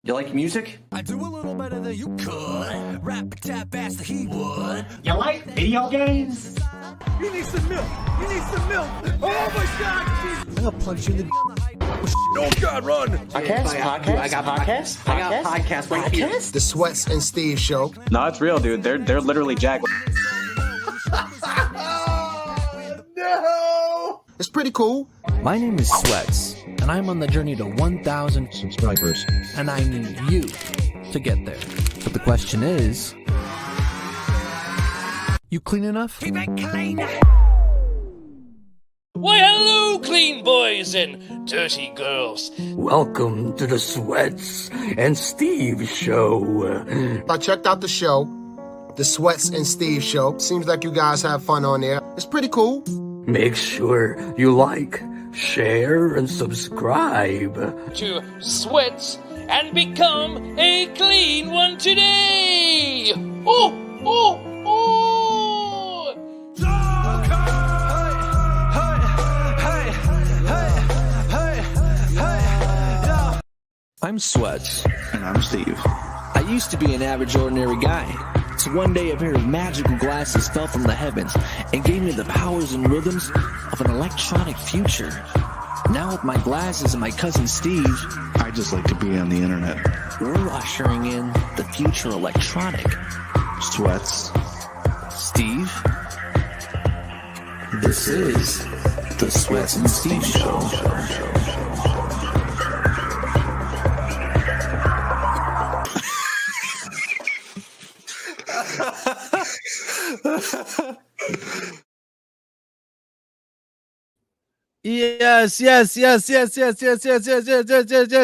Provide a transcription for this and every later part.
You like music? I do a little better than you could. Rap tap faster he would. You like video games? You need some milk. You need some milk. Oh my God! I'm gonna punch you in the. Oh God, run! Podcast? I got podcasts. I got podcasts right here. The Sweats and Steve Show. No, it's real, dude. They're literally Jaguars. No! It's pretty cool. My name is Sweats, and I'm on the journey to 1,000 subscribers, and I need you to get there. But the question is, you clean enough? Keep it clean. Why, hello, clean boys and dirty girls. Welcome to the Sweats and Steve Show. I checked out the show, the Sweats and Steve Show. Seems like you guys have fun on there. It's pretty cool. Make sure you like, share, and subscribe To Sweats and become a clean one today. Oh, oh, oh. I'm Sweats. And I'm Steve. I used to be an average, ordinary guy. So one day a pair of magical glasses fell from the heavens and gave me the powers and rhythms of an electronic future. Now with my glasses and my cousin Steve, I just like to be on the internet. we're ushering in the future electronic. Sweats. Steve, this is the Sweats and Steve Show. Yes,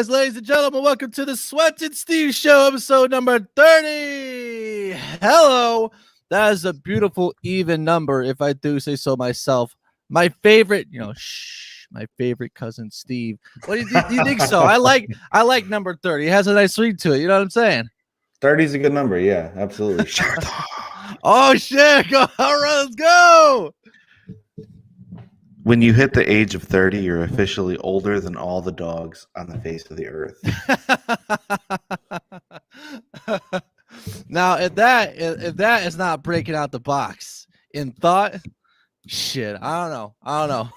ladies and gentlemen, welcome to the Sweat and Steve Show, episode number 30. Hello, that is a beautiful even number, if I do say so myself. My favorite, my favorite cousin Steve. What do you think so? I like number 30. It has a nice ring to it. You know what I'm saying? 30 is a good number. Yeah, absolutely. Oh shit! All right, let's go. When you hit the age of 30, you're officially older than all the dogs on the face of the earth. Now, if that is not breaking out the box in thought, shit, I don't know.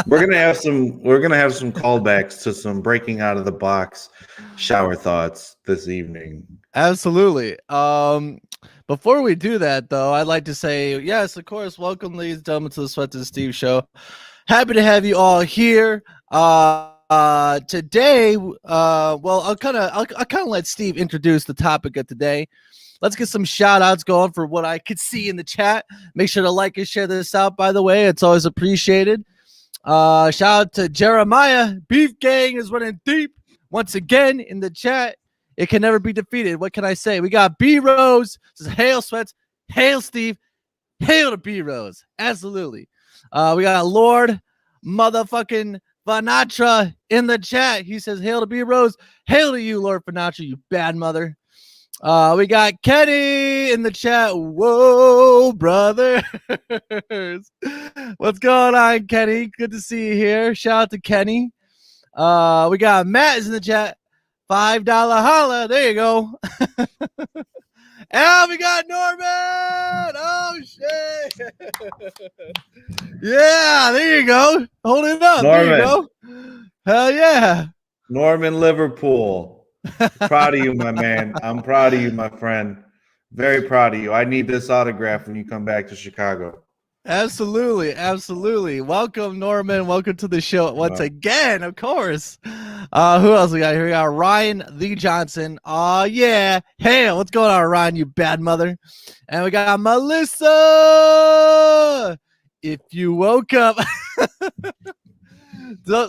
We're gonna have some callbacks to some breaking out of the box shower thoughts this evening. Absolutely. Before we do that, though, I'd like to say, yes, of course, welcome, ladies and gentlemen, to the Sweat and Steve Show. Happy to have you all here. Today, I'll kind of let Steve introduce the topic of today. Let's get some shout outs going for what I could see in the chat. Make sure to like and share this out, by the way. It's always appreciated. Shout out to Jeremiah. Beef Gang is running deep once again in the chat. It can never be defeated. What can I say? We got B Rose. Says, hail Sweats. Hail Steve. Hail to B Rose. Absolutely. We got Lord motherfucking Vanatra in the chat. He says, hail to B Rose. Hail to you, Lord Vanatra, you bad mother. We got Kenny in the chat. Whoa, brothers. What's going on, Kenny? Good to see you here. Shout out to Kenny. We got Matt is in the chat. $5 holla. There you go. And we got Norman. Oh, shit. Yeah, there you go. Hold it up. Norman. There you go. Hell yeah. Norman Liverpool. Proud of you, my man. I'm proud of you, my friend. Very proud of you. I need this autograph when you come back to Chicago. Absolutely. Welcome, Norman. Welcome to the show once again, of course. Who else we got here? We got Ryan Lee Johnson. Oh, yeah. Hey, what's going on, Ryan, you bad mother? And we got Melissa. If you woke up.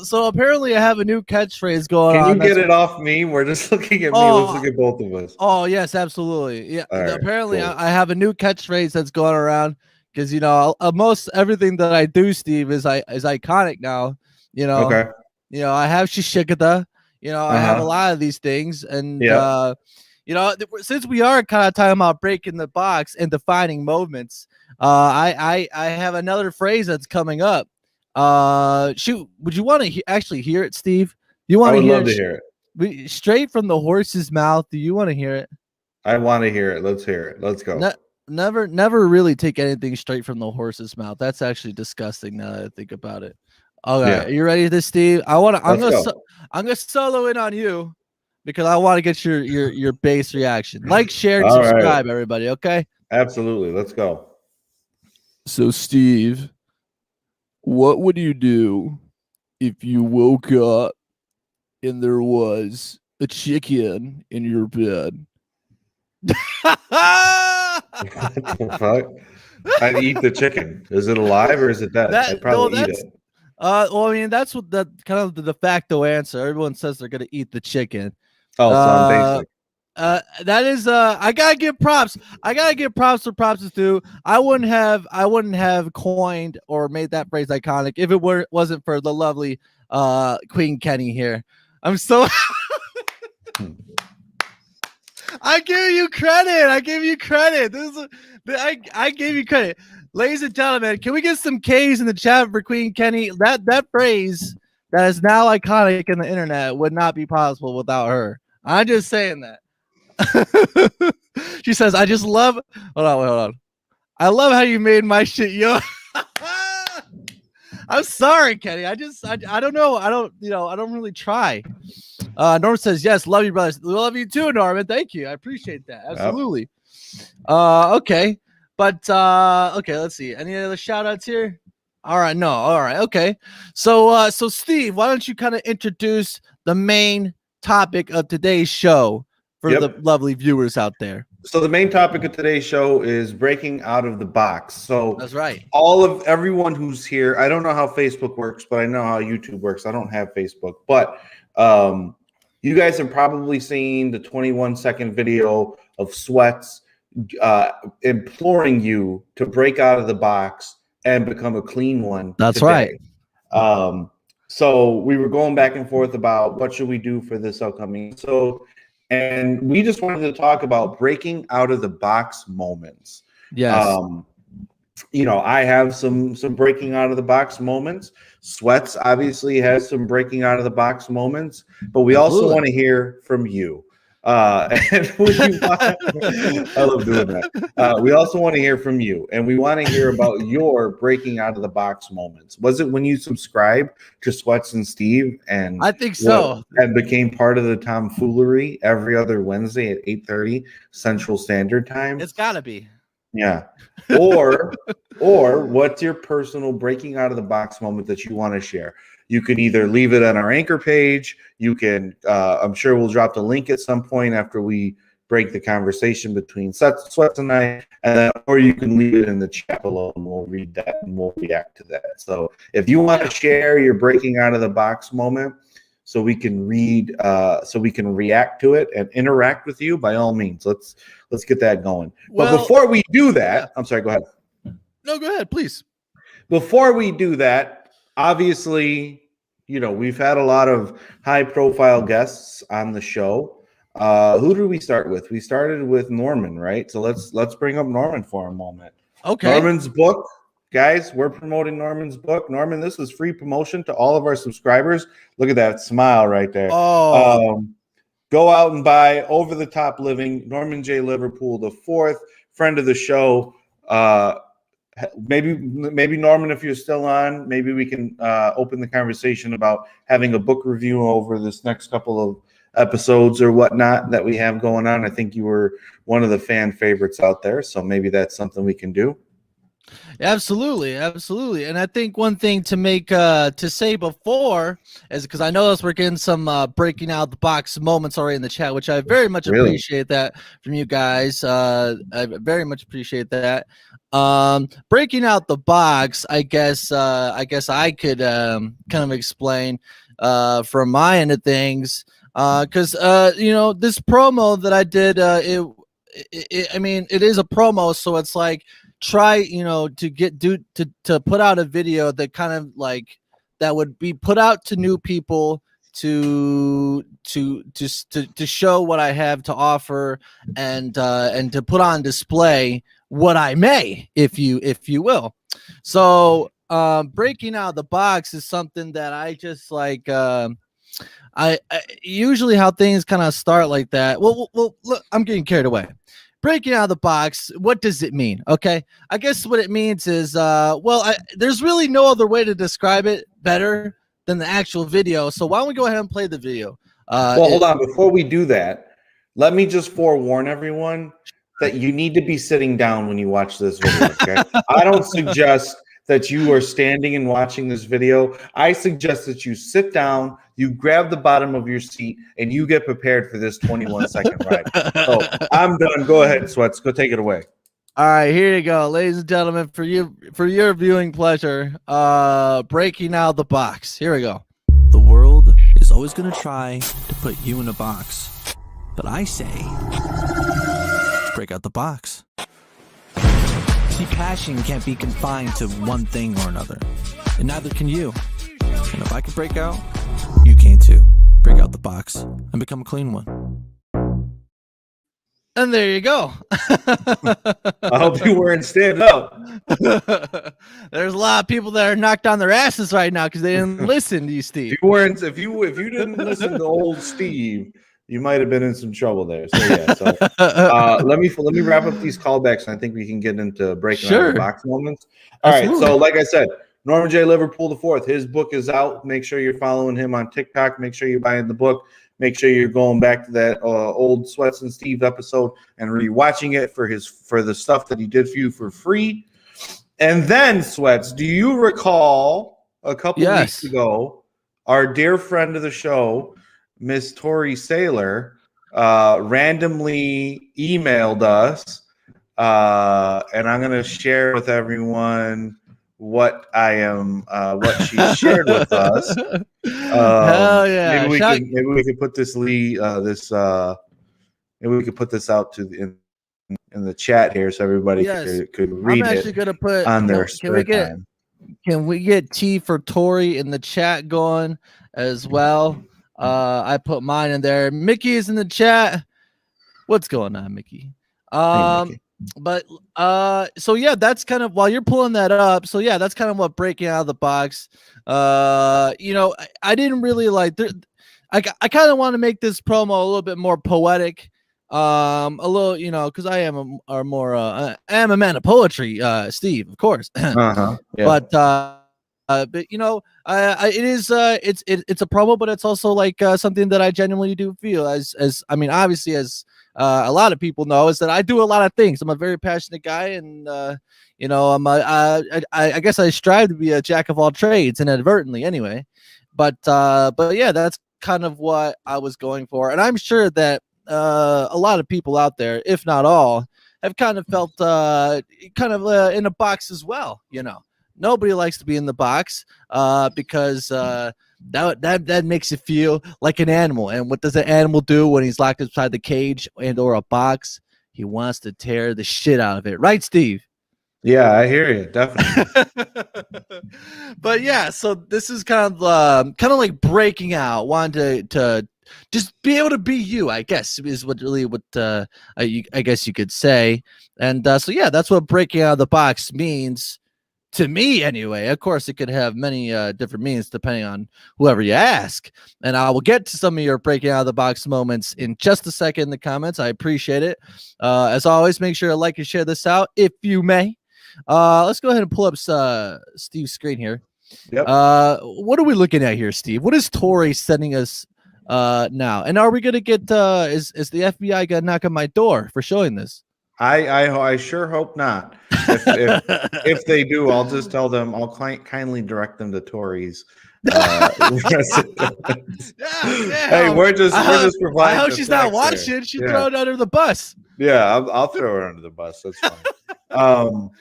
So apparently I have a new catchphrase going on. Can you get it off me? We're just looking at me. Let's look at both of us. Oh, yes, absolutely. Yeah. Right, apparently cool. I have a new catchphrase that's going around. Because most everything that I do, Steve, is iconic now. Okay. I have shishikada. I have a lot of these things, and since we are kind of talking about breaking the box and defining moments, I have another phrase that's coming up. Shoot, would you want to actually hear it, Steve? You want I would to love to hear it. straight from the horse's mouth. Do you want to hear it? I want to hear it. Let's hear it. Let's go. Never really take anything straight from the horse's mouth. That's actually disgusting now that I think about it. All right, Are you ready for this, Steve? I'm gonna solo in on you because I want to get your base reaction. Like, share, and subscribe, everybody. Okay? Absolutely. Let's go. So, Steve, what would you do if you woke up and there was a chicken in your bed? What the fuck? I'd eat the chicken. Is it alive or is it dead? I'd probably eat it. Well, I mean, that's what the kind of the de facto answer. Everyone says they're gonna eat the chicken. Oh, so I'm basic. That is I gotta give props. I gotta give props for props is due. I wouldn't have coined or made that phrase iconic if it wasn't for the lovely Queen Kenny here. I'm so I give you credit. I give you credit. I gave you credit. Ladies and gentlemen, can we get some K's in the chat for Queen Kenny? That phrase that is now iconic in the internet would not be possible without her. I'm just saying that. She says, I just love hold on. I love how you made my shit yo. I'm sorry, Kenny. I don't know. I don't really try. Norman says, yes, love you, brothers. Love you too, Norman. Thank you. I appreciate that. Absolutely. Okay. But okay, let's see. Any other shout outs here? All right, no. All right, okay. So Steve, why don't you kind of introduce the main topic of today's show for the lovely viewers out there? So the main topic of today's show is breaking out of the box. So that's right. Everyone who's here, I don't know how Facebook works, but I know how YouTube works. I don't have Facebook, but you guys have probably seen the 21-second video of Sweats imploring you to break out of the box and become a clean one. That's today. right. So we were going back and forth about what should we do for this upcoming. And we just wanted to talk about breaking out of the box moments. Yes. I have some breaking out of the box moments. Sweats obviously has some breaking out of the box moments, but we also want to hear from you. I love doing that. We also want to hear from you, and we want to hear about your breaking out of the box moments. Was it when you subscribed to Sweats and Steve, and I think so, and became part of the tomfoolery every other Wednesday at 8:30 Central Standard Time? It's gotta be. Yeah. Or what's your personal breaking out of the box moment that you want to share? You can either leave it on our anchor page. You can, I'm sure we'll drop the link at some point after we break the conversation between Sweats and I, or you can leave it in the chat below and we'll read that and we'll react to that. So if you want to share your breaking out of the box moment so we can react to it and interact with you, by all means, let's get that going. But before we do that, I'm sorry, go ahead. No, go ahead, please. Before we do that, obviously, we've had a lot of high-profile guests on the show. Who did we start with? We started with Norman, right? So let's bring up Norman for a moment. Okay. Norman's book, guys. We're promoting Norman's book. Norman, this is free promotion to all of our subscribers. Look at that smile right there. Oh. Go out and buy Over the Top Living. Norman J. Liverpool IV, friend of the show. Maybe Norman, if you're still on, maybe we can open the conversation about having a book review over this next couple of episodes or whatnot that we have going on. I think you were one of the fan favorites out there, so maybe that's something we can do. Absolutely. And I think one thing to say before is, because I know we're getting some breaking out the box moments already in the chat, which I very much appreciate that from you guys. I very much appreciate that. Breaking out the box, I guess I could kind of explain from my end of things, because this promo that I did, it is a promo, so it's like try to put out a video that kind of like that would be put out to new people to show what I have to offer and to put on display what I may, if you will. So breaking out the box is something that I just like I usually how things kind of start like that. Well, look, I'm getting carried away. Breaking out of the box, what does it mean? Okay, I guess what it means is, there's really no other way to describe it better than the actual video. So why don't we go ahead and play the video? Hold on. Before we do that, let me just forewarn everyone that you need to be sitting down when you watch this video. Okay, I don't suggest that you are standing and watching this video. I suggest that you sit down, you grab the bottom of your seat, and you get prepared for this 21-second ride. So I'm done. Go ahead, Sweats. Go take it away. All right, here you go, ladies and gentlemen, for your viewing pleasure. Breaking out the box. Here we go. The world is always going to try to put you in a box, but I say, break out the box. See, passion can't be confined to one thing or another, and neither can you. And if I can break out, you can too. Break out the box and become a clean one. And there you go. I hope you weren't stand up. There's a lot of people that are knocked on their asses right now because they didn't listen to you, Steve. If you didn't listen to old Steve, you might have been in some trouble there. So let me wrap up these callbacks, and I think we can get into breaking out the box moments. All right. So like I said, Norman J. Liverpool IV, his book is out. Make sure you're following him on TikTok. Make sure you're buying the book. Make sure you're going back to that old Sweats and Steve episode and rewatching it for the stuff that he did for you for free. And then, Sweats, do you recall a couple weeks ago, our dear friend of the show, Miss Tori Saylor, randomly emailed us, and I'm going to share with everyone what she shared with us. Hell yeah! Maybe we can put this maybe we could put this out in the chat here so everybody could read I'm actually gonna put on their spare time. Can we get T for Tori in the chat going as well? I put mine in there. Mickey is in the chat. What's going on, Mickey? Hey, Mickey. But so yeah, that's kind of while you're pulling that up. So yeah, that's kind of what breaking out of the box. I didn't really like. I kind of want to make this promo a little bit more poetic. A little, because I am a man of poetry, Steve, of course. Yeah. But it is it's a promo, but it's also like something that I genuinely do feel as I mean, obviously, as a lot of people know, is that I do a lot of things. I'm a very passionate guy, and I guess I strive to be a jack of all trades, inadvertently, anyway. But yeah, that's kind of what I was going for, and I'm sure that a lot of people out there, if not all, have kind of felt in a box as well. Nobody likes to be in the box because that makes you feel like an animal. And what does an animal do when he's locked inside the cage and or a box? He wants to tear the shit out of it, right, Steve? Yeah, I hear you, definitely. But yeah, so this is kind of like breaking out, wanting to just be able to be you, I guess, is what I guess you could say. And so yeah, that's what breaking out of the box means to me, anyway. Of course, it could have many different meanings depending on whoever you ask. And I will get to some of your breaking out of the box moments in just a second in the comments. I appreciate it. As always, make sure to like and share this out if you may. Let's go ahead and pull up Steve's screen here. Yep. What are we looking at here, Steve? What is Tori sending us now? And are we gonna get is the FBI gonna knock on my door for showing this? I sure hope not. If they do, I'll just tell them. I'll kindly direct them to Tori's. Hey, we're just providing. I hope she's not watching. She's thrown under the bus. Yeah, I'll throw her under the bus. That's fine. All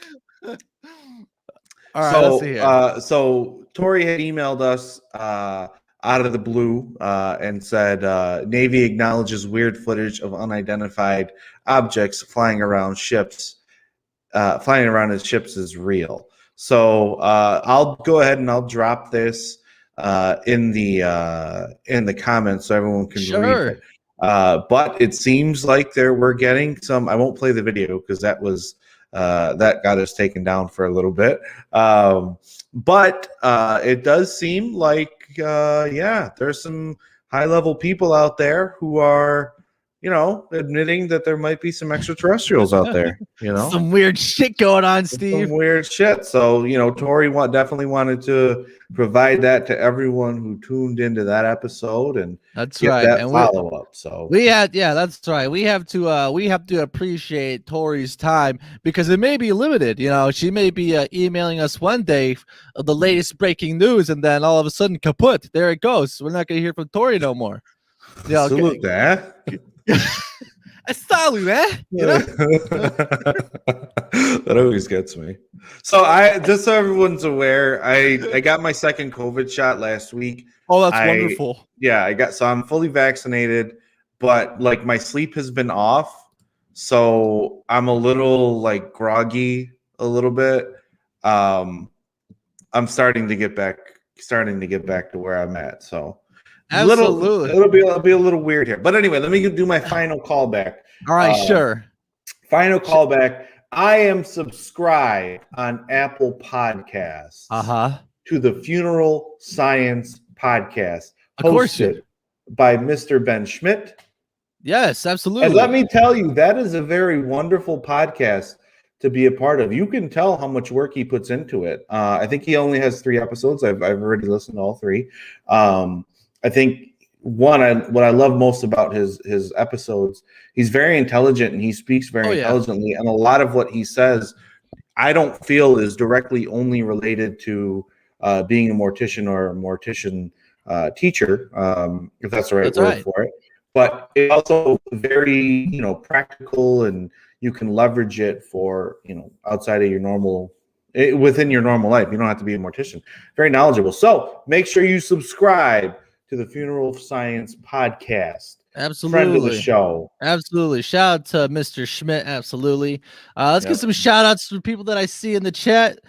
right. So Tori had emailed us out of the blue and said Navy acknowledges weird footage of unidentified objects flying around its ships is real. So I'll go ahead and I'll drop this in the comments so everyone can read it. But it seems like we're getting some. I won't play the video because that got us taken down for a little bit. But it does seem like there's some high-level people out there who are, admitting that there might be some extraterrestrials out there, Some weird shit going on, Steve. Some weird shit. So, Tori definitely wanted to provide that to everyone who tuned into that episode and that's get right. that And follow-up. So that's right. We have to appreciate Tori's time because it may be limited. She may be emailing us one day of the latest breaking news, and then all of a sudden, kaput, there it goes. We're not going to hear from Tori no more. Salute that. Salute, eh? That always gets me. So just so everyone's aware, I got my second COVID shot last week. Oh, that's wonderful. Yeah, so I'm fully vaccinated, but like my sleep has been off, so I'm a little like groggy a little bit. I'm starting to get back to where I'm at. So absolutely, it'll be a little weird here. But anyway, let me do my final callback. All right, sure. Final callback. I am subscribed on Apple Podcasts to the Funeral Science Podcast, hosted by Mr. Ben Schmidt. Yes, absolutely. And let me tell you, that is a very wonderful podcast to be a part of. You can tell how much work he puts into it. I think he only has 3 episodes. I've already listened to all 3. I think what I love most about his episodes, he's very intelligent and he speaks very intelligently. And a lot of what he says, I don't feel is directly only related to being a mortician or a mortician teacher, if that's the right word for it. But it's also very, practical, and you can leverage it for, outside of your normal, within your normal life. You don't have to be a mortician. Very knowledgeable. So make sure you subscribe to the Funeral Science Podcast. Absolutely. Friend of the show. Absolutely. Shout out to Mr. Schmidt. Absolutely. Let's get some shout outs for people that I see in the chat.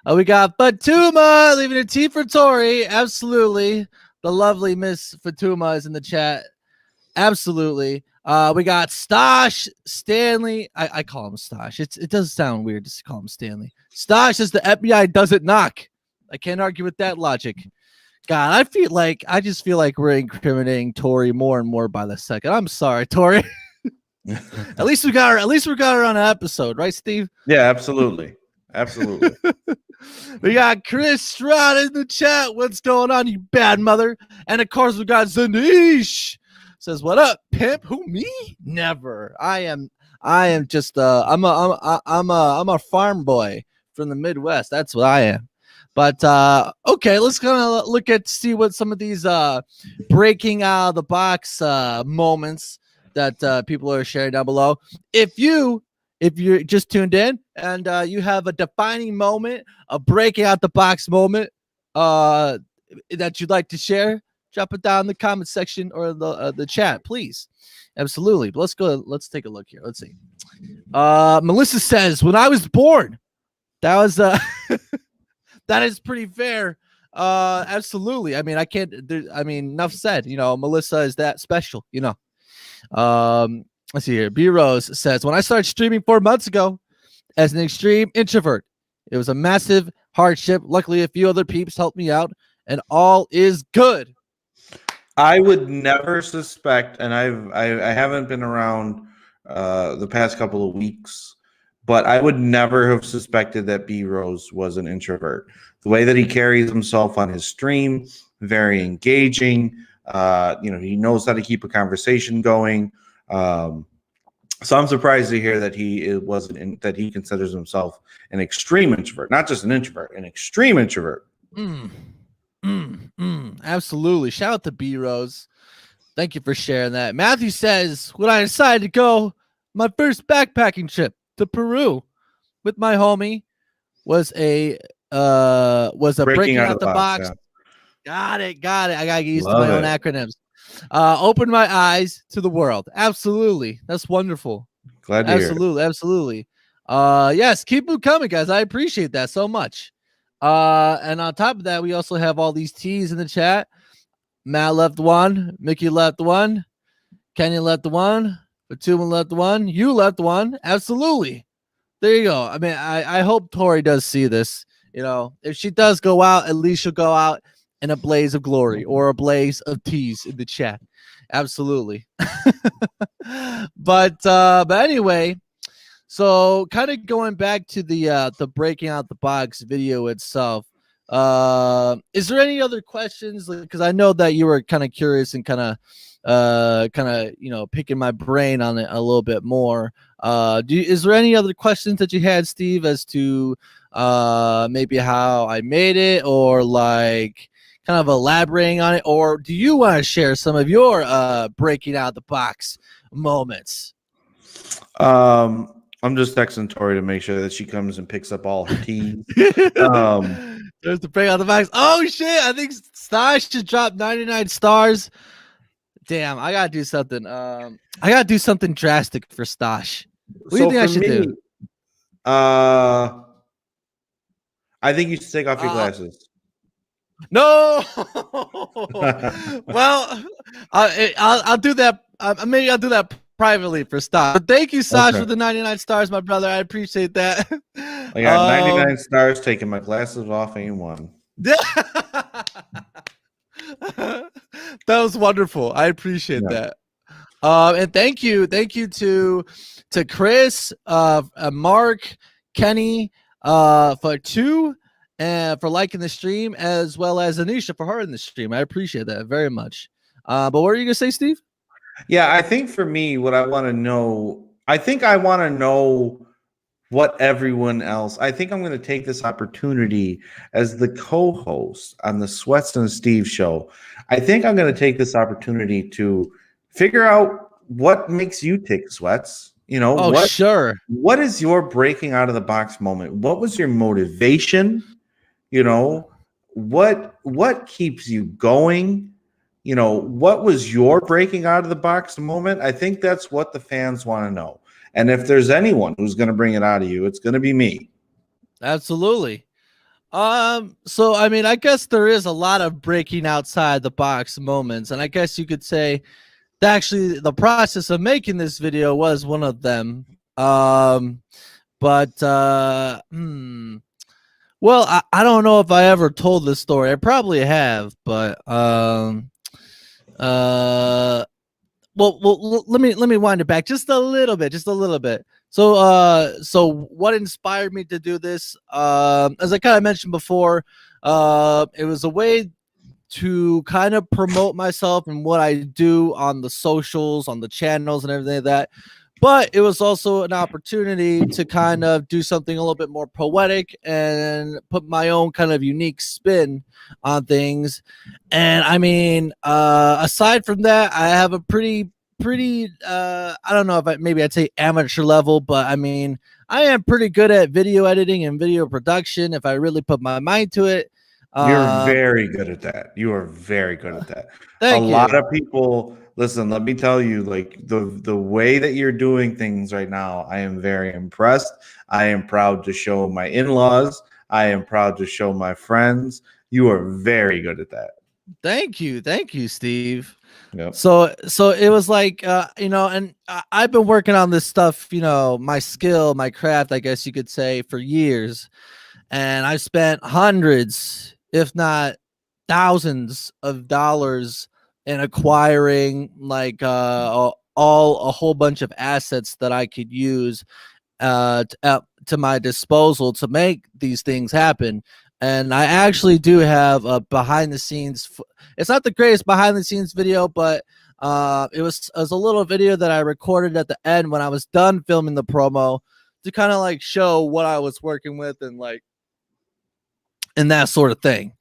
We got Fatuma leaving a T for Tori. Absolutely. The lovely Miss Fatuma is in the chat. Absolutely. We got Stosh Stanley. I call him Stosh. It does sound weird to call him Stanley. Stosh says the FBI doesn't knock. I can't argue with that logic. God, I just feel like we're incriminating Tori more and more by the second. I'm sorry, Tori. At least we got her on an episode, right, Steve? Yeah, absolutely. Absolutely. We got Chris Stroud in the chat. What's going on, you bad mother? And of course, we got Zanish. Says, what up, pimp? Who, me? Never. I am just I'm a farm boy from the Midwest. That's what I am. But okay, let's kind of see what some of these breaking out of the box moments that people are sharing down below. If you're just tuned in and you have a defining moment, a breaking out the box moment that you'd like to share, drop it down in the comment section or the chat, please. Absolutely. But let's take a look here. Let's see. Melissa says, when I was born, that was that is pretty fair. Absolutely. I mean, enough said. Melissa is that special, Let's see here. B Rose says, when I started streaming 4 months ago as an extreme introvert, it was a massive hardship. Luckily, a few other peeps helped me out, and all is good. I would never suspect, and I haven't been around the past couple of weeks, but I would never have suspected that B Rose was an introvert. The way that he carries himself on his stream, very engaging. He knows how to keep a conversation going. So I'm surprised to hear that that he considers himself an extreme introvert, not just an introvert, an extreme introvert. Absolutely. Shout out to B Rose. Thank you for sharing that. Matthew says, when I decided to go my first backpacking trip to Peru with my homie was a breaking out the box. Yeah. Got it. I gotta get used to my own acronyms. Opened my eyes to the world. Absolutely. That's wonderful. Glad to hear it. Absolutely. Yes, keep them coming, guys. I appreciate that so much. And on top of that, we also have all these T's in the chat. Matt left one, Mickey left one, Kenya left one, Fatuma left one, you left one. Absolutely. There you go. I mean, I hope Tori does see this. If she does go out, at least she'll go out and a blaze of glory, or a blaze of teas in the chat. Absolutely. But anyway, so kind of going back to the breaking out the box video itself. Is there any other questions? Because I know that you were kind of curious and kind of picking my brain on it a little bit more. Is there any other questions that you had, Steve, as to maybe how I made it, or like kind of elaborating on it, or do you want to share some of your breaking out the box moments? I'm just texting Tori to make sure that she comes and picks up all her teas. There's the break out the box. Oh shit! I think Stash just dropped 99 stars. Damn, I gotta do something. I gotta do something drastic for Stash. What do you think I should do? I think you should take off your glasses. No. Well, I'll do that. Maybe I'll do that privately for Stash. But thank you, Stash, for the 99 stars, my brother. I appreciate that. I got 99 stars. Taking my glasses off ain't one. That was wonderful. I appreciate that. And thank you to Chris, Mark, Kenny, for 2, and for liking the stream, as well as Anisha for her in the stream. I appreciate that very much. But what are you gonna say, Steve? Yeah, I think for me, what I want to know, I want to know what everyone else. I think I'm going to take this opportunity as the co-host on the Sweats and Steve show. I think I'm going to take this opportunity to figure out what makes you tick, Sweats. What is your breaking out of the box moment? What was your motivation? What keeps you going? What was your breaking out of the box moment? I think that's what the fans want to know. And if there's anyone who's going to bring it out of you, it's going to be me. Absolutely. So I mean, I guess there is a lot of breaking outside the box moments, and I guess you could say that actually the process of making this video was one of them. Well, I don't know if I ever told this story. I probably have, but well, let me wind it back just a little bit. So what inspired me to do this? As I kind of mentioned before, it was a way to kind of promote myself and what I do on the socials, on the channels, and everything like that. But it was also an opportunity to kind of do something a little bit more poetic and put my own kind of unique spin on things. And I mean, aside from that, I have a pretty I don't know if maybe I'd say amateur level, but I mean, I am pretty good at video editing and video production if I really put my mind to it. You're very good at that. You are very good at that. A lot of people, listen, let me tell you, like the way that you're doing things right now, I am very impressed. I am proud to show my in-laws. I am proud to show my friends. You are very good at that. Thank you, Steve. Yep. So it was like, and I've been working on this stuff, my skill, my craft, I guess you could say, for years. And I spent hundreds, if not thousands of dollars in acquiring like a whole bunch of assets that I could use to my disposal to make these things happen. And I actually do have a behind the scenes. It's not the greatest behind the scenes video, but it was a little video that I recorded at the end when I was done filming the promo to kind of like show what I was working with and that sort of thing.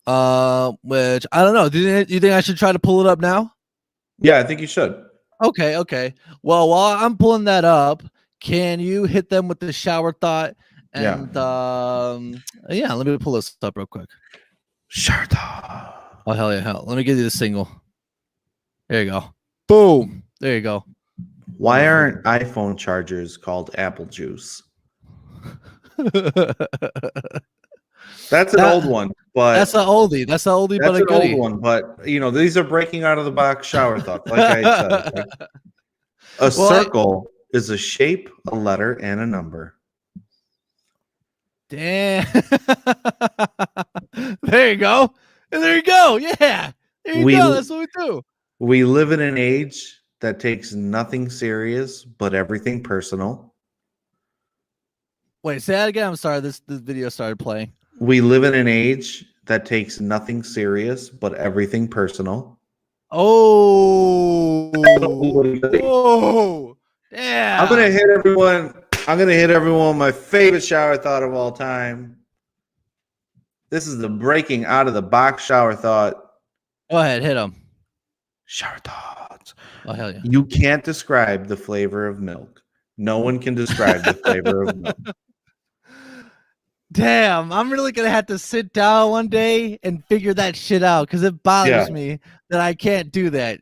Which I don't know. Do you think I should try to pull it up now? Yeah, I think you should. Okay. Well, while I'm pulling that up, can you hit them with the shower thought? And yeah, let me pull this up real quick. Shower thought. Oh hell yeah, Let me give you the single. There you go. Boom. There you go. Why aren't iPhone chargers called apple juice? That's an old one, but that's an oldie. That's an oldie, but a goodie. Old one. But these are breaking out of the box shower thoughts. Like I said, a circle is a shape, a letter, and a number. Damn. There you go. There you go. Yeah. There you go. That's what we do. We live in an age that takes nothing serious but everything personal. Wait, say that again. I'm sorry. This video started playing. We live in an age that takes nothing serious but everything personal. Oh. Oh. Yeah. I'm gonna hit everyone. I'm gonna hit everyone with my favorite shower thought of all time. This is the breaking out of the box shower thought. Go ahead, hit him. Shower thoughts. Oh hell yeah. You can't describe the flavor of milk. No one can describe the flavor of milk. Damn, I'm really gonna have to sit down one day and figure that shit out because it bothers me that I can't do that.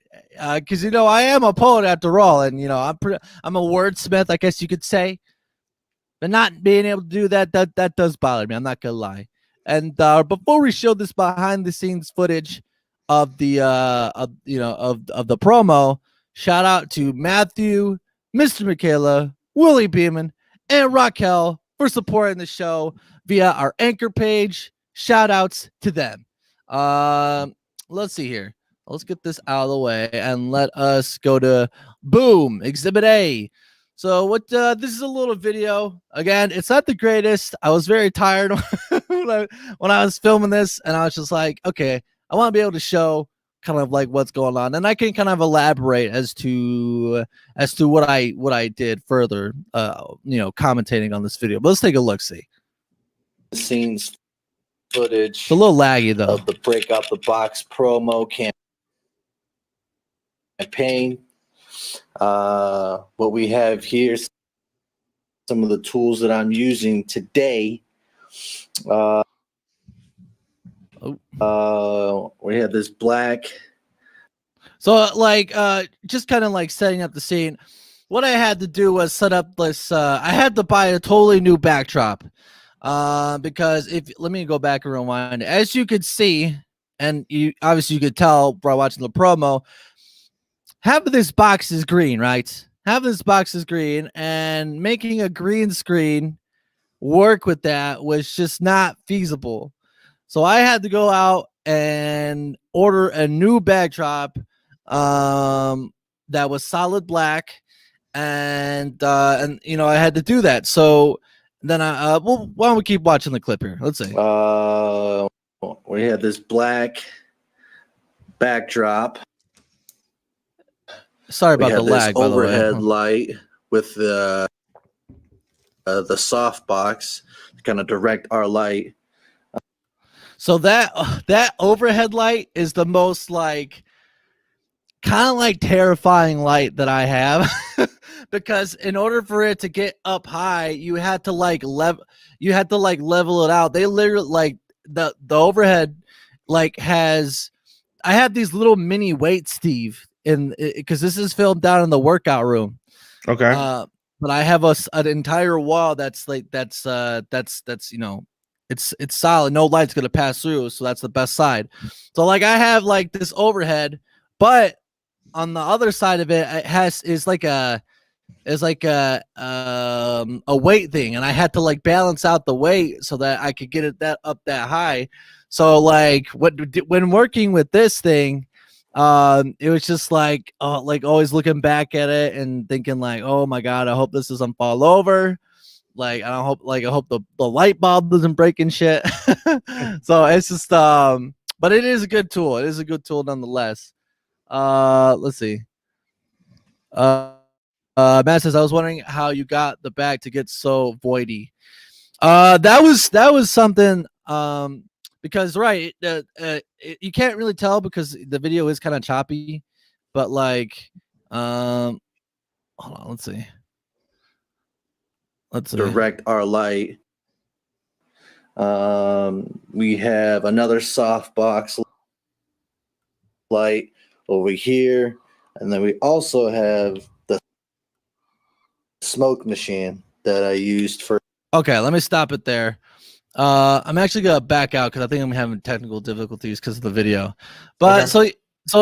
Because I am a poet after all, and I'm a wordsmith, I guess you could say. But not being able to do that does bother me. I'm not gonna lie. And before we show this behind the scenes footage of the of the promo, shout out to Matthew, Mr. Michaela, Willie Beeman, and Raquel for supporting the show via our anchor page. Shout outs to them. Let's see here. Let's get this out of the way and let us go to boom, Exhibit A. So what this is a little video. Again, it's not the greatest. I was very tired when I was filming this, and I was just like, okay, I want to be able to show kind of like what's going on, and I can kind of elaborate as to what I did further, commentating on this video. But let's take a look. See Scenes footage. It's a little laggy though. Of the break out the box promo campaign. What we have here, some of the tools that I'm using today. We have this black. So just kind of like setting up the scene. What I had to do was set up this. I had to buy a totally new backdrop. Because let me go back and rewind. As you could see, and you could tell by watching the promo, half of this box is green, right? Half of this box is green, and making a green screen work with that was just not feasible. So I had to go out and order a new backdrop that was solid black, and I had to do that. So then why don't we keep watching the clip here? Let's see. We have this black backdrop. Sorry about the lag. By overhead light with the soft box to kind of direct our light. So that overhead light is the most kind of terrifying light that I have. Because in order for it to get up high, you had to level it out. They literally the overhead has. I have these little mini weights, Steve, because this is filmed down in the workout room. Okay. But I have an entire wall that's it's solid. No light's gonna pass through, so that's the best side. So I have this overhead, but on the other side of it, is a weight thing, and I had to balance out the weight so that I could get it up that high. So when working with this thing, it was just always looking back at it and thinking oh my god, I hope this doesn't fall over. I hope the light bulb doesn't break and shit. So it's just but it is a good tool. It is a good tool nonetheless. Let's see. Matt says, I was wondering how you got the bag to get so voidy. That was something because you can't really tell because the video is kind of choppy, but hold on, let's see. Let's direct our light. We have another soft box light over here, and then we also have the smoke machine that I used for. Okay, let me stop it there. I'm actually gonna back out because I think I'm having technical difficulties because of the video. But so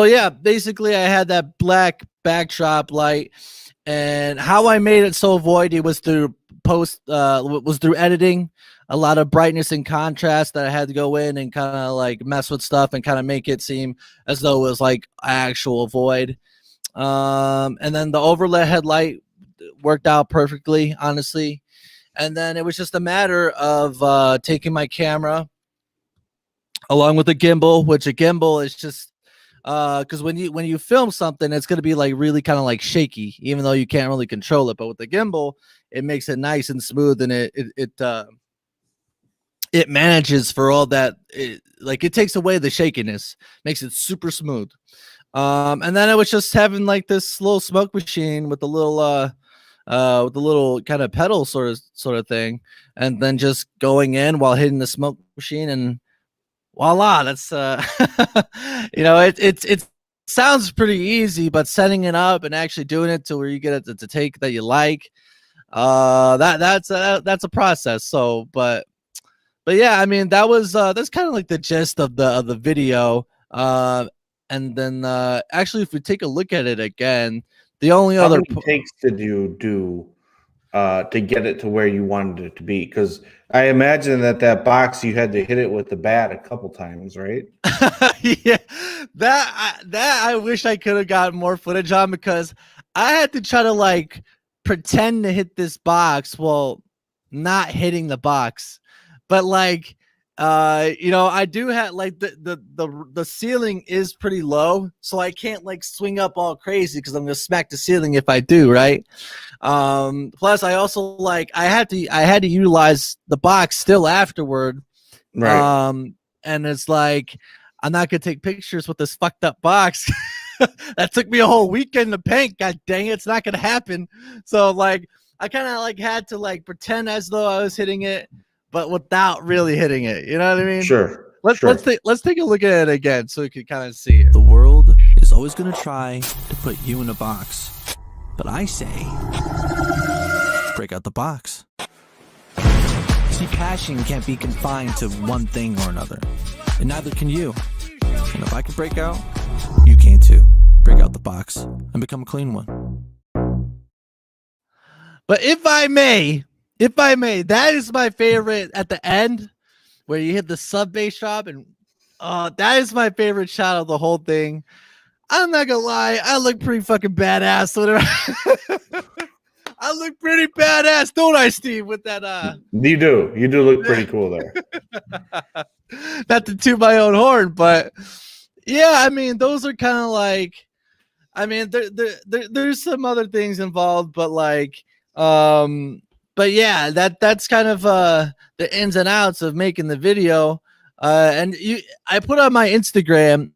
yeah, basically I had that black backdrop light, and how I made it so voidy was through through editing. a lot of brightness and contrast that I had to go in and kind of like mess with stuff and kind of make it seem as though it was like actual void. And then the overhead headlight worked out perfectly, honestly. And then it was just a matter of taking my camera along with a gimbal, which a gimbal is just because when you film something, it's going to be like really kind of like shaky, even though you can't really control it. But with the gimbal, it makes it nice and smooth, and it manages for all that. It takes away the shakiness, makes it super smooth. And then I was just having like this little smoke machine with the little kind of pedal sort of thing, and then just going in while hitting the smoke machine, and voila, that's it sounds pretty easy, but setting it up and actually doing it to where you get it to take that you like, that's a process. So, but yeah, I mean, that's kind of like the gist of the video. And then actually, if we take a look at it again, the only How other many takes did you do to get it to where you wanted it to be? Because I imagine that box you had to hit it with the bat a couple times, right? Yeah, that I wish I could have gotten more footage on, because I had to try to like pretend to hit this box while not hitting the box, but like I do have like the ceiling is pretty low, so I can't like swing up all crazy because I'm gonna smack the ceiling if I do, right? Plus I also like I had to utilize the box still afterward, Right. And it's like I'm not gonna take pictures with this fucked up box. That took me a whole weekend to paint. God dang it, it's not gonna happen. So like I kind of like had to like pretend as though I was hitting it, but without really hitting it. You know what I mean? Sure. Let's take a look at it again so we can kind of see it. The world is always going to try to put you in a box. But I say, break out the box. See, passion can't be confined to one thing or another. And neither can you. And if I can break out, you can too. Break out the box and become a clean one. But if I may, that is my favorite at the end where you hit the sub bass drop, and that is my favorite shot of the whole thing. I'm not gonna lie, I look pretty fucking badass. Whatever. I look pretty badass, don't I, Steve? With that, you do look pretty cool there. Not to toot my own horn, but yeah, I mean, those are kind of like, I mean, there's some other things involved, but like, but yeah, that's kind of the ins and outs of making the video. And I put on my Instagram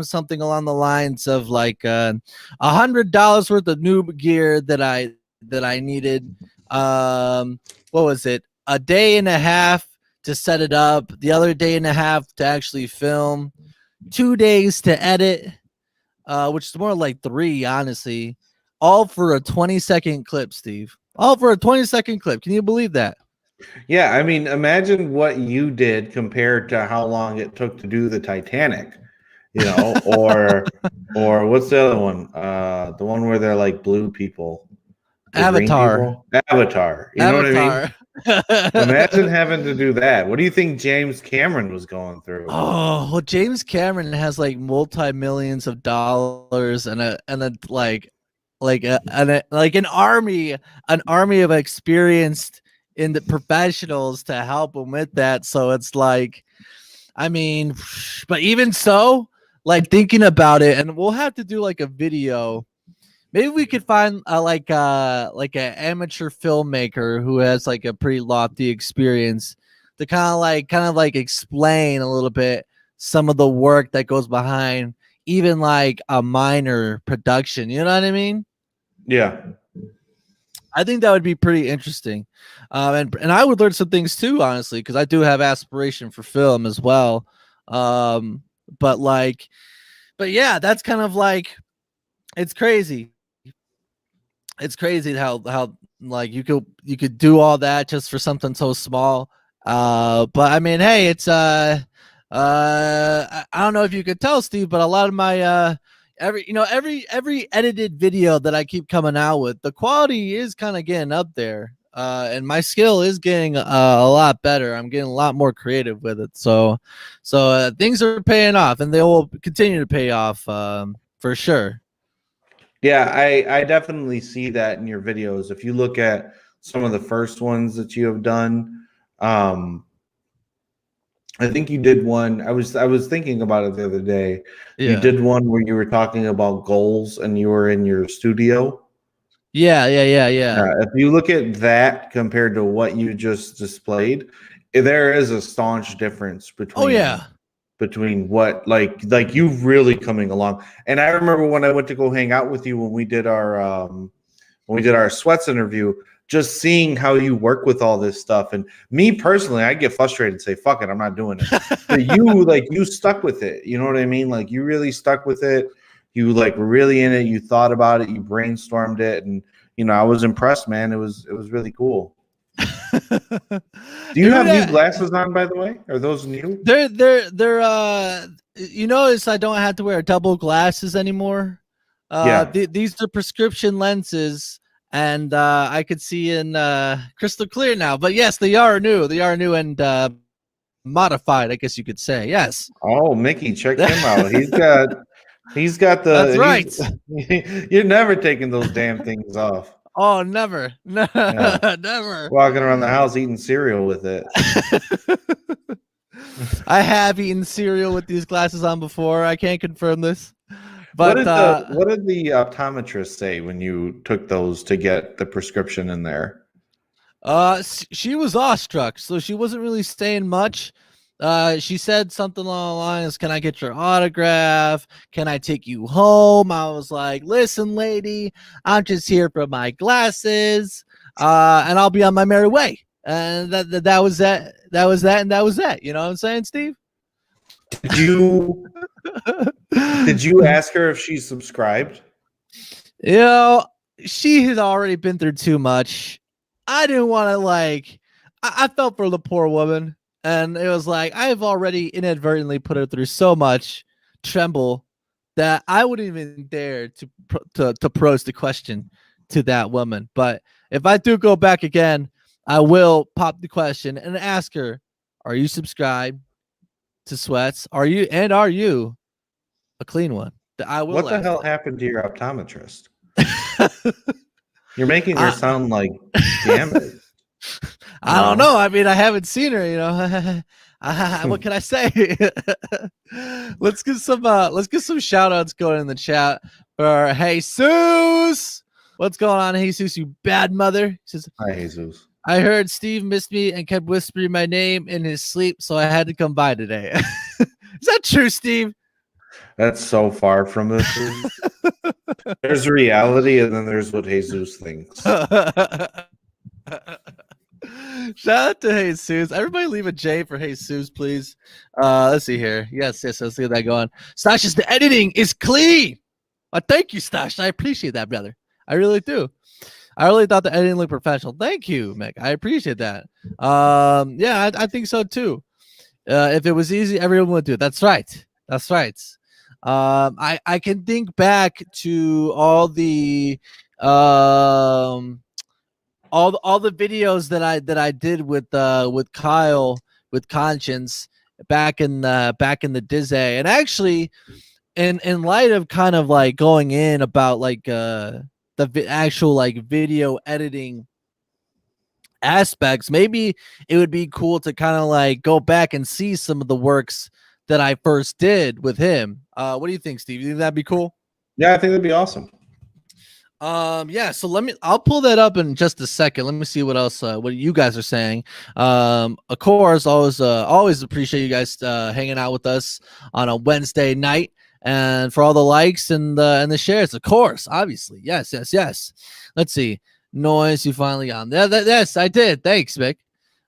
something along the lines of like $100 worth of new gear that I needed. What was it? A day and a half to set it up, the other day and a half to actually film, 2 days to edit, which is more like 3, honestly. All for a 20-second clip, Steve. All for a 20-second clip. Can you believe that? Yeah, I mean, imagine what you did compared to how long it took to do the Titanic, or what's the other one? The one where they're like blue people. Avatar. Avatar. You know what I mean? Imagine having to do that. What do you think James Cameron was going through? Oh, well, James Cameron has like multi-millions of dollars and an army of experienced in the professionals to help him with that. So it's like, I mean, but even so, like thinking about it, and we'll have to do like a video. Maybe we could find like an amateur filmmaker who has like a pretty lofty experience to kind of like explain a little bit some of the work that goes behind even like a minor production. You know what I mean? Yeah. I think that would be pretty interesting. And I would learn some things too, honestly, because I do have aspiration for film as well. But yeah, that's kind of like, it's crazy. It's crazy how like you could do all that just for something so small. But I mean, hey, it's I don't know if you could tell, Steve, but a lot of my every edited video that I keep coming out with, the quality is kind of getting up there. and my skill is getting a lot better. I'm getting a lot more creative with it. So things are paying off, and they will continue to pay off for sure. Yeah, I definitely see that in your videos. If you look at some of the first ones that you have done, I think you did one. I was thinking about it the other day. Yeah. You did one where you were talking about goals and you were in your studio. Yeah. If you look at that compared to what you just displayed, there is a staunch difference between what like you really coming along. And I remember when I went to go hang out with you when we did our sweats interview, just seeing how you work with all this stuff. And me personally, I get frustrated and say, fuck it, I'm not doing it. But you stuck with it. You know what I mean? Like you really stuck with it. You like were really in it. You thought about it. You brainstormed it. And, I was impressed, man. It was really cool. Do you have new glasses on, by the way? Are those new? They're you notice I don't have to wear double glasses anymore. These are prescription lenses, and I could see in crystal clear now. But yes, they are new. They are new and modified, I guess you could say. Yes. Oh, Mickey, check him out. He's got the. That's right. You're never taking those damn things off. Oh, never. Yeah. Never. Walking around the house eating cereal with it. I have eaten cereal with these glasses on before. I can't confirm this. But what did the optometrist say when you took those to get the prescription in there? She was awestruck, so she wasn't really saying much. She said something along the lines, "Can I get your autograph? Can I take you home?" I was like, "Listen, lady, I'm just here for my glasses, and I'll be on my merry way." And that was that. That was that, and that was that. You know what I'm saying, Steve? Did you ask her if she subscribed? She had already been through too much. I didn't want to I felt for the poor woman. And it was like, I've already inadvertently put her through so much tremble that I wouldn't even dare to pose the question to that woman. But if I do go back again, I will pop the question and ask her, are you subscribed to Sweats? Are you a clean one? I will. What the hell happened to your optometrist? You're making her sound like damaged. I don't know. I mean, I haven't seen her. What can I say? Let's get some shout outs going in the chat for Jesus. What's going on, Jesus? You bad mother. He says, hi, Jesus. I heard Steve missed me and kept whispering my name in his sleep, so I had to come by today. Is that true, Steve? That's so far from the truth. There's reality, and then there's what Jesus thinks. Shout out to Jesus. Everybody leave a J for Jesus, please. Let's see here. Yes, let's get that going. Stash, the editing is clean. Thank you, Stash. I appreciate that, brother. I really do. I really thought the editing looked professional. Thank you, Mick. I appreciate that. Yeah, I think so too. If it was easy, everyone would do it. That's right. That's right. I can think back to all the videos that I did with Kyle with Conscience back in the Dizzy, and actually in light of kind of like going in about like the actual like video editing aspects, maybe it would be cool to kind of like go back and see some of the works that I first did with him. What do you think, Steve? You think that'd be cool? Yeah, I think that'd be awesome. Yeah, so I'll pull that up in just a second. Let me see what else what you guys are saying. Of course, always appreciate you guys hanging out with us on a Wednesday night, and for all the likes and the shares, of course, obviously. Yes. Let's see. Noise, you finally on. Yes, I did. Thanks, Mick.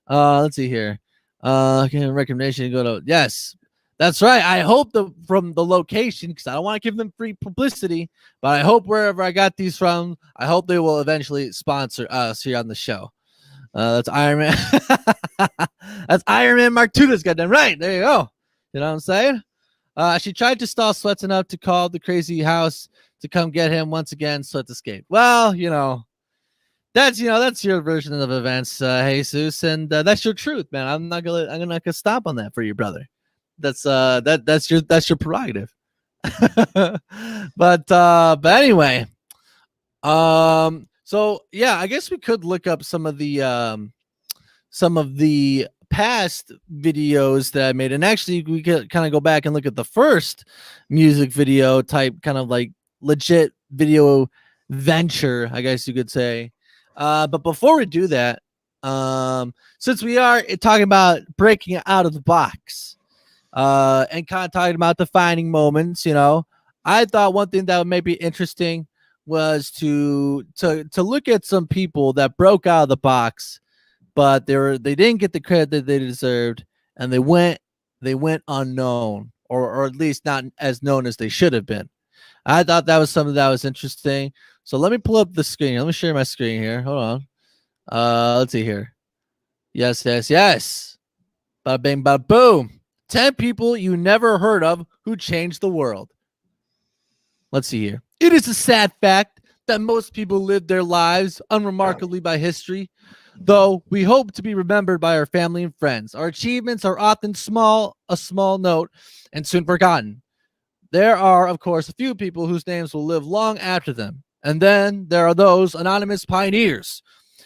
Let's see here. Recommendation, go to yes. That's right. I hope from the location, because I don't want to give them free publicity, but I hope wherever I got these from, I hope they will eventually sponsor us here on the show. That's Iron Man. That's Iron Man Mark II. That's goddamn right. There you go. You know what I'm saying? She tried to stall Sweats enough to call the crazy house to come get him once again. Sweats escaped. Well, that's your version of events, Jesus, and that's your truth, man. I'm not gonna stop on that for you, brother. That's your prerogative. But anyway, so yeah, I guess we could look up some of the past videos that I made, and actually we could kind of go back and look at the first music video type, kind of like legit video venture, I guess you could say. But before we do that, since we are talking about breaking out of the box, and kind of talking about defining moments, I thought one thing that would be interesting was to look at some people that broke out of the box, but they didn't get the credit that they deserved, and they went unknown, or at least not as known as they should have been. I thought that was something that was interesting. So let me pull up the screen. Let me share my screen here. Hold on. Let's see here. Yes. Bada bing, bada boom. 10 people you never heard of who changed the world. Let's see here. It is a sad fact that most people live their lives unremarkably by history, though we hope to be remembered by our family and friends. Our achievements are often a small note, and soon forgotten. There are, of course, a few people whose names will live long after them. And then there are those anonymous pioneers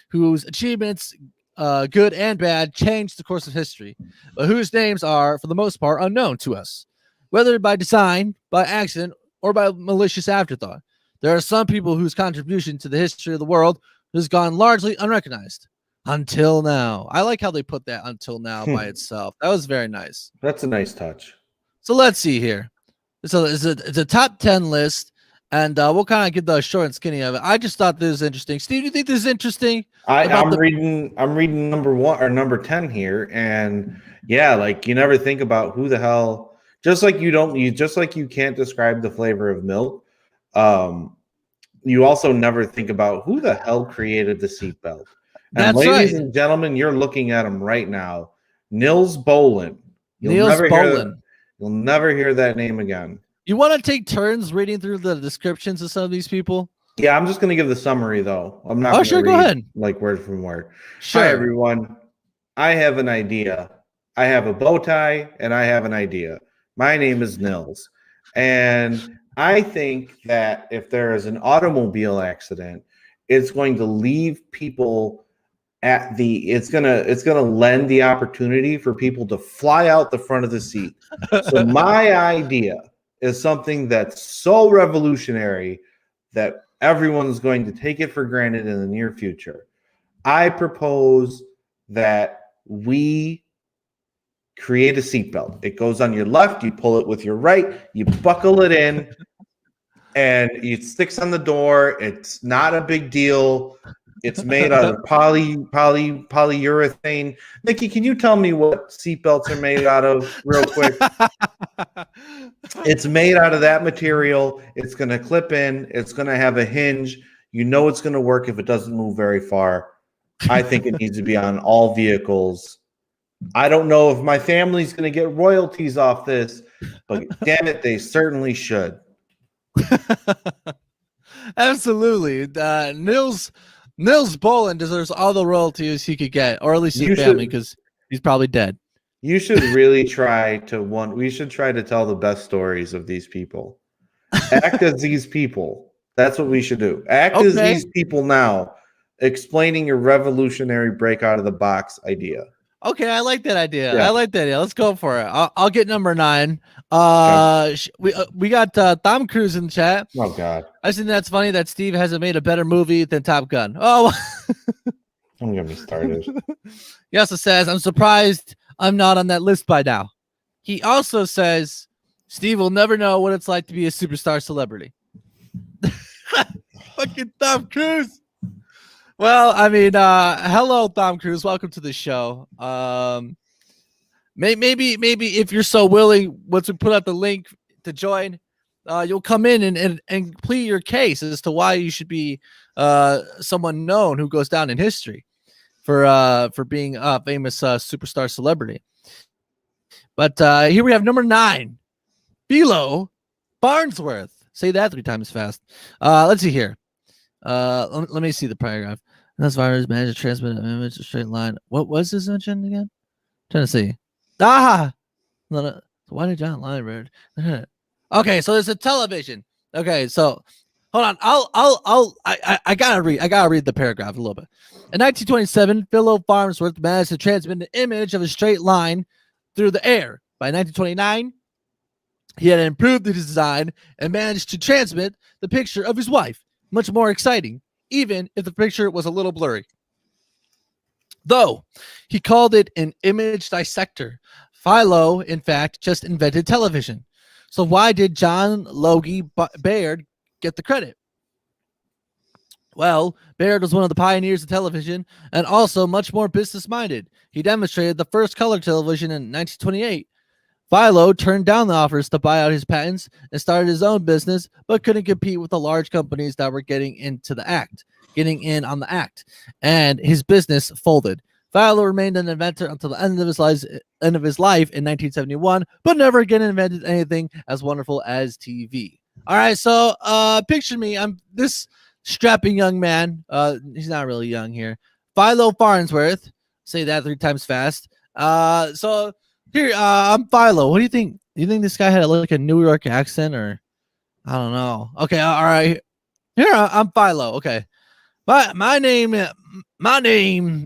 whose achievements, good and bad, changed the course of history, but whose names are, for the most part, unknown to us, whether by design, by accident, or by malicious afterthought. There are some people whose contribution to the history of the world has gone largely unrecognized until now. I like how they put that "until now" by itself. That was very nice. That's a nice touch. So let's see here. So it's a top 10 list, and we'll kind of get the short and skinny of it. I just thought this was interesting. Steve, do you think this is interesting? I'm reading number 1 or number 10 here, and yeah, like you never think about who the hell. Just like you can't describe the flavor of milk. You also never think about who the hell created the seatbelt. And That's ladies right. and gentlemen, you're looking at him right now. Nils Boland. You'll never hear that name again. You want to take turns reading through the descriptions of some of these people? Yeah, I'm just going to give the summary, though. I'm not. Oh, sure, go ahead. Like word from word. Sure. Hi, everyone. I have an idea. I have a bow tie, and I have an idea. My name is Nils, and I think that if there is an automobile accident, it's going to leave people it's gonna lend the opportunity for people to fly out the front of the seat. So my idea is something that's so revolutionary that everyone's going to take it for granted in the near future. I propose that we create a seatbelt. It goes on your left, you pull it with your right, you buckle it in, and it sticks on the door. It's not a big deal. It's made out of polyurethane. Nikki, can you tell me what seatbelts are made out of real quick? It's made out of that material. It's going to clip in. It's going to have a hinge. You know it's going to work if it doesn't move very far. I think it needs to be on all vehicles. I don't know if my family's going to get royalties off this, but damn it, they certainly should. Absolutely. Nils Boland deserves all the royalties he could get, or at least his family, because he's probably dead. You should really we should try to tell the best stories of these people. Act as these people. That's what we should do. Act as these people now, explaining your revolutionary break out of the box idea. Okay, I like that idea. Yeah. I like that idea. Let's go for it. I'll get number 9. We got Tom Cruise in the chat. Oh God, I think that's funny that Steve hasn't made a better movie than Top Gun. Oh, don't get me started. He also says, I'm surprised I'm not on that list by now. He also says Steve will never know what it's like to be a superstar celebrity. Fucking Tom Cruise. Well, I mean, hello, Tom Cruise. Welcome to the show. Maybe if you're so willing, once we put out the link to join, you'll come in and plead your case as to why you should be someone known who goes down in history for being a famous superstar celebrity. But here we have number 9, Philo Farnsworth. Say that 3 times fast. Let's see here. Let me see the paragraph. That's virus managed to transmit an image a straight line. What was this mentioned again? Trying to see. Ah, no. Why did John lie, Bird? Okay, so there's a television. Okay, so hold on. I gotta read the paragraph a little bit. In 1927, Philo Farnsworth managed to transmit an image of a straight line through the air. By 1929, he had improved the design and managed to transmit the picture of his wife. Much more exciting, even if the picture was a little blurry. Though he called it an image dissector, Philo, in fact, just invented television. So why did John Logie Baird get the credit? Well, Baird was one of the pioneers of television and also much more business-minded. He demonstrated the first color television in 1928. Philo turned down the offers to buy out his patents and started his own business, but couldn't compete with the large companies that were getting in on the act, and his business folded. Philo remained an inventor until the end of his life in 1971, but never again invented anything as wonderful as TV. All right, so picture me. I'm this strapping young man. He's not really young here. Philo Farnsworth. Say that 3 times fast. So here, I'm Philo. What do you think? Do you think this guy had like a New York accent, or I don't know? Okay, all right. Here, I'm Philo. Okay, my name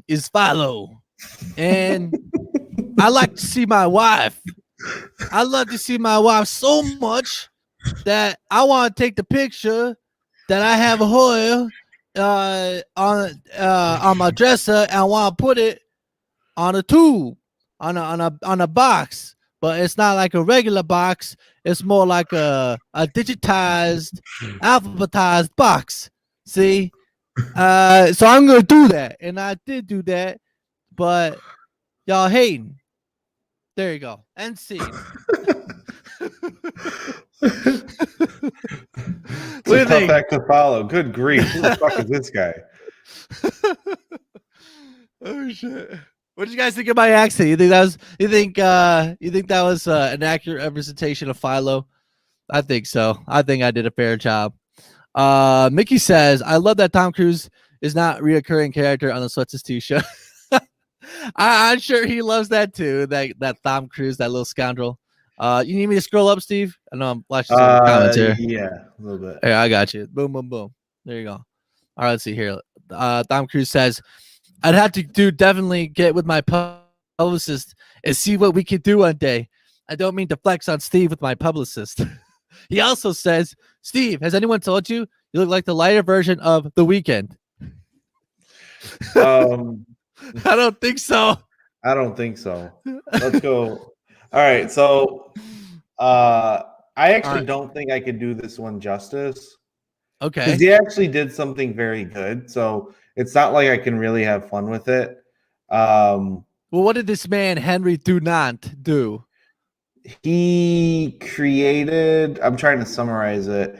is Philo, and I like to see my wife. I love to see my wife so much that I want to take the picture that I have her on my dresser, and I want to put it on a tube, on a box, but it's not like a regular box. It's more like a digitized, alphabetized box. See, so I'm gonna do that, and I did do that, but y'all hating. There you go. End scene. It's a tough act to follow. Good grief. Who the fuck is this guy? Oh shit. What did you guys think of my accent? You think that was an accurate representation of Philo? I think so. I think I did a fair job. Mickey says, I love that Tom Cruise is not a reoccurring character on the Sweats and Steve show. I'm sure he loves that too. That Tom Cruise, that little scoundrel. You need me to scroll up, Steve? I know I'm flashing some comments here. Yeah, a little bit. Hey, I got you. Boom, boom, boom. There you go. All right, let's see here. Tom Cruise says, I'd have to definitely get with my publicist and see what we could do one day. I don't mean to flex on Steve with my publicist. He also says, Steve, has anyone told you you look like the lighter version of The Weeknd? I don't think so. I don't think so. Let's go. All right, so I actually don't think I could do this one justice. Okay. Because he actually did something very good, so it's not like I can really have fun with it. Well, what did this man, Henry Dunant, do? He created, I'm trying to summarize it.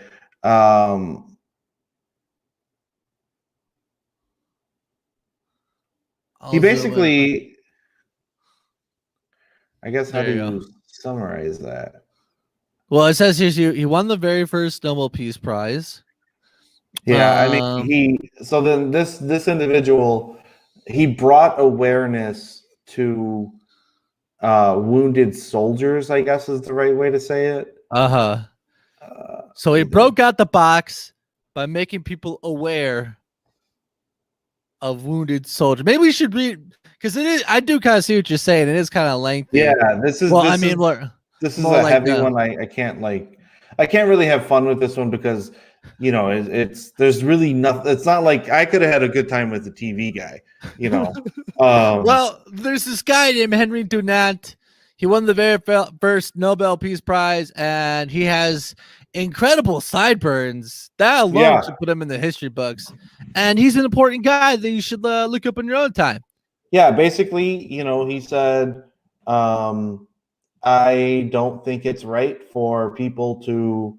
He basically, I guess, how do you summarize that? Well, it says here he won the very first Nobel Peace Prize. Yeah, I mean, this individual, he brought awareness to wounded soldiers, I guess is the right way to say it. So he broke out the box by making people aware of wounded soldiers. Maybe we should read, because it is. I do kind of see what you're saying. It is kind of lengthy. Yeah, this is. Well, this I mean, this is a heavy one. I can't really have fun with this one because there's really nothing. It's not like I could have had a good time with the TV guy. Well, there's this guy named Henry Dunant. He won the very first Nobel Peace Prize, and he has incredible sideburns. That alone should put him in the history books. And he's an important guy that you should look up in your own time. Yeah, basically, he said, I don't think it's right for people to.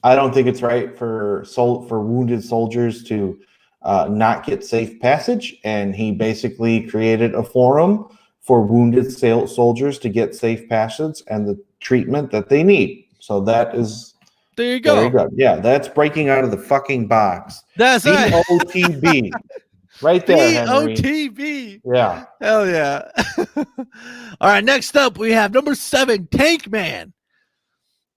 I don't think it's right for wounded soldiers to not get safe passage, and he basically created a forum for wounded soldiers to get safe passage and the treatment that they need. So that is There you go. There you go. Yeah, that's breaking out of the fucking box. That's right. DOTB. Right there, Henry. DOTB. Yeah. Hell yeah. All right, next up we have number 7, Tank Man.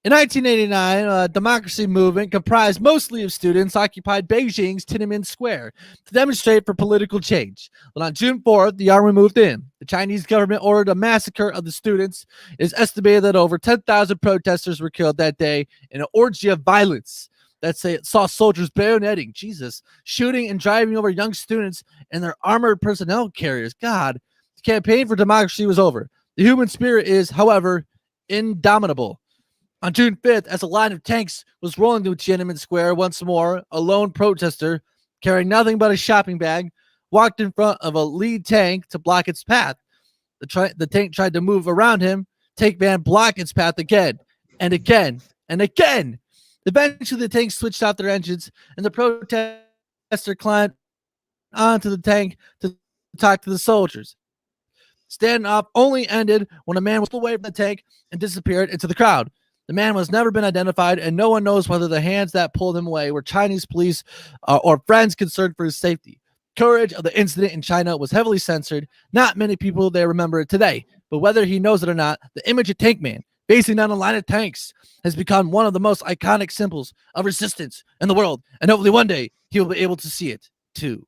In 1989, a democracy movement comprised mostly of students occupied Beijing's Tiananmen Square to demonstrate for political change. But on June 4th, the army moved in. The Chinese government ordered a massacre of the students. It is estimated that over 10,000 protesters were killed that day in an orgy of violence that saw soldiers bayoneting, shooting and driving over young students in their armored personnel carriers. God, the campaign for democracy was over. The human spirit is, however, indomitable. On June 5th, as a line of tanks was rolling through Tiananmen Square once more, a lone protester, carrying nothing but a shopping bag, walked in front of a lead tank to block its path. The tank tried to move around him. Tank Man blocked its path again and again and again. Eventually, the tanks switched off their engines, and the protester climbed onto the tank to talk to the soldiers. Standoff only ended when a man was away from the tank and disappeared into the crowd. The man has never been identified, and no one knows whether the hands that pulled him away were Chinese police or friends concerned for his safety. Coverage of the incident in China was heavily censored. Not many people there remember it today, but whether he knows it or not, the image of Tank Man facing down a line of tanks has become one of the most iconic symbols of resistance in the world, and hopefully one day he will be able to see it too.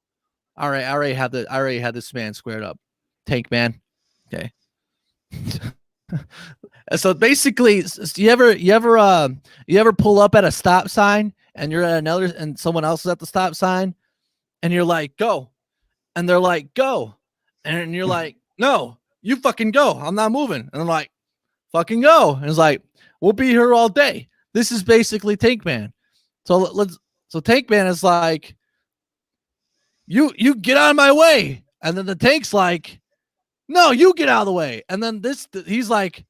All right, I already had this man squared up. Tank Man. Okay. So basically, you ever pull up at a stop sign and you're at another and someone else is at the stop sign and you're like, go, and they're like, go, and you're like, no, you fucking go, I'm not moving, and they're like, fucking go, and it's like, we'll be here all day. This is basically Tank Man. So Tank Man is like, you get out of my way, and then the tank's like, no, you get out of the way, and then he's like,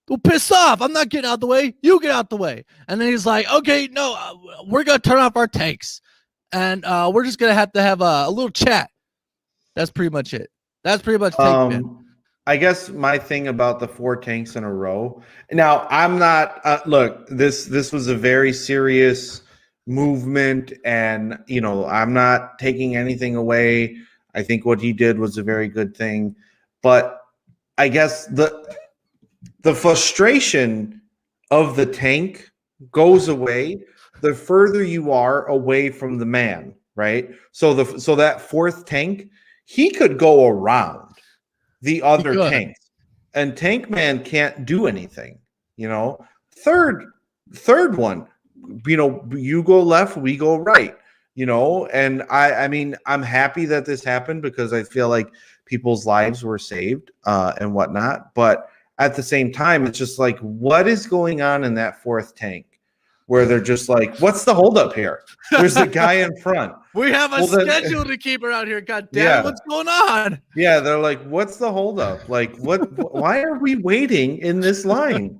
well, piss off, I'm not getting out the way, you get out the way. And then he's like, okay, no, we're gonna turn off our tanks, and we're just gonna have to have a little chat. That's pretty much it. That's pretty much Tank Man. I guess my thing about the 4 tanks in a row. Now, I'm not. Look, this was a very serious movement, and I'm not taking anything away. I think what he did was a very good thing, but I guess the frustration of the tank goes away the further you are away from the man, right? So that 4th tank, he could go around the other tanks, and Tank Man can't do anything. Third one, you go left, we go right. And I mean, I'm happy that this happened because I feel like people's lives were saved and whatnot. But at the same time, it's just like, what is going on in that 4th tank where they're just like, what's the holdup here? There's a guy in front. We have a schedule to keep around here. God damn, what's going on? Yeah, they're like, what's the holdup? Like, why are we waiting in this line?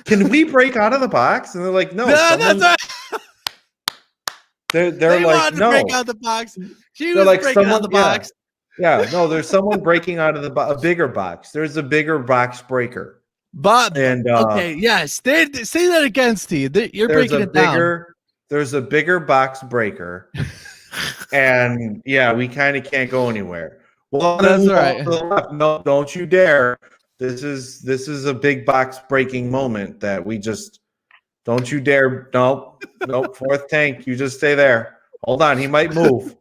Can we break out of the box? And they're like, no. That's right. They're like, no. Break out the box. She was like, breaking out the box. Yeah, no, there's someone breaking out of a bigger box. There's a bigger box breaker. Bob, and okay, yes. Say that again, Steve. You're breaking it down. There's a bigger box breaker. And yeah, we kind of can't go anywhere. Well, that's right. No, don't you dare. This is a big box breaking moment that we just don't you dare. Nope. 4th tank. You just stay there. Hold on. He might move.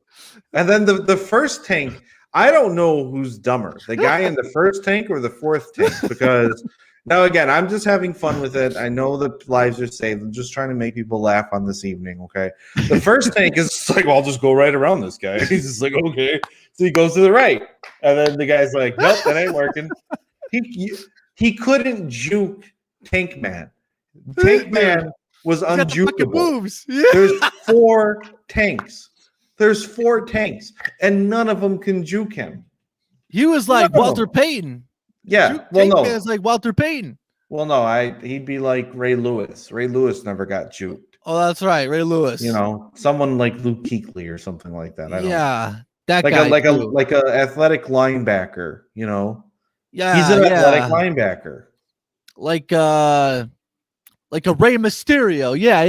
And then the 1st tank, I don't know who's dumber, the guy in the 1st tank or the 4th tank, because now again, I'm just having fun with it. I know the lives are saved. I'm just trying to make people laugh on this evening. Okay. The 1st tank is like, well, I'll just go right around this guy. He's just like, okay. So he goes to the right. And then the guy's like, nope, that ain't working. He couldn't juke Tank Man. Tank Man was unjukable. Yeah. There's 4 tanks. There's 4 tanks, and none of them can juke him. He was like Walter Payton. Yeah, Tank Man's like Walter Payton. Well, no, he'd be like Ray Lewis. Ray Lewis never got juked. Oh, that's right, Ray Lewis. Someone like Luke Kuechly or something like that. That like guy, like a athletic linebacker. Yeah, he's an athletic linebacker. Like Like a Rey Mysterio. Yeah.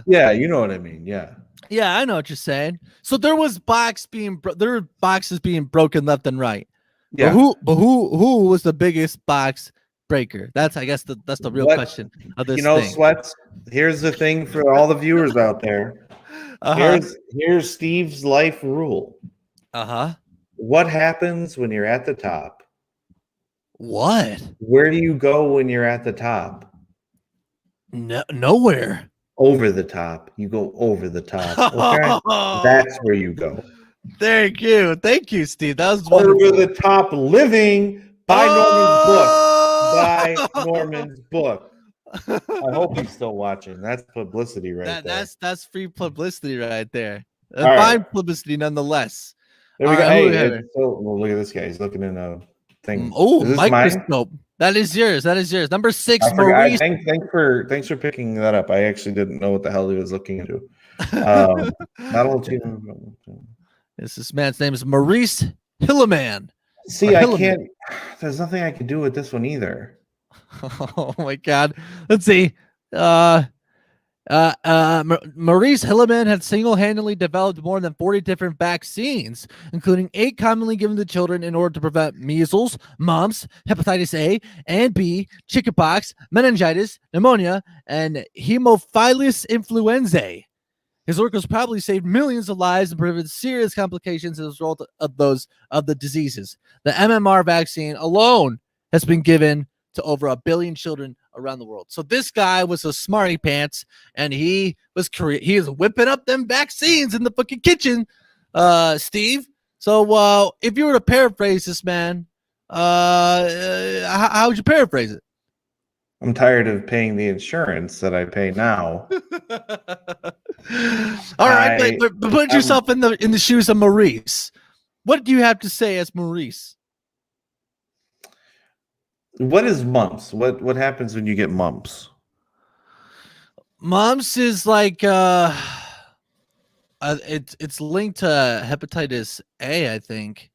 Yeah, you know what I mean. Yeah. Yeah, I know what you're saying. So there was there were boxes being broken left and right. Yeah. But who was the biggest box breaker? That's, I guess, that's the real question of this thing. Sweats. Here's the thing for all the viewers out there. Here's Steve's life rule. What happens when you're at the top? What? Where do you go when you're at the top? Nowhere. Over the top. You go over the top. Okay? That's where you go. Thank you, Steve. That was Over wonderful. the top living by Norman's book. I hope he's still watching. That's publicity there. That's free publicity right there. Fine publicity nonetheless. There we go. Hey, look at this guy. He's looking in a thing. Oh, microscope. Mine? That is yours. Number 6, Maurice. Thanks for picking that up. I actually didn't know what the hell he was looking into. Not all This man's name is Maurice Hilleman. See, I can't. There's nothing I can do with this one either. Oh my God. Let's see. Maurice Hilleman had single-handedly developed more than 40 different vaccines, including 8 commonly given to children in order to prevent measles, mumps, hepatitis A and B, chickenpox, meningitis, pneumonia, and Haemophilus influenzae. His work has probably saved millions of lives and prevented serious complications as a result of the diseases. The MMR vaccine alone has been given to over 1 billion children around the world. So this guy was a smarty pants, and he was whipping up them vaccines in the fucking kitchen, Steve. So if you were to paraphrase this man, how would you paraphrase it? I'm tired of paying the insurance that I pay now. All right, but put yourself in the shoes of Maurice. What do you have to say as Maurice? What is mumps? What happens when you get mumps? Mumps is like it's linked to hepatitis A, I think.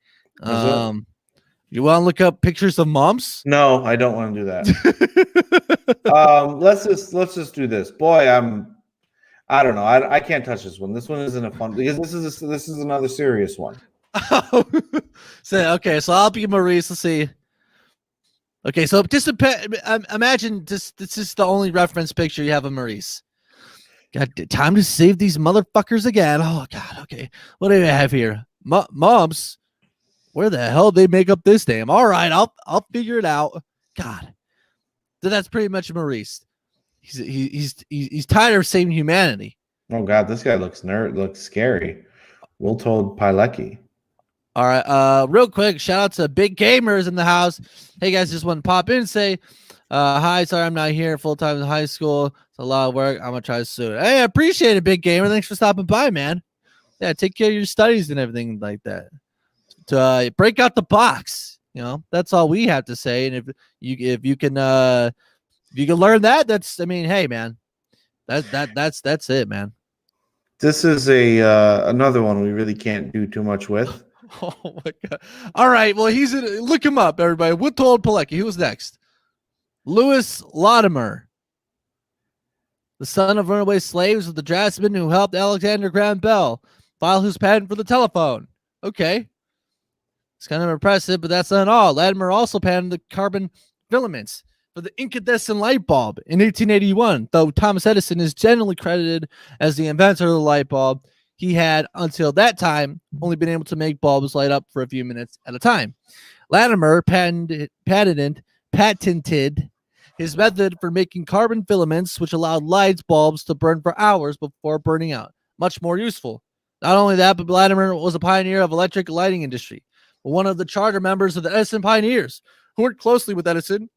You want to look up pictures of mumps? No, I don't want to do that. Let's just do this. Boy, I don't know. I can't touch this one. This one isn't a fun because this is another serious one. So I'll be Maurice. Let's see. Okay, so just imagine this is the only reference picture you have of Maurice. Got time to save these motherfuckers again. Oh God. Okay, what do I have here? Mumps. Where the hell did they make up this name? All right, I'll figure it out. God, that's pretty much Maurice. He's tired of saving humanity. Oh God, this guy looks scary. Will told Pilecki. All right, real quick, shout out to Big Gamers in the house. Hey guys, just want to pop in and say hi. Sorry, I'm not here full time in high school. It's a lot of work. I'm gonna try soon. Hey, I appreciate it, Big Gamer. Thanks for stopping by, man. Yeah, take care of your studies and everything like that. To break out the box, that's all we have to say. And if you can learn that, hey man, that's it, man. This is another one we really can't do too much with. Oh my God! All right, well look him up, everybody. What told Pilecki? Who was next? Louis Latimer, the son of runaway slaves of the draftsman who helped Alexander Graham Bell file his patent for the telephone. Okay. It's kind of impressive, but that's not all. Latimer also patented the carbon filaments for the incandescent light bulb in 1881. Though Thomas Edison is generally credited as the inventor of the light bulb, he had, until that time, only been able to make bulbs light up for a few minutes at a time. Latimer patented his method for making carbon filaments, which allowed light bulbs to burn for hours before burning out. Much more useful. Not only that, but Latimer was a pioneer of electric lighting industry. One of the charter members of the Edison Pioneers, who worked closely with Edison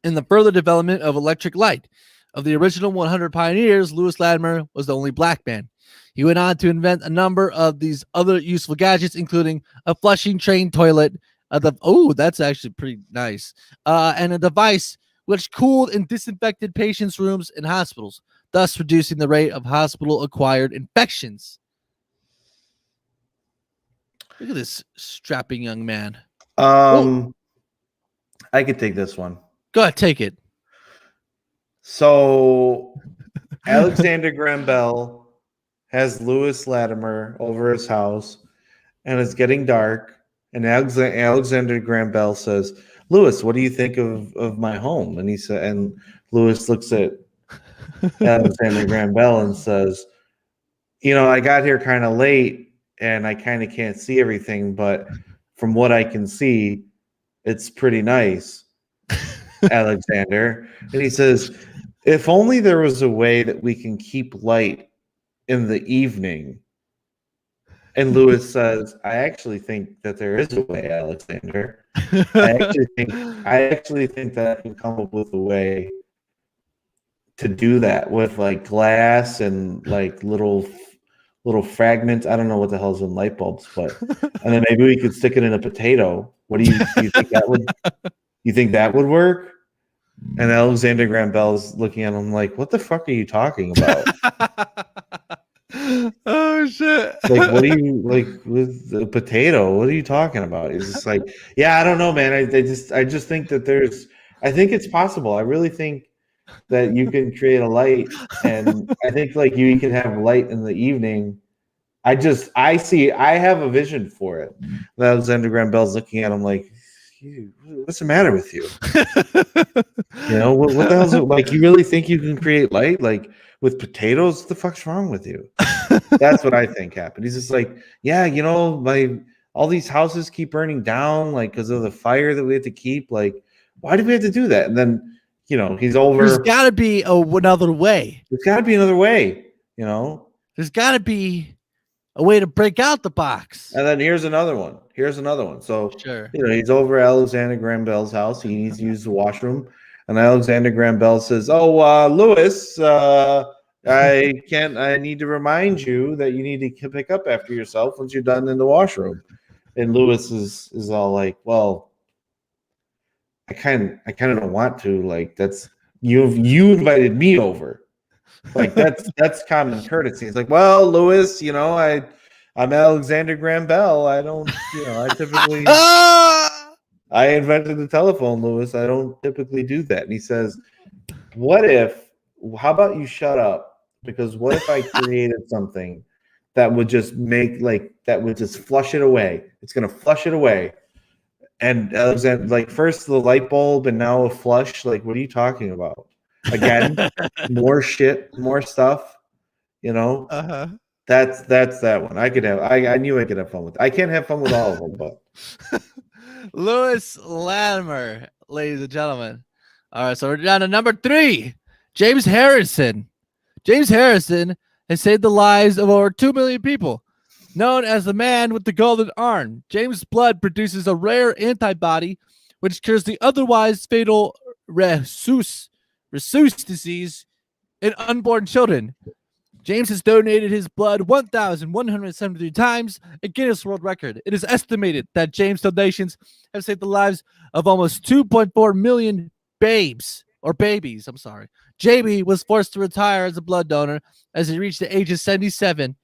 in the further development of electric light. Of the original 100 pioneers, Louis Latimer was the only black man. He went on to invent a number of these other useful gadgets, including a flushing train toilet. That's actually pretty nice. And a device which cooled and disinfected patients' rooms in hospitals, thus reducing the rate of hospital-acquired infections. Look at this strapping young man. I could take this one. Go ahead, take it. So Alexander Graham Bell has Lewis Latimer over his house, and it's getting dark. And Alexander Graham Bell says, "Lewis, what do you think of my home?" And Lewis looks at Alexander Graham Bell and says, I got here kind of late, and I kind of can't see everything, but from what I can see, it's pretty nice, Alexander. And he says, if only there was a way that we can keep light in the evening. And Lewis says, I actually think that there is a way, Alexander. I actually think that I can come up with a way to do that with like glass and like little fragments. I don't know what the hell's in light bulbs, but and then maybe we could stick it in a potato. What do you think that would? You think that would work? And Alexander Graham Bell's looking at him like, "What the fuck are you talking about?" Oh shit! Like, what do you like with the potato? What are you talking about? He's just like, "Yeah, I don't know, man. I just think that I think it's possible. I really think that you can create a light, and I think like you can have light in the evening. I have a vision for it." And Alexander Graham Bell's looking at him like, what's the matter with you? What the hell's it like? You really think you can create light like with potatoes? What the fuck's wrong with you? That's what I think happened. He's just like, yeah, all these houses keep burning down like because of the fire that we have to keep. Like, why do we have to do that? And then he's over. There's got to be another way. There's got to be another way. There's got to be a way to break out the box. And then here's another one. So sure. He's over at Alexander Graham Bell's house. He needs to use the washroom. And Alexander Graham Bell says, "Oh, Lewis, I need to remind you that you need to pick up after yourself once you're done in the washroom." And Lewis is all like, "Well, I kind of don't want to. Like, that's you invited me over. Like that's common courtesy." It's like, "Well, Lewis, I'm Alexander Graham Bell. I don't, I typically I invented the telephone, Lewis. I don't typically do that." And he says, how about you shut up? Because what if I created something that would just flush it away? It's going to flush it away. And Alexander, like, first the light bulb and now a flush. Like, what are you talking about? Again, more shit, more stuff, Uh-huh. That's that one. I knew I could have fun with. I can't have fun with all of them, but Lewis Latimer, ladies and gentlemen. All right, so we're down to number 3. James Harrison. James Harrison has saved the lives of over 2 million people. Known as the man with the golden arm, James' blood produces a rare antibody which cures the otherwise fatal Rhesus disease in unborn children. James has donated his blood 1,173 times, a Guinness World Record. It is estimated that James' donations have saved the lives of almost 2.4 million babies. JB was forced to retire as a blood donor as he reached the age of 77,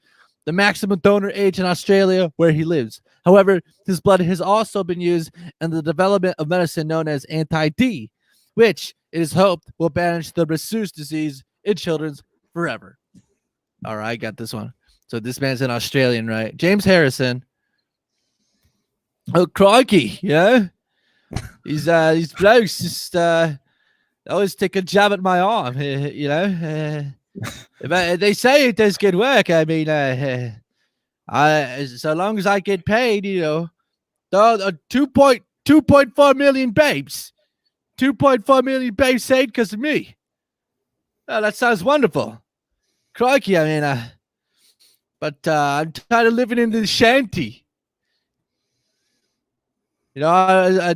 the maximum donor age in Australia where he lives. However, his blood has also been used in the development of medicine known as anti-D, which it is hoped will banish the Rhesus disease in children forever. All right, I got this one. So this man's an Australian, right? James Harrison. Oh, crikey, yeah. These blokes just always take a jab at my arm, But they say it does good work. I mean, so long as I get paid, 2.4 million babes. 2.4 million babes saved because of me. Oh, that sounds wonderful. Crikey, I mean, but I'm tired of living in the shanty. A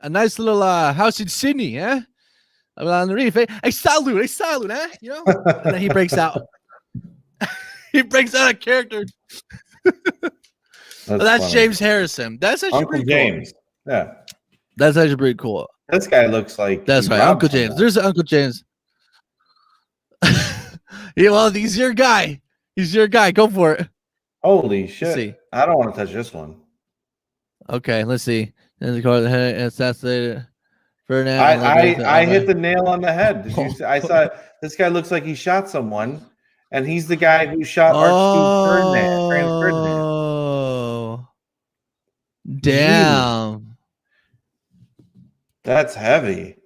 nice little house in Sydney, eh? On the reef, eh? Hey, salute, eh? And then he breaks out. He breaks out a character. That's James Harrison. That's actually Uncle pretty James. Cool. Yeah, that's actually pretty cool. This guy looks like that's right, Uncle James. There's Uncle James. Yeah, well, he's your guy. Go for it. Holy shit! I don't want to touch this one. Okay, let's see. Assassinated Ferdinand. I hit the nail on the head. Did you see, I saw this guy looks like he shot someone, and he's the guy who shot Archduke Ferdinand. Franz Ferdinand. Oh, damn. Jeez. That's heavy.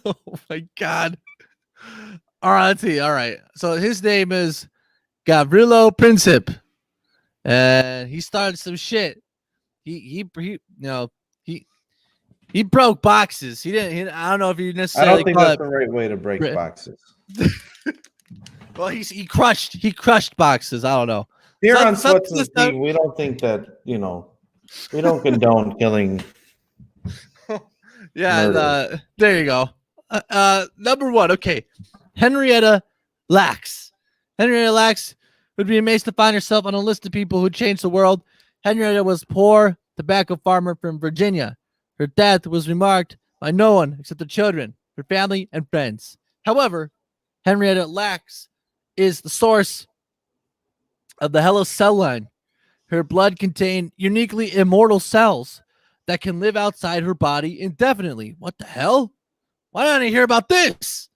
Oh my god. All right, let's see. All right. So his name is Gavrilo Princip. And he started some shit. He broke boxes. I don't know if he necessarily I don't think that's the right way to break boxes. Well, he crushed boxes. I don't know. Here on Sweats and Steve, we don't think that, we don't condone killing. Yeah, there you go. Number one, okay. Henrietta Lacks. Henrietta Lacks would be amazed to find herself on a list of people who changed the world. Henrietta was a poor tobacco farmer from Virginia. Her death was remarked by no one except the children, her family, and friends. However, Henrietta Lacks is the source of the Hello cell line. Her blood contained uniquely immortal cells that can live outside her body indefinitely. What the hell? Why didn't I hear about this?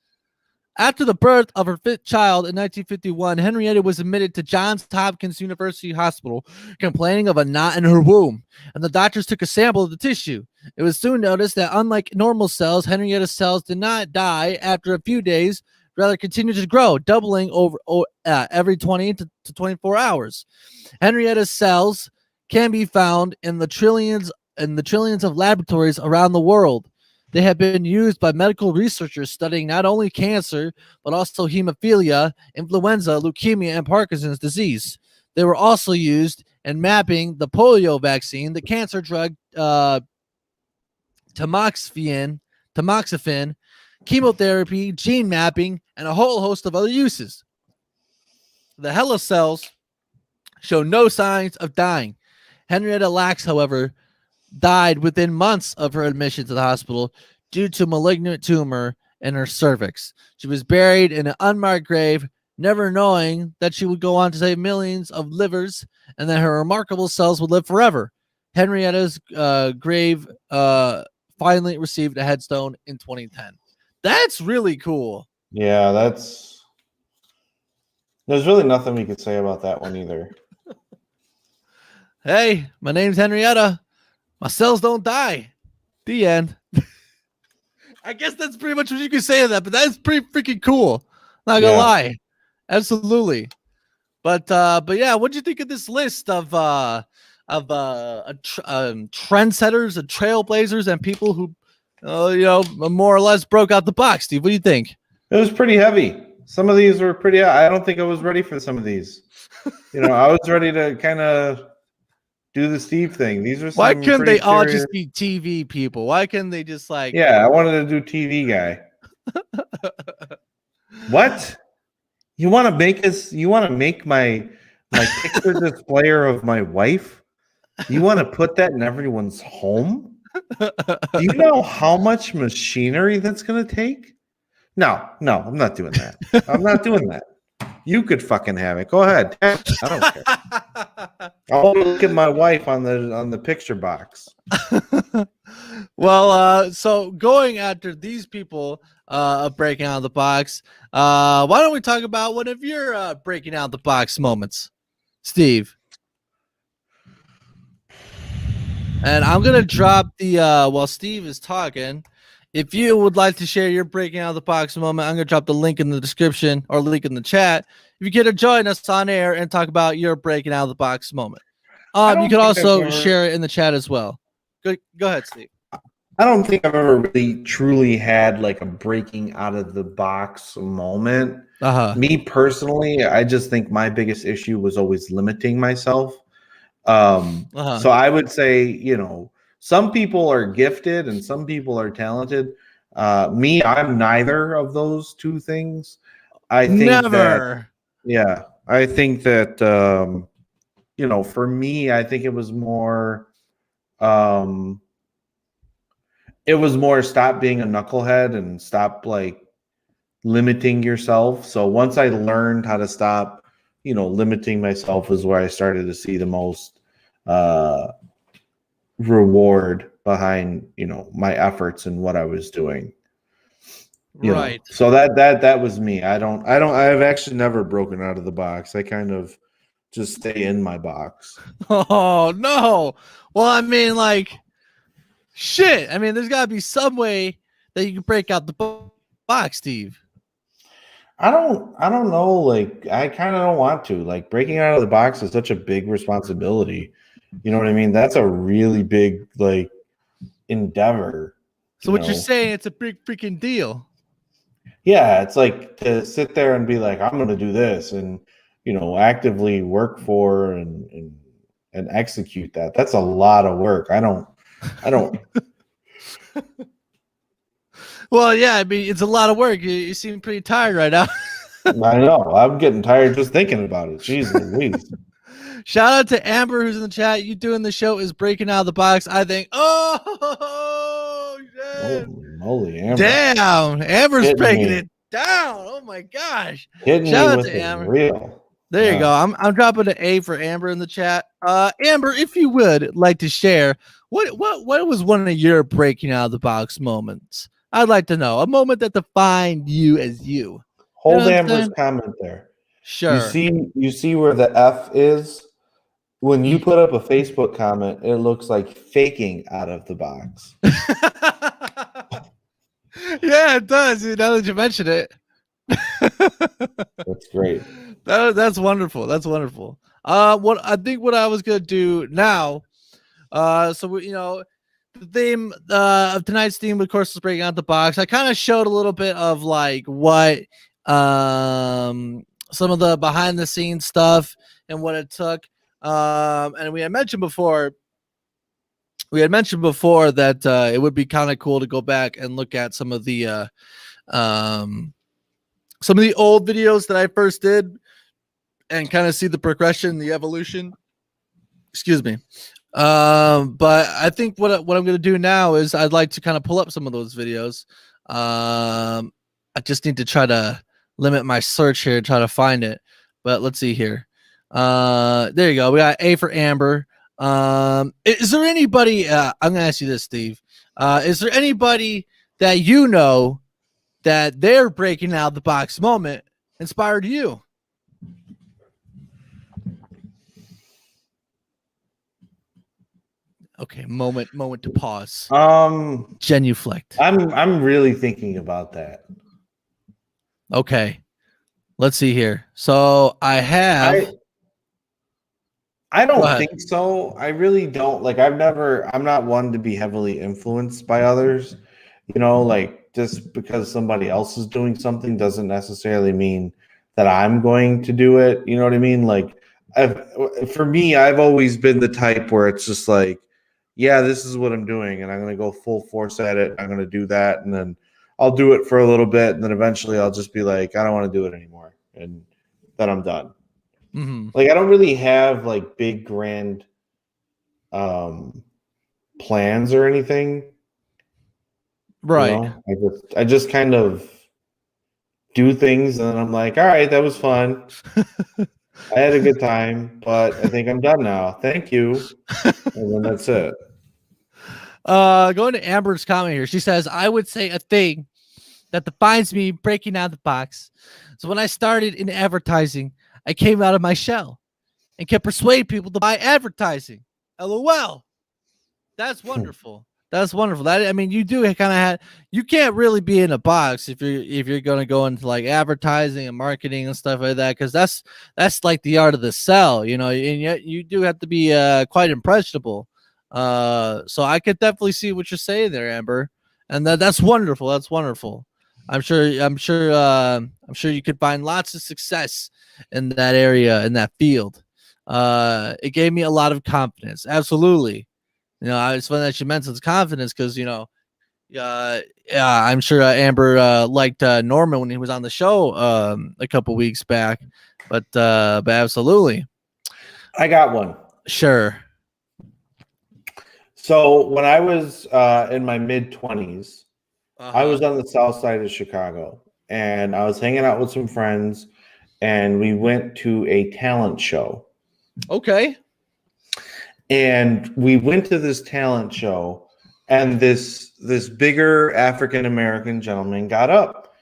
After the birth of her fifth child in 1951, Henrietta was admitted to Johns Hopkins University Hospital, complaining of a knot in her womb, and the doctors took a sample of the tissue. It was soon noticed that unlike normal cells, Henrietta's cells did not die after a few days, rather continued to grow, doubling over every 20 to 24 hours. Henrietta's cells can be found in the trillions of laboratories around the world. They have been used by medical researchers studying not only cancer, but also hemophilia, influenza, leukemia, and Parkinson's disease. They were also used in mapping the polio vaccine, the cancer drug tamoxifen, chemotherapy, gene mapping, and a whole host of other uses. The HeLa cells show no signs of dying. Henrietta Lacks, however, died within months of her admission to the hospital due to malignant tumor in her cervix. She was buried in an unmarked grave, never knowing that she would go on to save millions of livers and that her remarkable cells would live forever. Henrietta's grave finally received a headstone in 2010. That's really cool. Yeah, there's really nothing we could say about that one either. Hey, my name's Henrietta. My cells don't die. The end. I guess that's pretty much what you can say to that, but that's pretty freaking cool. Not gonna lie. Absolutely. But yeah, what'd you think of this list of trendsetters and trailblazers and people who more or less broke out the box? Steve, what do you think? It was pretty heavy. Some of these were pretty. I don't think I was ready for some of these. I was ready to kind of do the Steve thing. These are some. Why couldn't they all just be TV people? Why couldn't they just like? Yeah, I wanted to do TV guy. What? You want to make us? You want to make my picture displayer of my wife? You want to put that in everyone's home? Do you know how much machinery that's going to take? No, I'm not doing that. I'm not doing that. You could fucking have it. Go ahead. I don't care. I want to look at my wife on the picture box. Well, so going after these people breaking out of the box, why don't we talk about one of your breaking out the box moments, Steve? And I'm gonna drop the while Steve is talking. If you would like to share your breaking out of the box moment, I'm going to drop the link in the description or link in the chat. If you get to join us on air and talk about your breaking out of the box moment. You can also share it in the chat as well. Go ahead, Steve. I don't think I've ever really truly had like a breaking out of the box moment. Me personally, I just think my biggest issue was always limiting myself. So I would say, some people are gifted and some people are talented. Me, I'm neither of those two things. I think I think that, for me, I think it was more stop being a knucklehead and stop like limiting yourself. So once I learned how to stop, limiting myself is where I started to see the most reward behind, my efforts and what I was doing. Right. So that was me. I've actually never broken out of the box. I kind of just stay in my box. Oh no. Well, I mean, like, shit. I mean, there's got to be some way that you can break out the box, Steve. I don't know. Like, I kind of don't want to. Like, breaking out of the box is such a big responsibility. You know what I mean? That's a really big, like, endeavor. So what you're saying, it's a big freaking deal. Yeah, it's like to sit there and be like, I'm going to do this, and actively work for and execute that. That's a lot of work. I don't. Well, yeah, I mean, it's a lot of work. You seem pretty tired right now. I know. I'm getting tired just thinking about it. Jeez Louise. Shout out to Amber, who's in the chat. You doing the show is breaking out of the box. I think, oh, shit. Holy moly, Amber. Damn, Amber's breaking it down. Oh, my gosh. Shout out to Amber. Real. There you go. I'm dropping an A for Amber in the chat. Amber, if you would like to share, what was one of your breaking out of the box moments? I'd like to know. A moment that defined you as you. Hold Amber's comment there. Sure. You see where the F is? When you put up a Facebook comment, it looks like faking out of the box. Yeah, it does. Now that you mention it. That's great. That's wonderful. That's wonderful. What I was gonna do now, so the theme of tonight's theme, of course, is breaking out the box. I kind of showed a little bit of like what some of the behind the scenes stuff and what it took. And we had mentioned before that it would be kind of cool to go back and look at some of the old videos that I first did and kind of see the progression, the evolution. Excuse me. But I think what I'm going to do now is I'd like to kind of pull up some of those videos. I just need to try to limit my search here, try to find it. But let's see here. There you go. We got A for Amber. Is there anybody? I'm going to ask you this, Steve. Is there anybody that you know that their breaking out of the box moment inspired you? Okay, moment to pause. Genuflect. I'm really thinking about that. Okay. Let's see here. So I don't think so. I really don't. Like, I'm not one to be heavily influenced by others. Like, just because somebody else is doing something doesn't necessarily mean that I'm going to do it. You know what I mean? Like, for me, I've always been the type where it's just like, yeah, this is what I'm doing, and I'm going to go full force at it. I'm going to do that, and then I'll do it for a little bit, and then eventually I'll just be like, I don't want to do it anymore, and then I'm done. Mm-hmm. Like, I don't really have like big grand plans or anything. Right. I just kind of do things, and then I'm like, all right, that was fun. I had a good time, but I think I'm done now. Thank you. And then that's it. Going to Amber's comment here. She says, I would say a thing that defines me breaking out of the box. So when I started in advertising, I came out of my shell and kept persuading people to buy advertising. LOL. That's wonderful. That's wonderful. You do kind of have, you can't really be in a box if you're going to go into like advertising and marketing and stuff like that, because that's like the art of the sell, and yet you do have to be quite impressionable. So I could definitely see what you're saying there, Amber, and that's wonderful. That's wonderful. I'm sure you could find lots of success in that area, in that field. It gave me a lot of confidence. Absolutely. It's funny that she mentions confidence because, I'm sure Amber liked Norman when he was on the show a couple weeks back, but absolutely. I got one. Sure. So when I was in my mid-20s, I was on the south side of Chicago, and I was hanging out with some friends, and we went to a talent show. Okay. And we went to this talent show, and this bigger African American gentleman got up,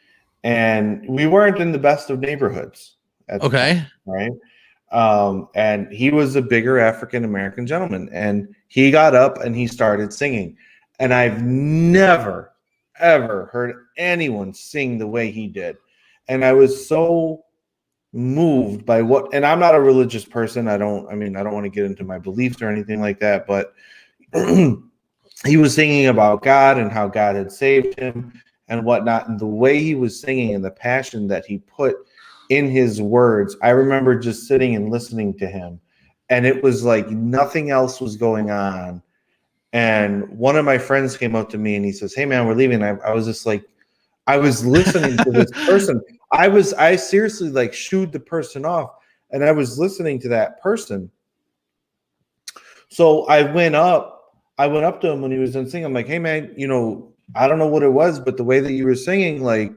and we weren't in the best of neighborhoods at the time, right? And he was a bigger African American gentleman, and he got up and he started singing, and I've never ever heard anyone sing the way he did, and I was so moved by what. And I'm not a religious person. I don't want to get into my beliefs or anything like that, but he was singing about God and how God had saved him and whatnot, and the way he was singing and the passion that he put in his words, I remember just sitting and listening to him, and it was like nothing else was going on. And one of my friends came up to me and he says, "Hey man, we're leaving." I was just like, I was listening to this person. I seriously like shooed the person off, and I was listening to that person. So I went up to him when he was done singing. I'm like, "Hey man, I don't know what it was, but the way that you were singing, like,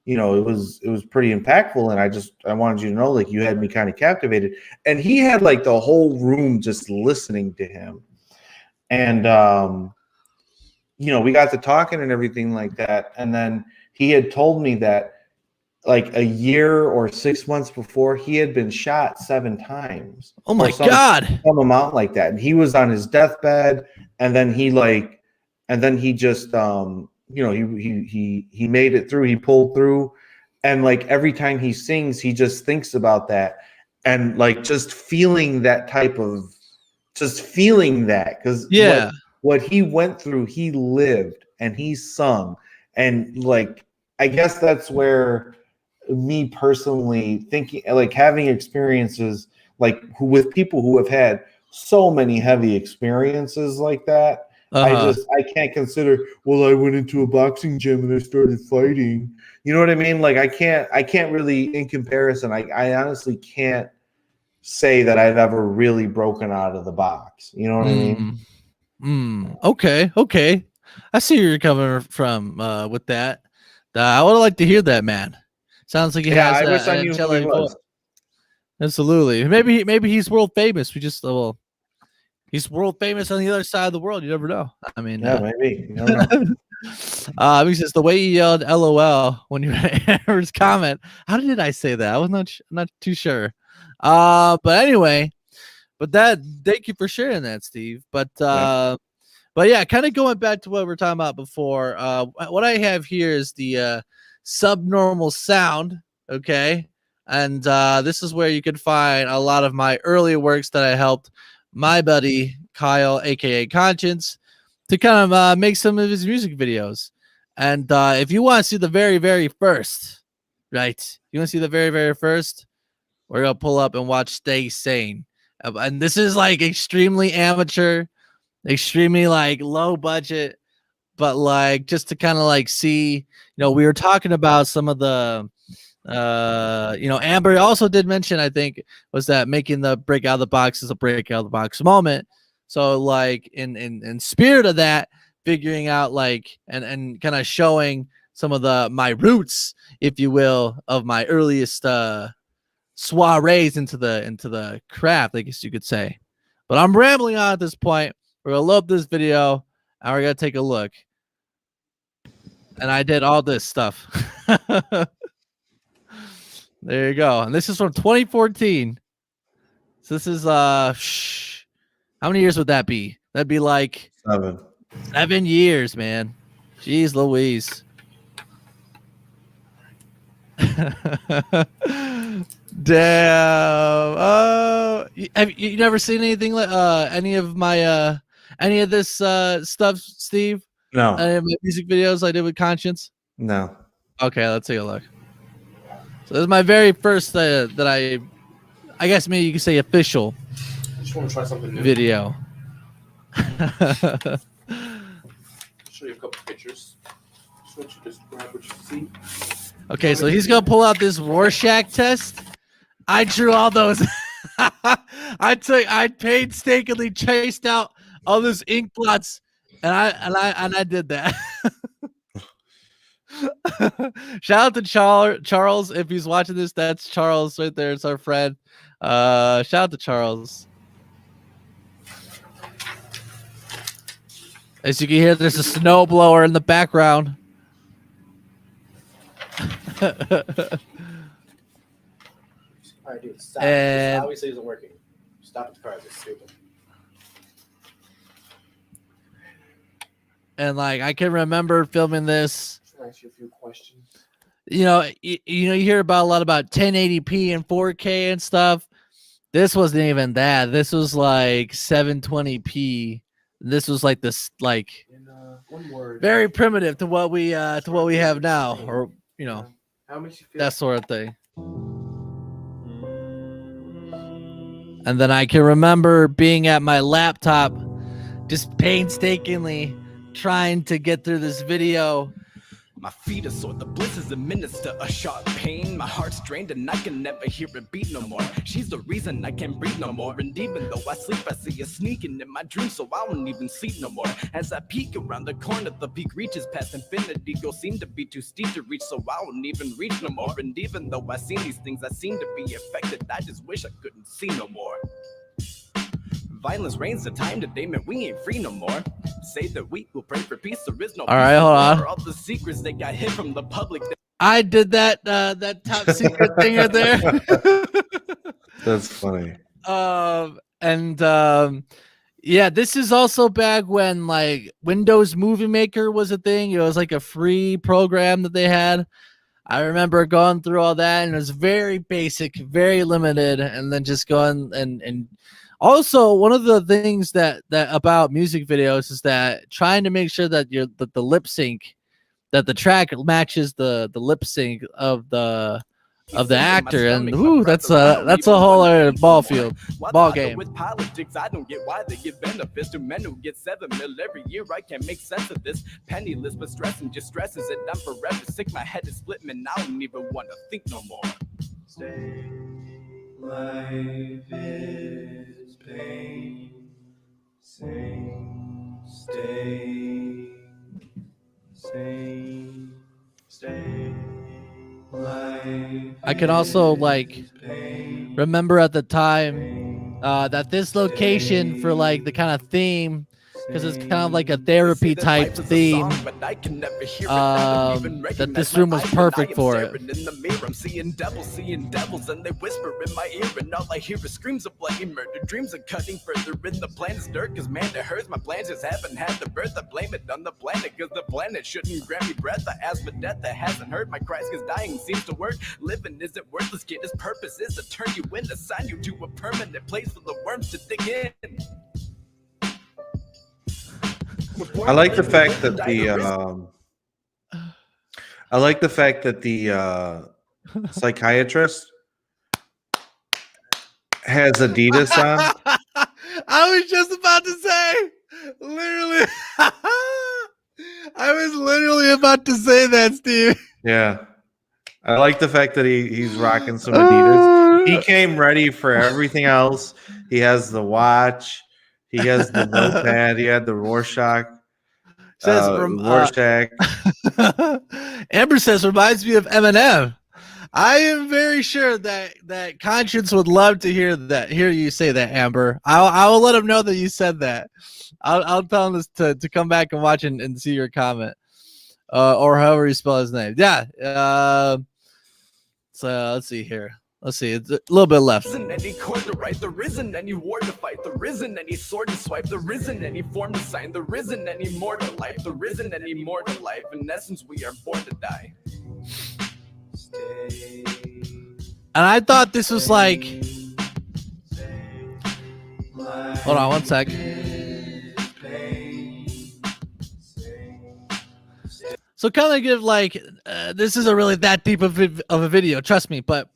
it was pretty impactful, and I wanted you to know, like, you had me kind of captivated." And he had like the whole room just listening to him. And we got to talking and everything like that. And then he had told me that like a year or 6 months before, he had been shot 7 times. Oh my God. Some amount like that. And he was on his deathbed, and then he just he made it through, he pulled through. And like every time he sings, he just thinks about that, and like just feeling that because what he went through, he lived and he sung. And like, I guess that's where me personally thinking, like having experiences like with people who have had so many heavy experiences like that. I can't consider, well, I went into a boxing gym and I started fighting. You know what I mean? Like I can't really, in comparison, I honestly can't say that I've ever really broken out of the box. You know what I mean? Okay. I see where you're coming from with that. I would like to hear that, man. Sounds like he has. I wish I knew who he was. Absolutely. Maybe he's world famous. He's world famous on the other side of the world. You never know. I mean, maybe. You don't know. Because the way he yelled "LOL" when you heard his comment. How did I say that? I was not too sure. But anyway, thank you for sharing that, Steve. But yeah, kind of going back to what we were talking about before. What I have here is the subnormal sound. Okay. And this is where you can find a lot of my earlier works that I helped my buddy Kyle, aka Conscience, to kind of make some of his music videos. And if you want to see the very, very first, right? You want to see the very, very first? We're going to pull up and watch Stay Sane. And this is like extremely amateur, extremely like low budget, but like just to kind of like see, we were talking about some of the, Amber also did mention, I think, was that making the break out of the box is a break out of the box moment. So like in spirit of that, figuring out like, and kind of showing some of my roots, if you will, of my earliest, soirees into the craft, I guess you could say. But I'm rambling on at this point. We're gonna load this video and we're gonna take a look. And I did all this stuff. There you go. And this is from 2014. So this is how many years would that be? That'd be like 7 years, man. Jeez Louise. Damn. Oh, have you never seen anything like any of my any of this stuff, Steve? No. Any of my music videos I did with Conscience? No. Okay, let's take a look. So this is my very first that I guess maybe you could say official. I just want to try something new. Video. Show you a couple pictures. Just want you to grab what you see. Okay, so he's gonna pull out this Rorschach test. I drew all those. I painstakingly chased out all those ink blots, and I did that. Shout out to Charles if he's watching this. That's Charles right there. It's our friend. Shout out to Charles. As you can hear, there's a snowblower in the background. All right, dude, stop. And- This obviously isn't working. Stop the cars. It's stupid. And like I can remember filming this. Can I ask you a few questions? You know, you hear about a lot about 1080p and 4K and stuff. This wasn't even that. This was like 720p. This was like this, like In one word. very primitive to what we have now, or you know, How makes you feel? that sort of thing. And then I can remember being at my laptop, just painstakingly trying to get through this video. My feet are sore, the bliss is administer a sharp pain. My heart's drained and I can never hear it beat no more. She's the reason I can't breathe no more. And even though I sleep, I see her sneaking in my dreams, so I won't even sleep no more. As I peek around the corner, the peak reaches past infinity. Goals seem to be too steep to reach, so I won't even reach no more. And even though I've seen these things, I seem to be affected. I just wish I couldn't see no more. Violence reigns the time today, man, we ain't free no more. Say that we will pray for peace, there is no All right, hold on. all the secrets that got hid from the public. I did that top secret thing right there. That's funny. Yeah, this is also back when like Windows Movie Maker was a thing. It was like a free program that they had. I remember going through all that, and it was very basic, very limited, and then just going and also one of the things that about music videos is that trying to make sure that the lip sync, that the track matches the lip sync of the actor, and that's a whole other ball game. With politics, I don't get why they give benefits to men who get 7 mil every year. I can't make sense of this. Penniless, but stressing just stresses it. I'm forever sick. My head is split, man. I don't even want to think no more. Stay, life is pain. Sing, stay, sing, stay. I can also like remember at the time that this location for like the kind of theme, because it's kind of like a therapy type theme, that this room was perfect for it. In the mirror, I'm seeing devils, and they whisper in my ear, and all I hear is screams of bloody murder. Dreams are cutting further in the planet's dirt, cause man, it hurts. My plans just haven't had the birth. I blame it on the planet, cause the planet shouldn't grant me breath. I ask for death that hasn't hurt. My Christ, cause dying seems to work. Living isn't worthless, kid. His purpose is to turn you in, assign you to a permanent place for the worms to dig in. I like the fact that the psychiatrist has Adidas on. I was just about to say, literally, I was literally about to say that, Steve. Yeah. I like the fact that he's rocking some Adidas. He came ready for everything else. He has the watch. He has the notepad. He had the Rorschach. Rorschach. Amber says, reminds me of Eminem. I am very sure that Conscience would love to hear you say that, Amber. I will let him know that you said that. I'll tell him this to come back and watch and see your comment, or however you spell his name. Yeah. So let's see here. Let's see. It's a little bit left. There isn't any chord to write. There isn't any war to fight. There isn't any sword to swipe. There isn't any form to sign. There isn't any more to life. There isn't any more to life. In essence, we are born to die. And I thought this was like. Hold on one sec. So kind of give like this isn't really that deep of a video, trust me, but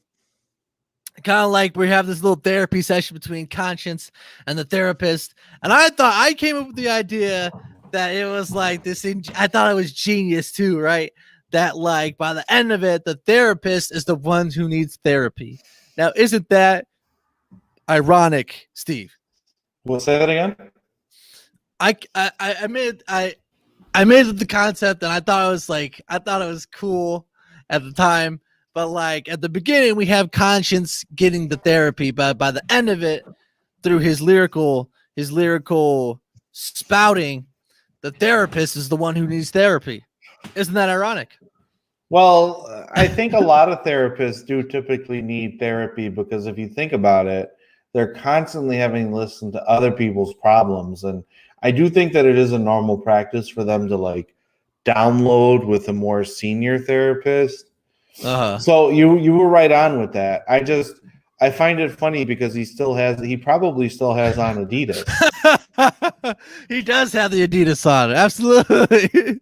kind of like we have this little therapy session between Conscience and the therapist, and I thought I came up with the idea that it was like this. I thought it was genius too, right? That like by the end of it, the therapist is the one who needs therapy. Now, isn't that ironic, Steve? We'll say that again. I made the concept, and I thought it was cool at the time. But like at the beginning, we have Conscience getting the therapy, but by the end of it, through his lyrical spouting, the therapist is the one who needs therapy. Isn't that ironic? Well, I think a lot of therapists do typically need therapy because if you think about it, they're constantly having to listen to other people's problems. And I do think that it is a normal practice for them to like download with a more senior therapist. So you were right on with that. I find it funny because he probably still has on Adidas. He does have the Adidas on. Absolutely.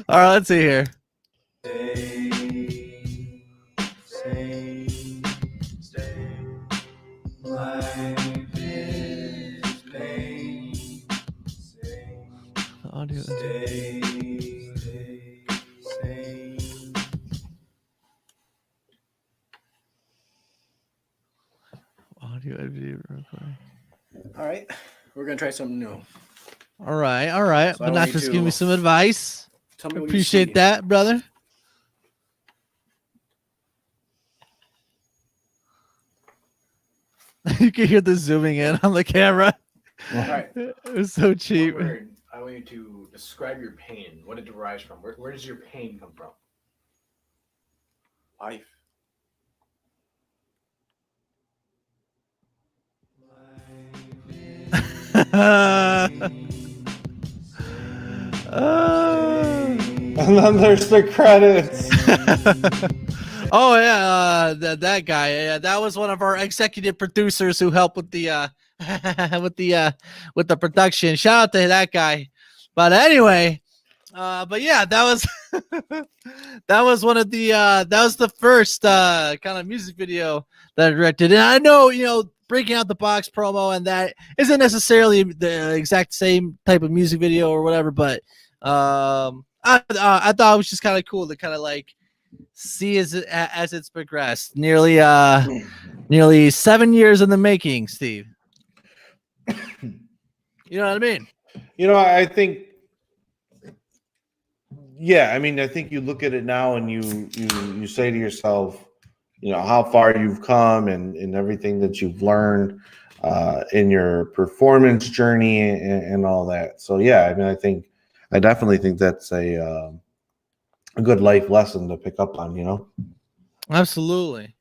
All right, let's see here. Stay. Life is pain. Audio. Stay. Audio editing recording. All right, we're gonna try something new. All right, all right. So I but want not you just to give me some advice. Tell me what you Appreciate see. that, brother. You can hear the zooming in on the camera. All right. It was so cheap. One word. I want you to describe your pain. What it derives from. Where does your pain come from? Life. And then there's the credits. Oh yeah, that guy. Yeah, that was one of our executive producers who helped with the with the production. Shout out to that guy. But anyway, but yeah, that was that was one of the that was the first kind of music video that I directed. And I know, breaking out the box promo and that isn't necessarily the exact same type of music video or whatever, but I thought it was just kind of cool to kind of like see as it's progressed. Nearly 7 years in the making, Steve. You know what I mean? I think, yeah, I mean, I think you look at it now and you say to yourself, how far you've come and everything that you've learned in your performance journey and all that. So, yeah, I mean, I definitely think that's a good life lesson to pick up on, Absolutely.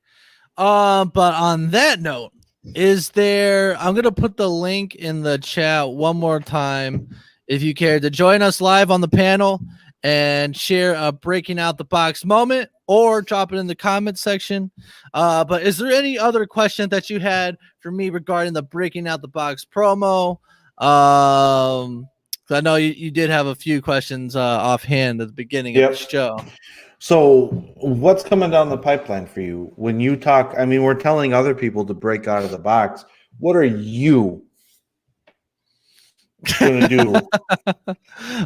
But on that note, I'm going to put the link in the chat one more time if you care to join us live on the panel and share a breaking out the box moment or drop it in the comment section. But is there any other question that you had for me regarding the breaking out the box promo? I know you did have a few questions offhand at the beginning of the show. So what's coming down the pipeline for you when you talk? I mean, we're telling other people to break out of the box. What are you going to do? What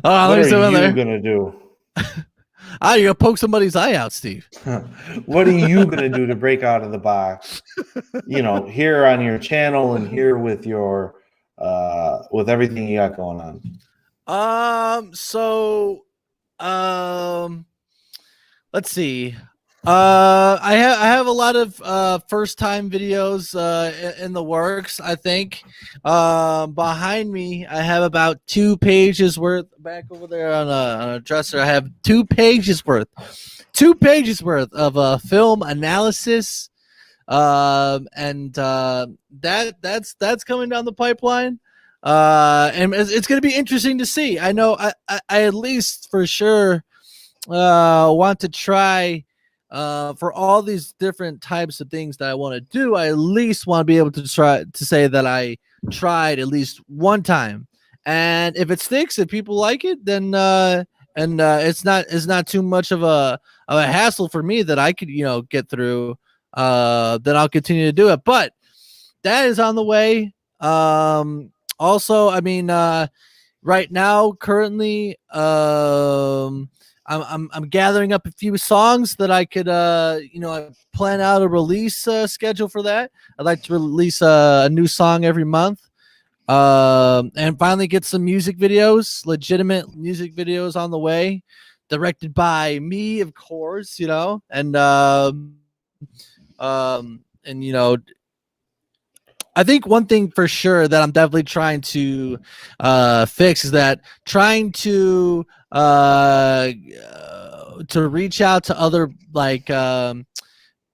are you going to do? You're going to poke somebody's eye out, Steve. What are you going to do to break out of the box? Here on your channel and here with your with everything you got going on. Let's see. I have a lot of first time videos in the works. I think behind me I have about 2 pages worth. Back over there on a dresser, I have 2 pages worth of film analysis. And that's coming down the pipeline. And it's going to be interesting to see. I know I at least for sure want to try for all these different types of things that I want to do. I at least want to be able to try to say that I tried at least one time, and if it sticks, if people like it, then it's not too much of a hassle for me that I could get through. Then I'll continue to do it. But that is on the way. Also, I mean, right now, currently, I'm gathering up a few songs that I could, I plan out a release schedule for that. I'd like to release a new song every month, and finally get some music videos, legitimate music videos on the way, directed by me, of course, I think one thing for sure that I'm definitely trying to fix is that trying to reach out to other like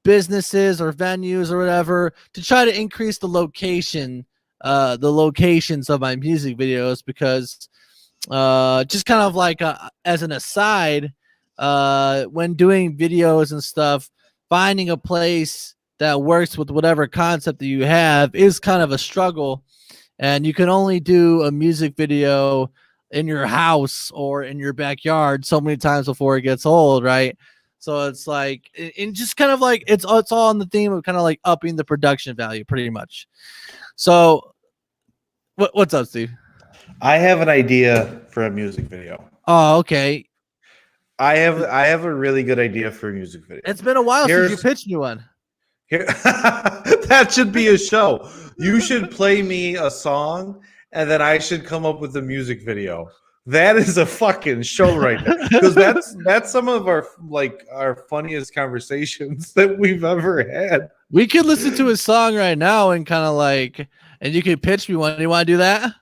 businesses or venues or whatever to try to increase the locations of my music videos, because just kind of like as an aside, when doing videos and stuff, finding a place that works with whatever concept that you have is kind of a struggle, and you can only do a music video in your house or in your backyard so many times before it gets old, right? So it's like, and just kind of like it's all on the theme of kind of like upping the production value, pretty much. So, what's up, Steve? I have an idea for a music video. Oh, okay. I have a really good idea for a music video. It's been a while since you pitched me one. Here, that should be a show. You should play me a song, and then I should come up with a music video. That is a fucking show right there, because that's some of our funniest conversations that we've ever had. We could listen to a song right now and kind of like, and you could pitch me one. Do you want to do that?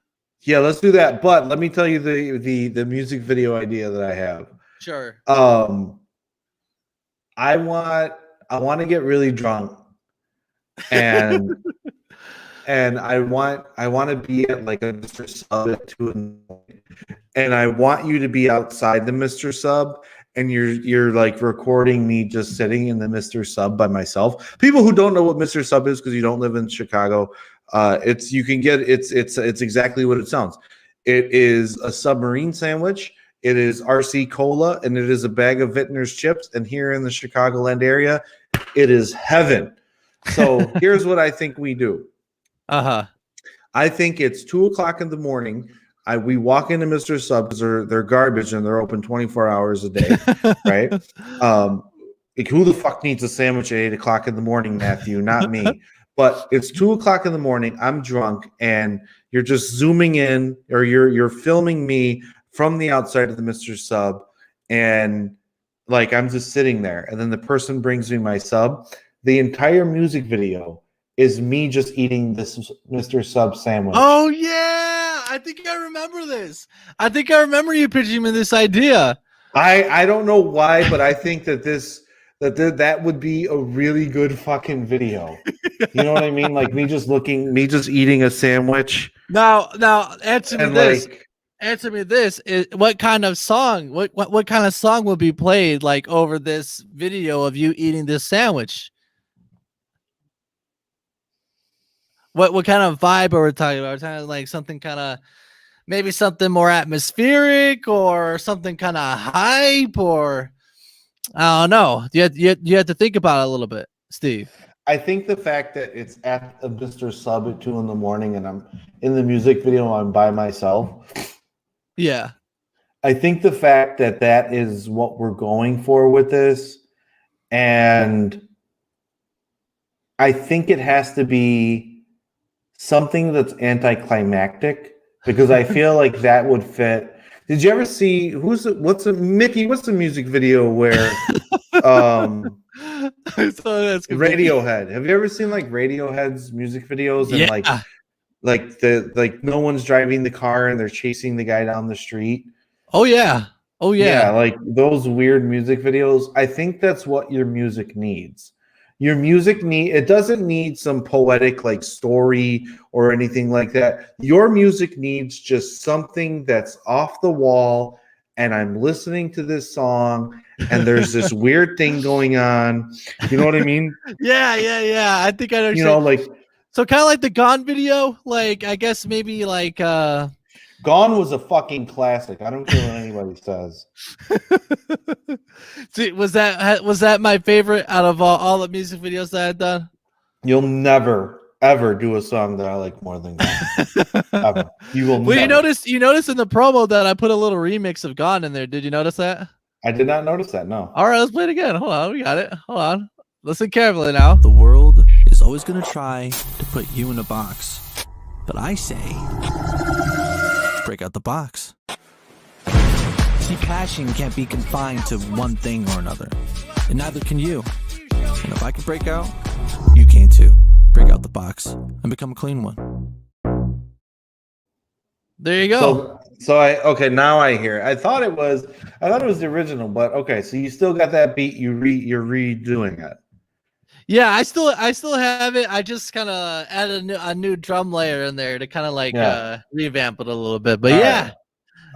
Yeah, let's do that. But let me tell you the music video idea that I have. Sure. I want to get really drunk, and I want to be at like a Mr. Sub at 2 in the morning, and I want you to be outside the Mr. Sub, and you're like recording me just sitting in the Mr. Sub by myself. People who don't know what Mr. Sub is because you don't live in Chicago, it's exactly what it sounds. It is a submarine sandwich. It is RC Cola, and it is a bag of Vintner's chips. And here in the Chicagoland area, it is heaven. So here's what I think we do. I think it's 2:00 in the morning. We walk into Mr. Sub because they're garbage and they're open 24 hours a day, right? Who the fuck needs a sandwich at 8:00 in the morning, Matthew? Not me. But it's 2:00 in the morning. I'm drunk, and you're just zooming in, or you're filming me from the outside of the Mr. Sub, and like I'm just sitting there, and then the person brings me my sub. The entire music video is me just eating this Mr. Sub sandwich. Oh yeah, I think I remember this. I think I remember you pitching me this idea. I don't know why, but I think that would be a really good fucking video. You know what I mean? Like me just eating a sandwich. Now answer me this. Answer me this: what kind of song? What kind of song will be played like over this video of you eating this sandwich? What kind of vibe are we talking about? We're talking like something kind of, maybe something more atmospheric, or something kind of hype, or I don't know. You have to think about it a little bit, Steve. I think the fact that it's at a Mr. Sub at 2 in the morning and I'm in the music video, I'm by myself. Yeah. I think the fact that is what we're going for with this, and I think it has to be something that's anticlimactic, because I feel like that would fit. Did you ever see what's the music video where Radiohead? Have you ever seen like Radiohead's music videos, and like no one's driving the car and they're chasing the guy down the street? Oh yeah. Yeah, like those weird music videos. I think that's what your music needs. Your music it doesn't need some poetic like story or anything like that. Your music needs just something that's off the wall, and I'm listening to this song and there's this weird thing going on. You know what I mean? Yeah. I think I understand. You know, like, so kind of like the Gone video, like I guess maybe like Gone was a fucking classic. I don't care what anybody says. See, was that my favorite out of all the music videos that I've done? You'll never ever do a song that I like more than Gone. Ever. You will. Well, never. you noticed in the promo that I put a little remix of Gone in there. Did you notice that? I did not notice that. No. All right, let's play it again. Hold on, we got it. Hold on. Listen carefully now. The world is always going to try to put you in a box, but I say, break out the box. See, passion can't be confined to one thing or another, and neither can you. And if I can break out, you can too. break out the box, and become a clean one. There you go. So now I hear it. I thought it was the original, but okay, so you still got that beat, you're redoing it. Yeah, I still have it. I just kind of added a new drum layer in there to kind of like revamp it a little bit. But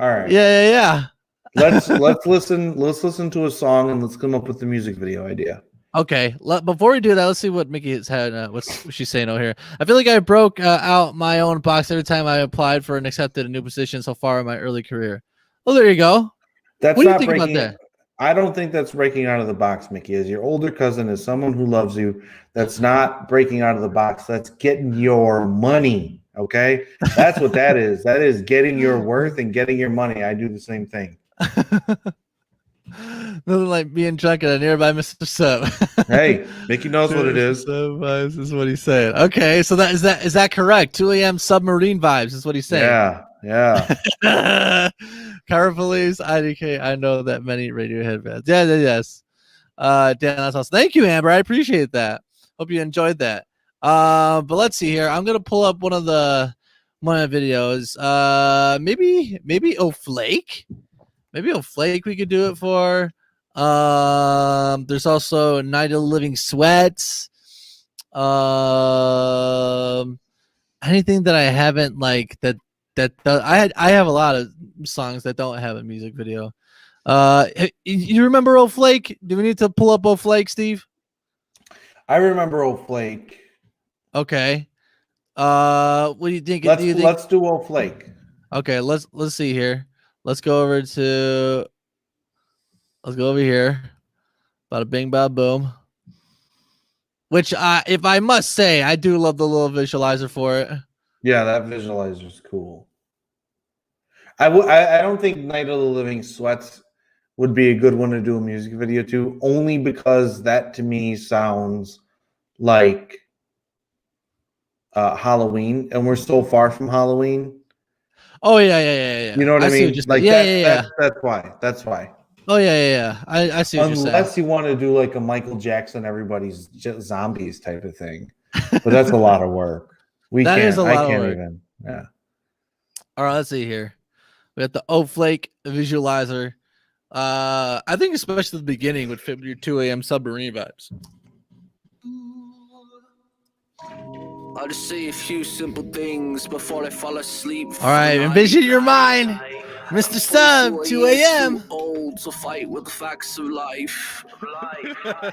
all right. Yeah. Let's listen to a song and let's come up with the music video idea. Okay, before we do that, let's see what Mickey has had. What's she's saying over here? I feel like I broke out my own box every time I applied for and accepted a new position so far in my early career. Well, there you go. That's what do you not think breaking. about that? I don't think that's breaking out of the box, Mickey. As your older cousin, as someone who loves you, that's not breaking out of the box. That's getting your money. Okay, that's what that is. That is getting your worth and getting your money. I do the same thing. Nothing like being drunk at a nearby Mr. Sub. Hey, Mickey knows what it is. This is what he's saying. Okay, so is that correct? 2 a.m. submarine vibes is what he's saying. Yeah. Car Police, IDK. I know that many Radiohead bands. Yes. Dan, that's awesome. Thank you, Amber. I appreciate that. Hope you enjoyed that. But let's see here. I'm gonna pull up one of the videos. Maybe Flake. Maybe Flake we could do it for. There's also Night of the Living Sweats. Anything that I haven't like that I have a lot of songs that don't have a music video. You remember Flake? Do we need to pull up Flake, Steve? I remember Flake. Okay. What do you think? Let's do Flake. Okay, let's see here. Let's go over here. Bada bing, bada boom. Which, if I must say, I do love the little visualizer for it. Yeah, that visualizer is cool. I don't think Night of the Living Sweats would be a good one to do a music video to, only because that to me sounds like Halloween, and we're so far from Halloween. Oh yeah. You know what I mean? Like yeah. That's why. Oh yeah. I see what you're saying. Unless you want to do like a Michael Jackson, everybody's zombies type of thing, but that's a lot of work. I can't even. Yeah. All right, let's see here. We got the Flake visualizer. I think especially the beginning would fit with your 2 a.m. submarine vibes. I'll just say a few simple things before I fall asleep. All right, envision your mind, Mr. Sub, 2 a.m. Old to fight with the facts of life. I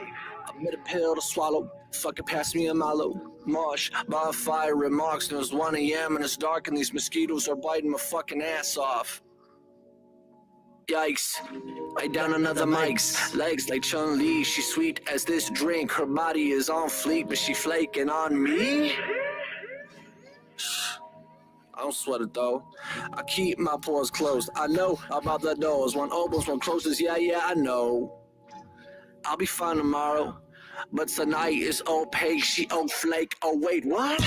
made a pill to swallow. Fucking pass me a mallow. Marsh, bonfire remarks. There's 1 a.m. and it's dark and these mosquitoes are biting my fucking ass off. Yikes, I down another mic's legs like Chun-Li. She's sweet as this drink. Her body is on fleek, but she flaking on me. I don't sweat it though. I keep my pores closed. I know about the doors. One opens, one closes. Yeah, I know. I'll be fine tomorrow, but tonight is opaque. She Flake. Oh wait, what?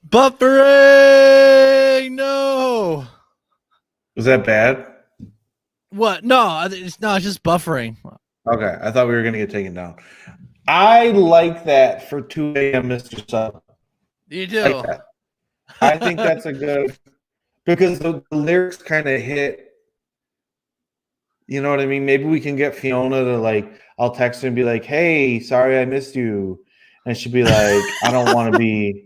Buffering! No. Was that bad? What? No, it's just buffering. Okay, I thought we were gonna get taken down. I like that for 2 a.m. Mr. Sub. You do. Like that. I think that's a good, because the lyrics kind of hit. You know what I mean? Maybe we can get Fiona to like. I'll text her and be like, "Hey, sorry I missed you," and she'd be like, "I don't want to be."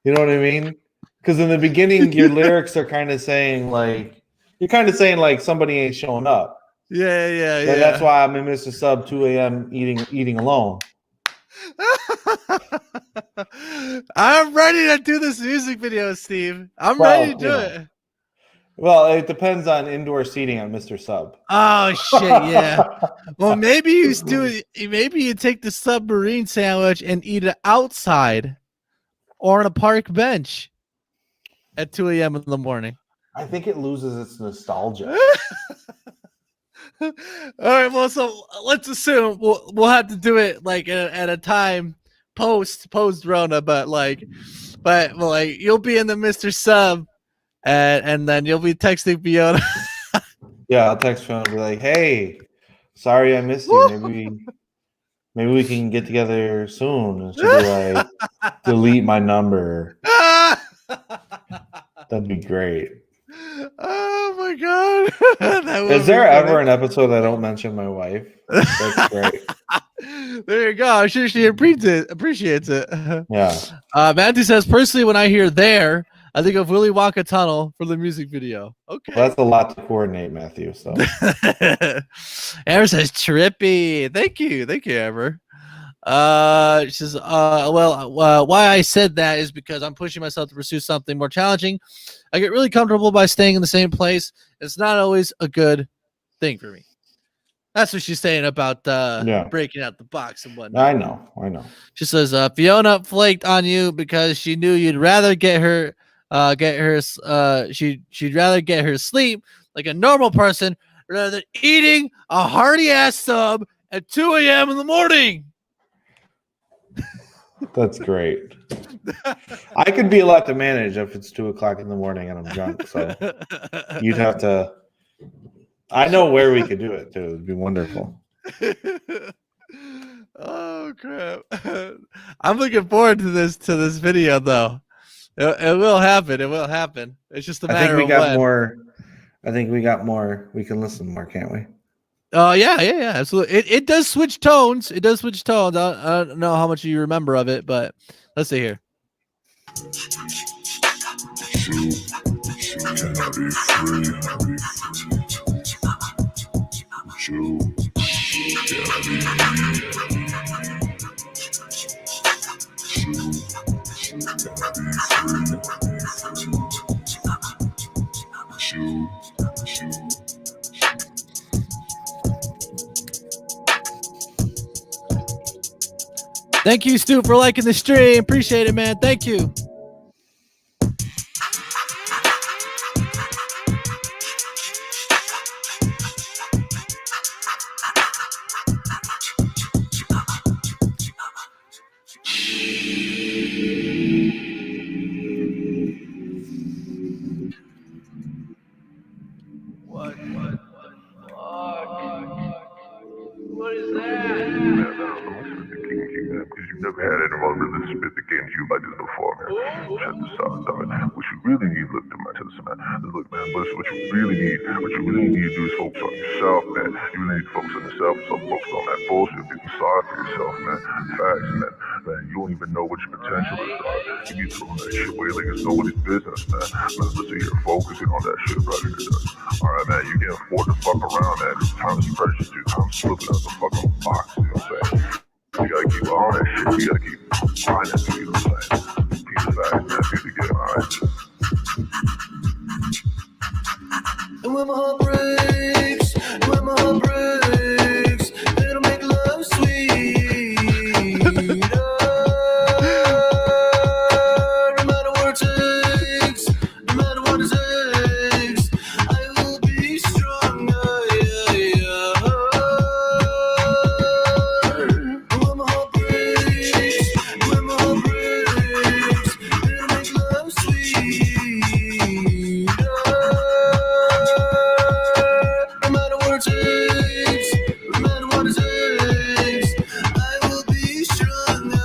You know what I mean? Because in the beginning, your lyrics are kind of saying like, you're kind of saying like somebody ain't showing up. Yeah. So that's why I'm in Mr. Sub 2 a.m. eating alone. I'm ready to do this music video, Steve. I'm ready to do it. Well, it depends on indoor seating on Mr. Sub. Oh shit, yeah. Well, maybe maybe you take the submarine sandwich and eat it outside or on a park bench at 2 a.m. in the morning. I think it loses its nostalgia. All right, well, so let's assume we'll have to do it like at a time post Rona, but you'll be in the Mr. Sub, and then you'll be texting Fiona. Yeah, I'll text Fiona and be like, "Hey, sorry I missed you. Maybe we can get together soon." And she'll be like, "Delete my number." That'd be great. Oh my god! Is there ever an episode I don't mention my wife? That's great. There you go. I'm sure she appreciates it. Yeah. Matthew says, personally, when I hear "there," I think of Willy Wonka Tunnel for the music video. Okay. Well, that's a lot to coordinate, Matthew. So Amber says, trippy. Thank you, Amber. She says, why I said that is because I'm pushing myself to pursue something more challenging. I get really comfortable by staying in the same place. It's not always a good thing for me. That's what she's saying about breaking out the box and whatnot. I know. She says, Fiona flaked on you because she knew you'd rather she'd rather get her sleep like a normal person rather than eating a hearty ass sub at 2 a.m. in the morning. That's great. I could be a lot to manage if it's 2 o'clock in the morning and I'm drunk. So you'd have to. I know where we could do it too. It'd be wonderful. Oh crap! I'm looking forward to this video though. It will happen. It will happen. It's just a matter of when. I think we got more. We can listen more, can't we? Oh yeah, absolutely. It does switch tones. I don't know how much you remember of it, but let's see here. Thank you, Stu, for liking the stream. Appreciate it, man. Thank you. What is that? Because you've never had anyone really spit the game to you like this before, man. Check this out, man. What you really need, look, man, check this, man. Look, man, but what you really need to do is focus on yourself, man. You really need to focus on yourself, so focus on that bullshit, being sorry for yourself, man. Facts, man. Man, you don't even know what your potential is, you need to throw that shit away like it's nobody's business, man. Listen here, focusing on that shit right here. Alright, man, you can't afford to fuck around, man. Time is precious, dude. Time slipping out the fucking box, you know what I'm saying? You gotta keep on that shit. You gotta keep grinding, you know what I'm saying? Piece of facts, man. You to get it, alright? And when my heart breaks, it'll make love sweet. No matter what it takes, no matter what it takes, I will be stronger, When my heart breaks, it'll make love sweet. No matter what it takes, no matter what it takes, I will be stronger,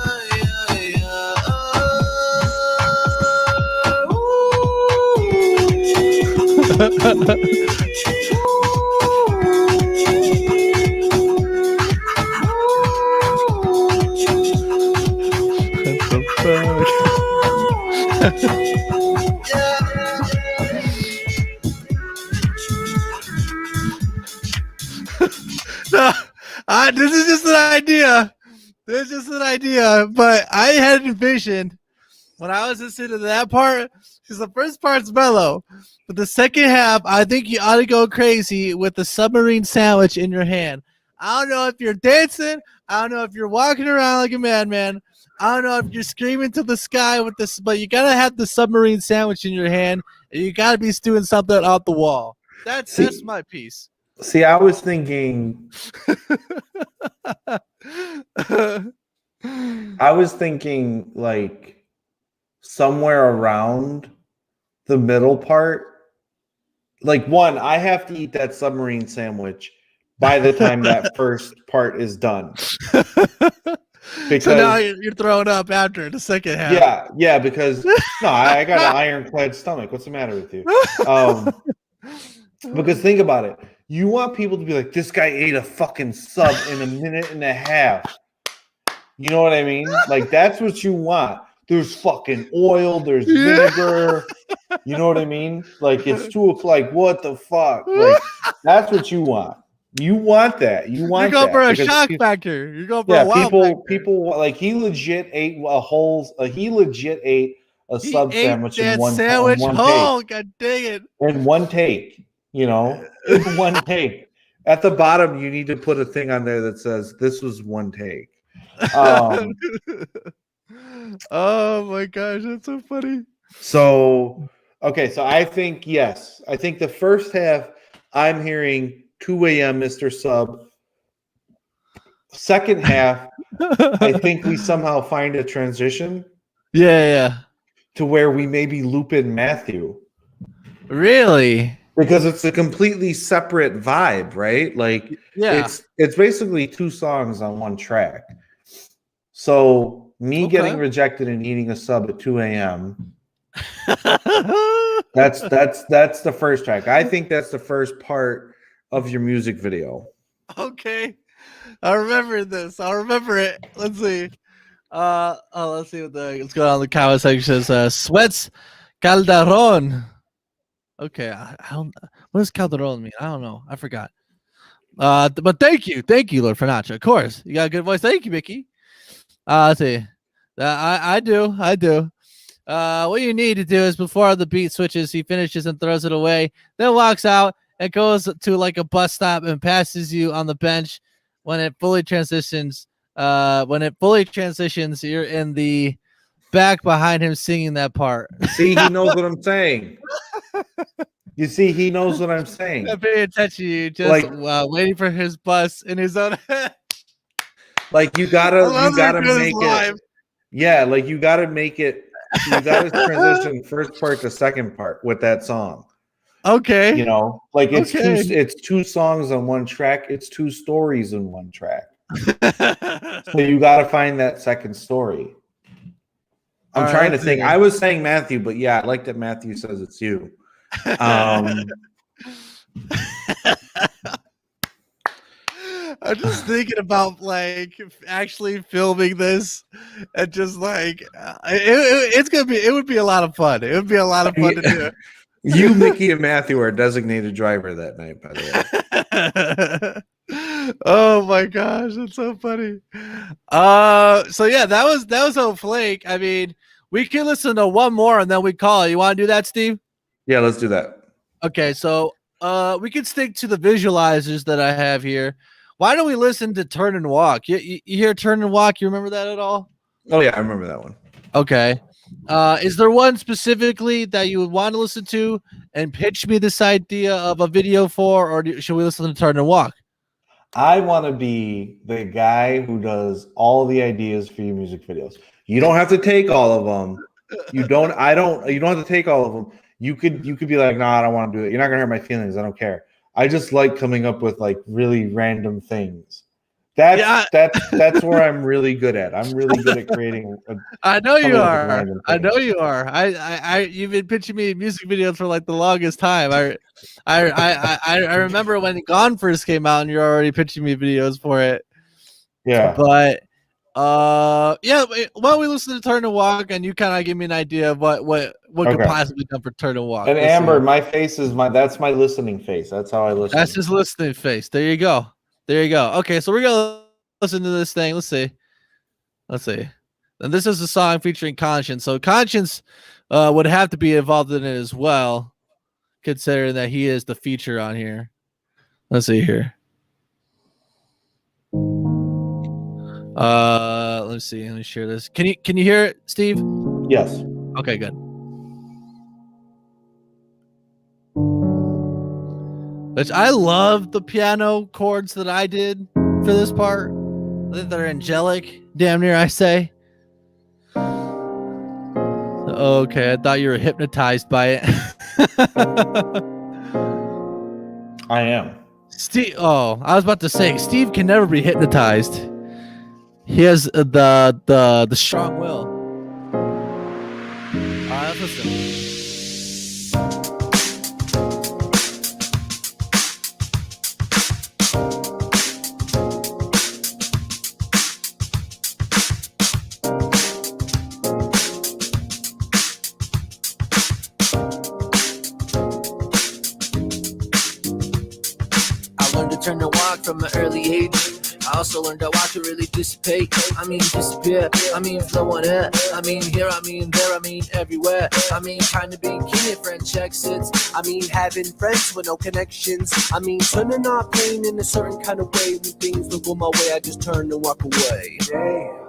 No, this is just an idea. This is just an idea, but I had envisioned when I was listening to that part, because the first part's mellow, but the second half, I think you ought to go crazy with the submarine sandwich in your hand. I don't know if you're dancing. I don't know if you're walking around like a madman. I don't know if you're screaming to the sky with this, but you gotta have the submarine sandwich in your hand, and you gotta be doing something off the wall. That's my piece. See, I was thinking. I was thinking like somewhere around the middle part. Like one, I have to eat that submarine sandwich by the time that first part is done. Because, so now you're throwing up after the second half. Yeah, because no, I got an ironclad stomach. What's the matter with you? Because think about it. You want people to be like, this guy ate a fucking sub in a minute and a half. You know what I mean? Like, that's what you want. There's fucking oil. There's vinegar. You know what I mean? Like, it's 2 o'clock. Like, what the fuck? Like, that's what you want. You want that. You want You're going for a because shock factor. You're going for a wow factor. People like he legit ate a sub sandwich in one sandwich one whole. take. God dang it! In one take, in one take. At the bottom, you need to put a thing on there that says this was one take. Oh my gosh, that's so funny. So I think yes. I think the first half I'm hearing 2 a.m. Mr. Sub. Second half, I think we somehow find a transition. Yeah. To where we maybe loop in Matthew. Really? Because it's a completely separate vibe, right? Like it's basically 2 songs on one track. So me getting rejected and eating a sub at 2 a.m. that's the first track. I think that's the first part of your music video. Okay. I remember this. I'll remember it. Let's see. Let's see what's going on in the comment section. Says Sweats Calderon. Okay, I don't. What does Calderon mean? I don't know. I forgot. But thank you, Lord Fernaccia. Of course, you got a good voice. Thank you, Mickey. Let's see. I do. What you need to do is before the beat switches, he finishes and throws it away, then walks out and goes to like a bus stop and passes you on the bench. When it fully transitions, you're in the back behind him singing that part. See, he knows what I'm saying. You see, he knows what I'm saying. Not paying attention to you, just waiting for his bus in his own head. Like you gotta make it. Yeah, like you gotta make it. You gotta transition first part to second part with that song. Okay. Like it's 2 songs on one track. It's 2 stories in one track. So you got to find that second story. I'm trying to think. I was saying Matthew, but yeah, I like that Matthew says it's you. I'm just thinking about like actually filming this and just like it would be a lot of fun. It would be a lot of fun to do. You, Mickey, and Matthew are designated driver that night, by the way. Oh my gosh, that's so funny. So yeah, that was on Flake. I mean, we can listen to one more and then we call it. You want to do that, Steve? Yeah, let's do that. Okay, so we can stick to the visualizers that I have here. Why don't we listen to Turn and Walk? You hear Turn and Walk? You remember that at all? Oh yeah, I remember that one. Okay. Is there one specifically that you would want to listen to and pitch me this idea of a video for, or should we listen to Turn and Walk? I want to be the guy who does all the ideas for your music videos. You don't have to take all of them. You don't have to take all of them. You could be like, nah, I don't want to do it. You're not gonna hurt my feelings. I don't care. I just like coming up with like really random things. That's where I'm really good at. I'm really good at creating. I know you are. I know you are. You've been pitching me music videos for like the longest time. I remember when Gone first came out, and you're already pitching me videos for it. Yeah. But yeah. Why don't we listen to Turn and Walk, and you kind of give me an idea of what could possibly come for Turn and Walk. And Amber, my face is that's my listening face. That's how I listen. That's his listening face. There you go. Okay, so we're gonna listen to this thing. Let's see. And this is a song featuring Conscience. So Conscience would have to be involved in it as well, considering that he is the feature on here. Let's see here. Let's see. Let me share this. Can you hear it, Steve? Yes. Okay, good. Which I love the piano chords that I did for this part. I think they're angelic, damn near, I say. Okay, I thought you were hypnotized by it. I am. Steve. Oh, I was about to say Steve can never be hypnotized. He has the strong will. All right, let's listen. Turn to walk from an early age. I also learned to watch it really dissipate. I mean disappear, I mean flow on air. I mean here, I mean there, I mean everywhere. I mean kind of being king at French exits. I mean having friends with no connections. I mean turning off pain in a certain kind of way. When things don't go my way, I just turn and walk away. Damn.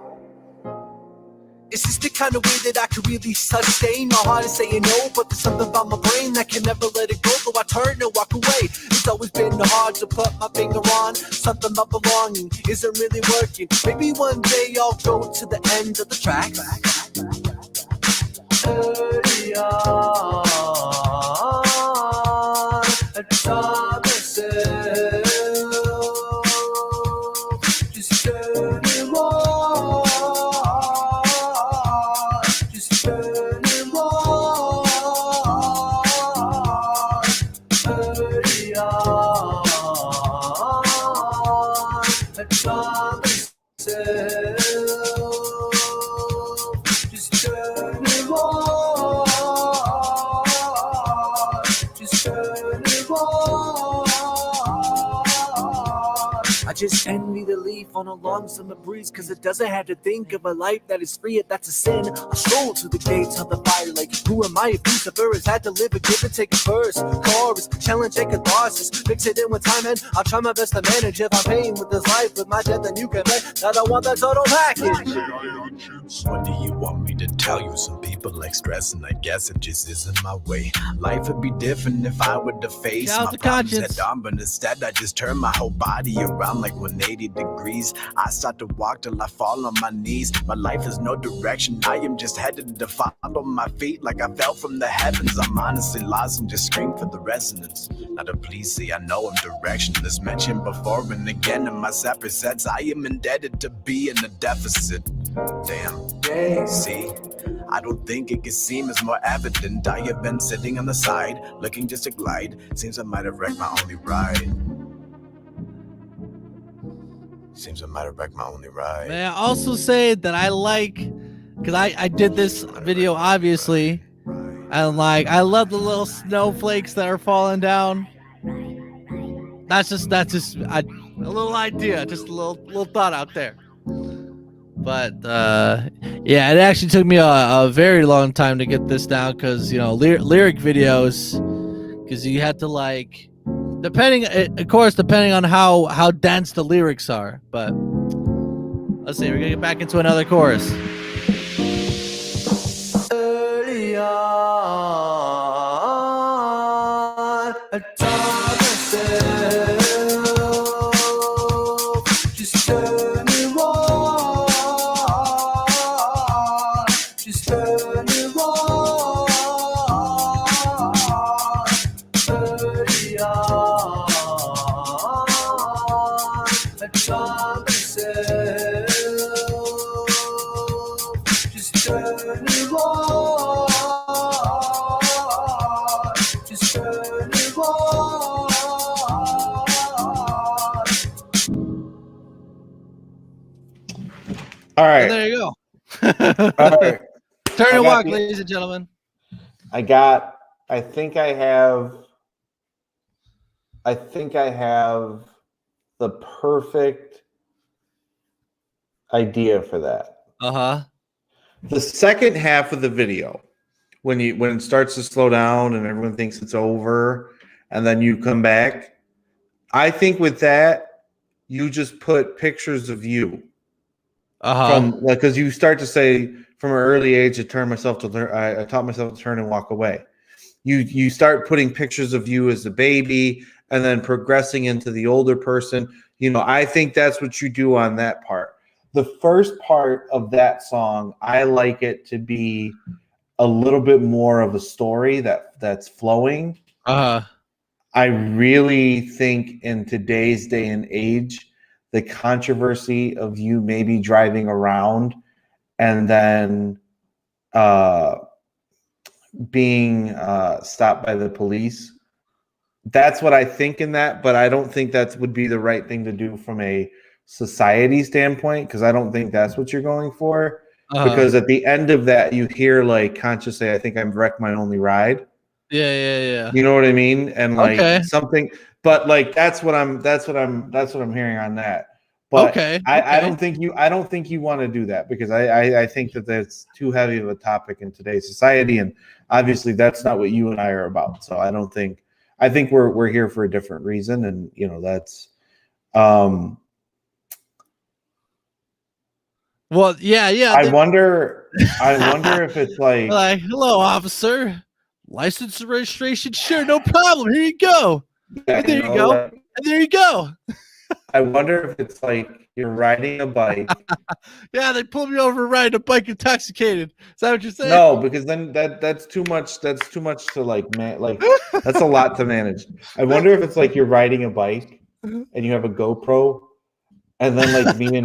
Is this the kind of way that I could really sustain? My heart is saying no, but there's something about my brain that can never let it go. So I turn and walk away. It's always been hard to put my finger on something about belonging isn't really working. Maybe one day I'll go to the end of the tracks. Early on, I taught myself just turn it on. Just envy the leaf on a long summer breeze, cause it doesn't have to think of a life that is free. If that's a sin, I stroll to the gates of the fire like, who am I if Lucifer has had to live a give and take a verse, chorus, challenge and catharsis, mix it in with time and I'll try my best to manage. If I'm paying with this life, with my death, then you can bet that I want the total package. What do you want me to tell you? Some people like stress, and I guess it just isn't my way. Life would be different if I were to face my problems head on, but instead I just turn my whole body around like 180 degrees. I start to walk till I fall on my knees. My life has no direction, I am just headed to follow my feet like I fell from the heavens. I'm honestly lost and just scream for the resonance. Not to please see, I know I'm directionless. Mentioned before and again in my separate sets, I am indebted to be in a deficit. Damn, see, I don't think it could seem as more evident. I have been sitting on the side, looking just to glide. Seems I might have wrecked my only ride. Seems I might have wrecked my only ride. May I also say that I like, because I did this video obviously, and like I love the little snowflakes that are falling down. That's just a little idea, just a little thought out there. But yeah, it actually took me a very long time to get this down, because you know lyric videos, because you had to like, depending on how dense the lyrics are. But let's see, we're gonna get back into another chorus. Early on, I taught myself just turn it on, just turn it on. Early on, I taught myself just turn it on, just turn it on. All right. And there you go. All right. Turn and walk, ladies and gentlemen. I think I have the perfect idea for that. Uh-huh. The second half of the video, when it starts to slow down and everyone thinks it's over, and then you come back, I think with that you just put pictures of you from like, because you start to say from an early age, I taught myself to turn and walk away. You start putting pictures of you as a baby and then progressing into the older person. You know, I think that's what you do on that part. The first part of that song, I like it to be a little bit more of a story that's flowing. I really think in today's day and age, the controversy of you maybe driving around and then being stopped by the police, that's what I think in that, but I don't think that would be the right thing to do from a society standpoint, because I don't think that's what you're going for. Because at the end of that, you hear like Conscious say, I think I've wrecked my only ride. Yeah. You know what I mean? And like something, but like that's what I'm hearing on that. But I don't think you want to do that, because I think that that's too heavy of a topic in today's society, and obviously that's not what you and I are about. So I think we're here for a different reason, and you know that's well, yeah. I wonder if it's like hello, officer. License and registration, sure, no problem. Here you go. Yeah, and there you go. And there you go. I wonder if it's like you're riding a bike. Yeah, they pulled me over riding a bike intoxicated. Is that what you're saying? No, because then that's too much. That's too much to like that's a lot to manage. I wonder if it's like you're riding a bike and you have a GoPro, and then like me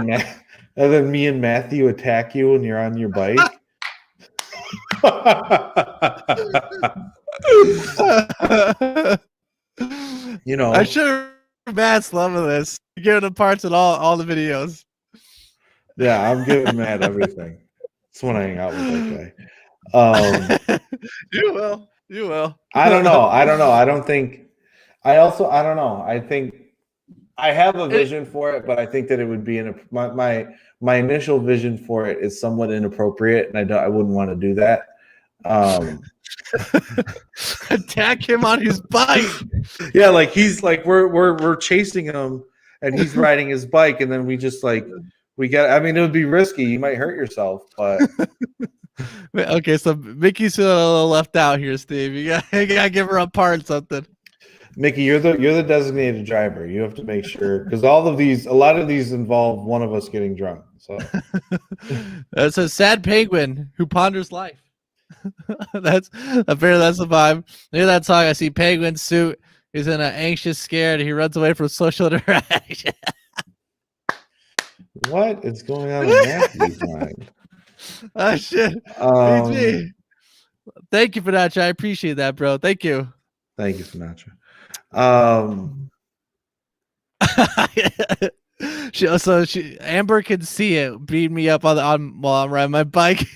and Matthew attack you when you're on your bike. You know, I'm sure Matt's loving this. You're giving him parts in all the videos. Yeah, I'm giving Matt everything. That's when I hang out with that guy. You will. I don't know. I don't think. I don't know. I think I have a vision for it, but I think that it would be my initial vision for it is somewhat inappropriate, and I wouldn't want to do that. Attack him on his bike. Yeah, like he's like we're chasing him, and he's riding his bike, and then we just like I mean, it would be risky. You might hurt yourself, but okay. So Mickey's feeling a little left out here, Steve. You gotta give her a part something. Mickey, you're the designated driver. You have to make sure, because a lot of these involve one of us getting drunk. So that's a sad penguin who ponders life. That's the vibe. Hear that song? I see penguin suit. He's in an anxious, scared. He runs away from social interaction. What is going on in Matthew's mind? Oh shit! PG. Thank you for that, I appreciate that, bro. Thank you. Thank you, Sinatra. Amber can see it beating me up while I'm riding my bike.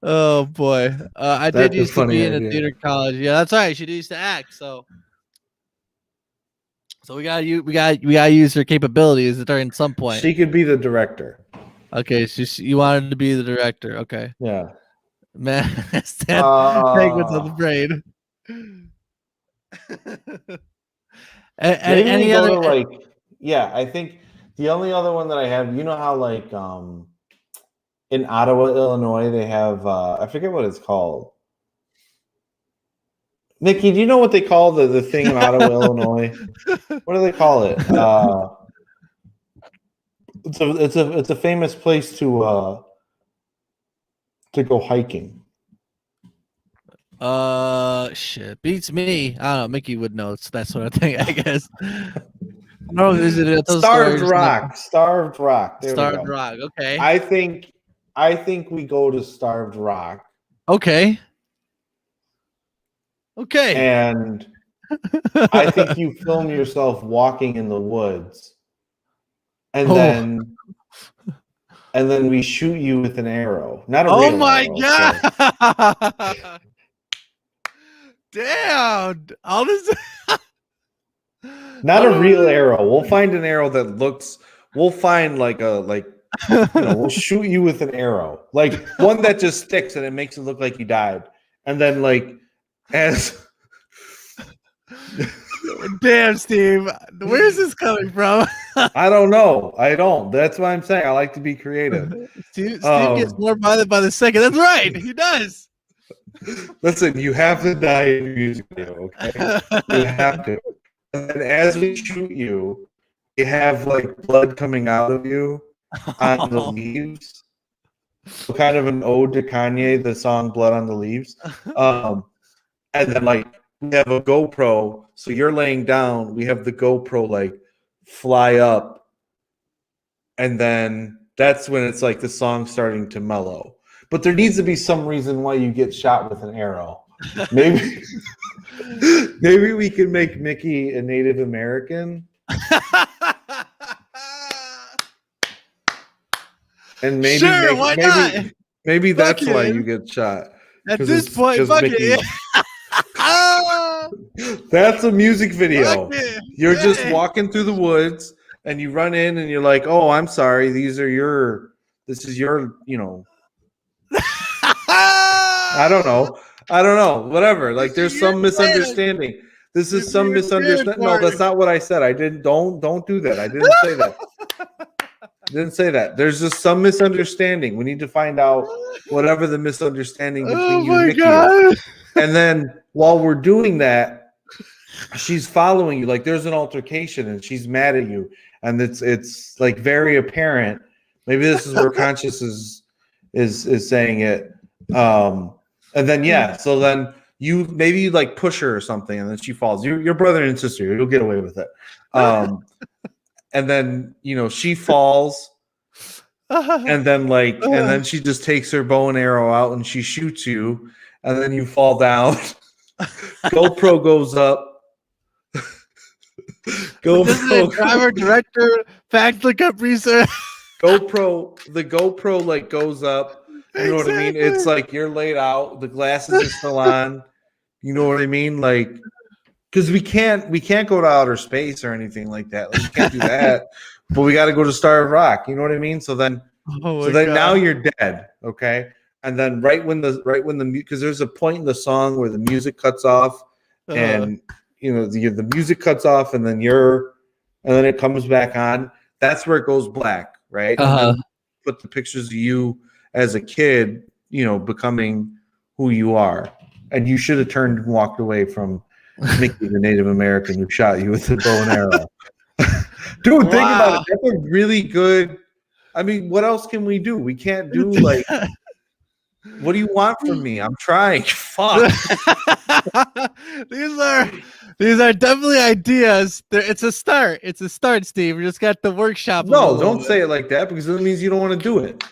Oh boy, I did used to be in a theater college. Yeah, that's right. She used to act. So we gotta use her capabilities during some point. She could be the director. Okay, you wanted to be the director. Okay. Yeah. Man, penguins on the brain. Any other I think the only other one that I have, you know how like in Ottawa, Illinois, they have I forget what it's called. Nikki, do you know what they call the thing in Ottawa, Illinois? What do they call it? It's a famous place to go hiking. Shit, beats me. I don't know. Mickey would know. So that's what I think. I guess. No, is it Starved Rock? Starved Rock. Starved Rock. Okay. I think we go to Starved Rock. Okay. And I think you film yourself walking in the woods, and then we shoot you with an arrow. Not a real arrow, god! Damn! All this. Not a real arrow. We'll find an arrow that looks. We'll find like we'll shoot you with an arrow, like one that just sticks and it makes it look like you died, and then like as. Damn, Steve, where's this coming from? I don't know. I don't. That's why I'm saying I like to be creative. Steve gets more bothered by the second. That's right, he does. Listen, you have to die in your music video, okay? You have to. And as we shoot you, you have like blood coming out of you on the leaves. So kind of an ode to Kanye, the song "Blood on the Leaves." And then like we have a GoPro, so you're laying down. We have the GoPro like fly up, and then that's when it's like the song starting to mellow. But there needs to be some reason why you get shot with an arrow. Maybe, maybe we can make Mickey a Native American, and maybe Sure, why not? Maybe that's Fuck why it. you get shot. At this point, fuck it. That's a music video. Fuck it. You're Yeah. just walking through the woods, and you run in, and you're like, "Oh, I'm sorry. This is your, I don't know. Whatever. Like, there's some misunderstanding. This is some misunderstanding. No, that's not what I said. I didn't. Don't do that. I didn't say that. Didn't say that. There's just some misunderstanding. We need to find out whatever the misunderstanding between you and Mickey is. And then while we're doing that, she's following you. Like there's an altercation and she's mad at you. And it's like very apparent. Maybe this is where conscious is saying it. And then so then you maybe like push her or something, and then she falls. Your brother and sister, you'll get away with it. And then she falls, and then she just takes her bow and arrow out and she shoots you, and then you fall down. GoPro goes up. GoPro driver, director, fact lookup research. The GoPro like goes up. You know what I mean? It's like you're laid out. The glasses are still on. You know what I mean? Like. Because we can't go to outer space or anything like that. Like, we can't do that. But we got to go to Star of Rock. You know what I mean? So then, now you're dead. Okay. And then right when the because there's a point in the song where the music cuts off, and the music cuts off, and then it comes back on. That's where it goes black, right? And then put the pictures of you as a kid, becoming who you are, and you should have turned and walked away from Mickey, the Native American who shot you with the bow and arrow. Dude, think about it. That's a really good. I mean, what else can we do? We can't do like. What do you want from me? I'm trying. Fuck. These are definitely ideas. It's a start. It's a start, Steve. We just got the workshop. No, don't say it like that because it means you don't want to do it.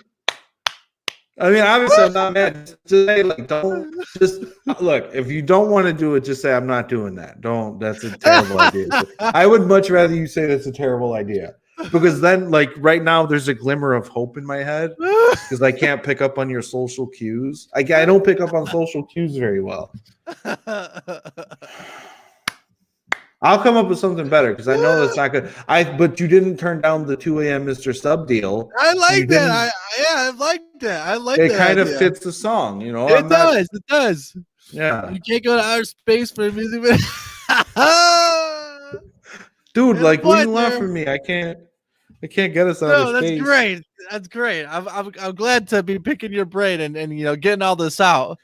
I mean, obviously, I'm not mad. Just say, don't just look. If you don't want to do it, just say I'm not doing that. Don't. That's a terrible idea. I would much rather you say that's a terrible idea because then, right now, there's a glimmer of hope in my head because I can't pick up on your social cues. I don't pick up on social cues very well. I'll come up with something better because I know that's not good. But you didn't turn down the 2 a.m. Mr. Sub deal. I like that. I like that. I like that. It kind of fits the song, It does. Yeah. You can't go to outer space for a music video. Dude, what do you want from me? I can't get us out of space. That's great. That's great. I'm glad to be picking your brain and getting all this out.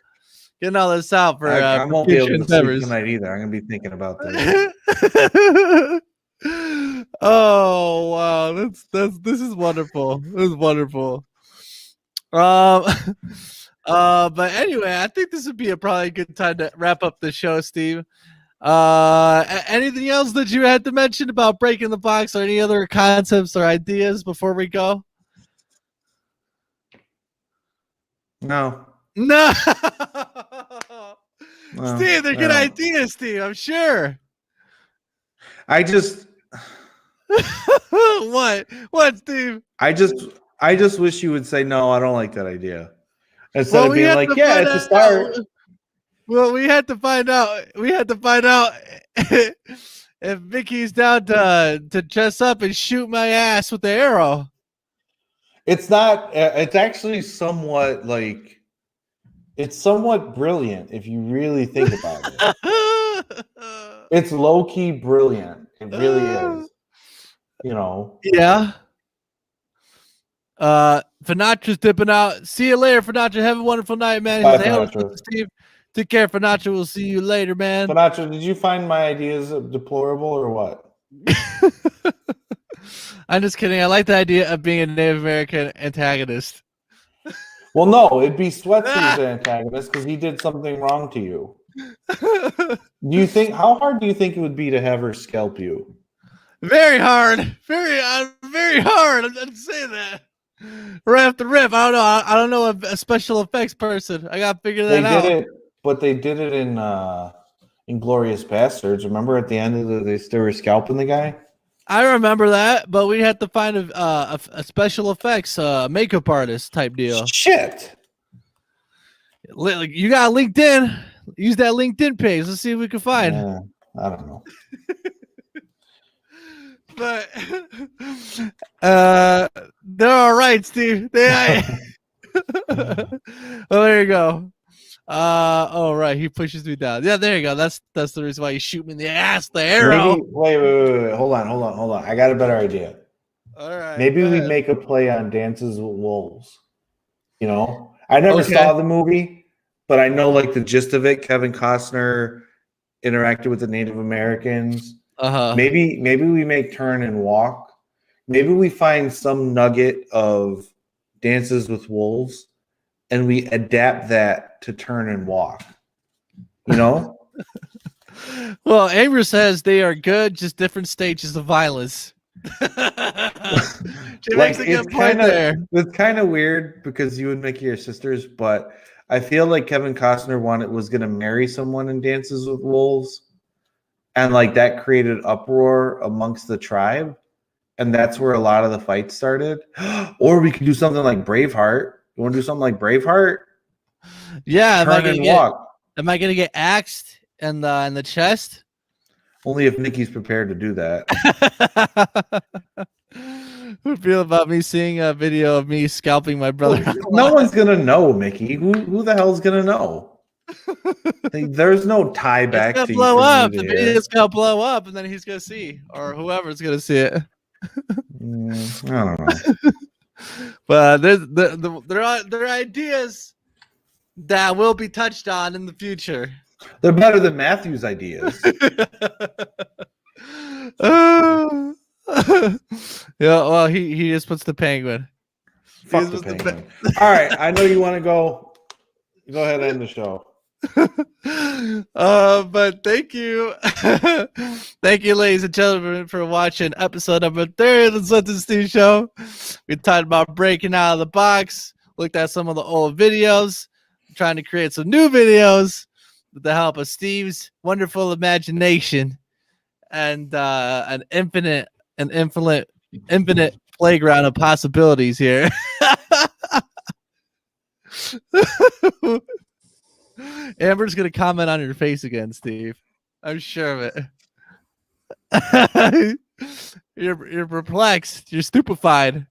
Getting all this out for I won't be able to sleep tonight either. I'm gonna be thinking about this. Oh wow, this is wonderful. This is wonderful. But anyway, I think this would be probably a good time to wrap up the show, Steve. Anything else that you had to mention about breaking the box, or any other concepts or ideas before we go? No. Steve, they're good ideas, Steve. I'm sure. I just what, Steve? I just wish you would say no. I don't like that idea. Instead of being like, yeah, it's a start. Well, we had to find out. We had to find out if Vicky's down to dress up and shoot my ass with the arrow. It's not. It's actually somewhat like. It's somewhat brilliant if you really think about it. It's low key brilliant. It really is. You know. Yeah. Finatra's dipping out. See you later, Finatra. Have a wonderful night, man. Bye, Hey, Finatra. Steve. Take care, Finatra. We'll see you later, man. Finatra, did you find my ideas deplorable or what? I'm just kidding. I like the idea of being a Native American antagonist. Well, no, it'd be Sweats who's the antagonist because he did something wrong to you. Do you think? How hard do you think it would be to have her scalp you? Very hard. Very hard. I'm saying that. Right off the rip. I don't know. I don't know a special effects person. I gotta figure that out. They did it, but they did it in Inglorious Bastards. Remember at the end of they still were scalping the guy? I remember that, but we had to find a special effects makeup artist type deal. Shit. Like, you got LinkedIn. Use that LinkedIn page. Let's see if we can find. Yeah, I don't know. But they're all right, Steve. Well, there you go. Oh right, he pushes me down. Yeah, there you go. That's the reason why you shoot me in the ass. The arrow. Wait. Hold on. I got a better idea. All right. Maybe we make a play on Dances with Wolves. You know, I never saw the movie, but I know like the gist of it. Kevin Costner interacted with the Native Americans. Maybe we make Turn and Walk. Maybe we find some nugget of Dances with Wolves and we adapt that to Turn and Walk. You know? Well, Amber says they are good, just different stages of violence. She makes a good point there. It's kind of weird because you would make your sisters, but I feel like Kevin Costner was going to marry someone in Dances with Wolves. And like that created uproar amongst the tribe. And that's where a lot of the fights started. Or we could do something like Braveheart. You want to do something like Braveheart? Yeah. Turn and walk. Am I going to get axed in the chest? Only if Nikki's prepared to do that. What feel about me seeing a video of me scalping my brother? No one's going to know, Mickey. Who the hell's going to know? There's no tie back to blow up. The video's gonna blow up, and then he's gonna see, or whoever's gonna see it. I don't know. But there are ideas that will be touched on in the future. They're better than Matthew's ideas. Yeah, well, he just puts the penguin. Fuck the penguin. All right, I know you want to go. Go ahead and end the show. But thank you. Thank you, ladies and gentlemen, for watching episode number 30 of the S&S Steve Show. We talked about breaking out of the box, looked at some of the old videos, trying to create some new videos with the help of Steve's wonderful imagination and an infinite playground of possibilities here. Amber's gonna comment on your face again, Steve. I'm sure of it. You're perplexed. You're stupefied.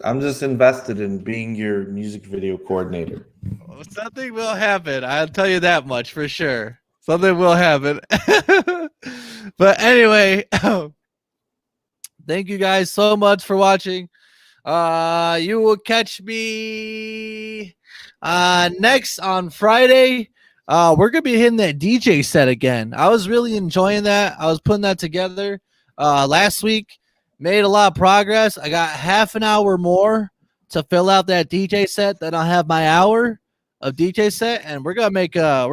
I'm just invested in being your music video coordinator. Something will happen. I'll tell you that much for sure. Something will happen. But anyway, thank you guys so much for watching. You will catch me next on Friday. We're gonna be hitting that DJ set again. I was really enjoying that. I was putting that together last week, made a lot of progress. I got half an hour more to fill out that DJ set. Then I'll have my hour of DJ set, and we're gonna make a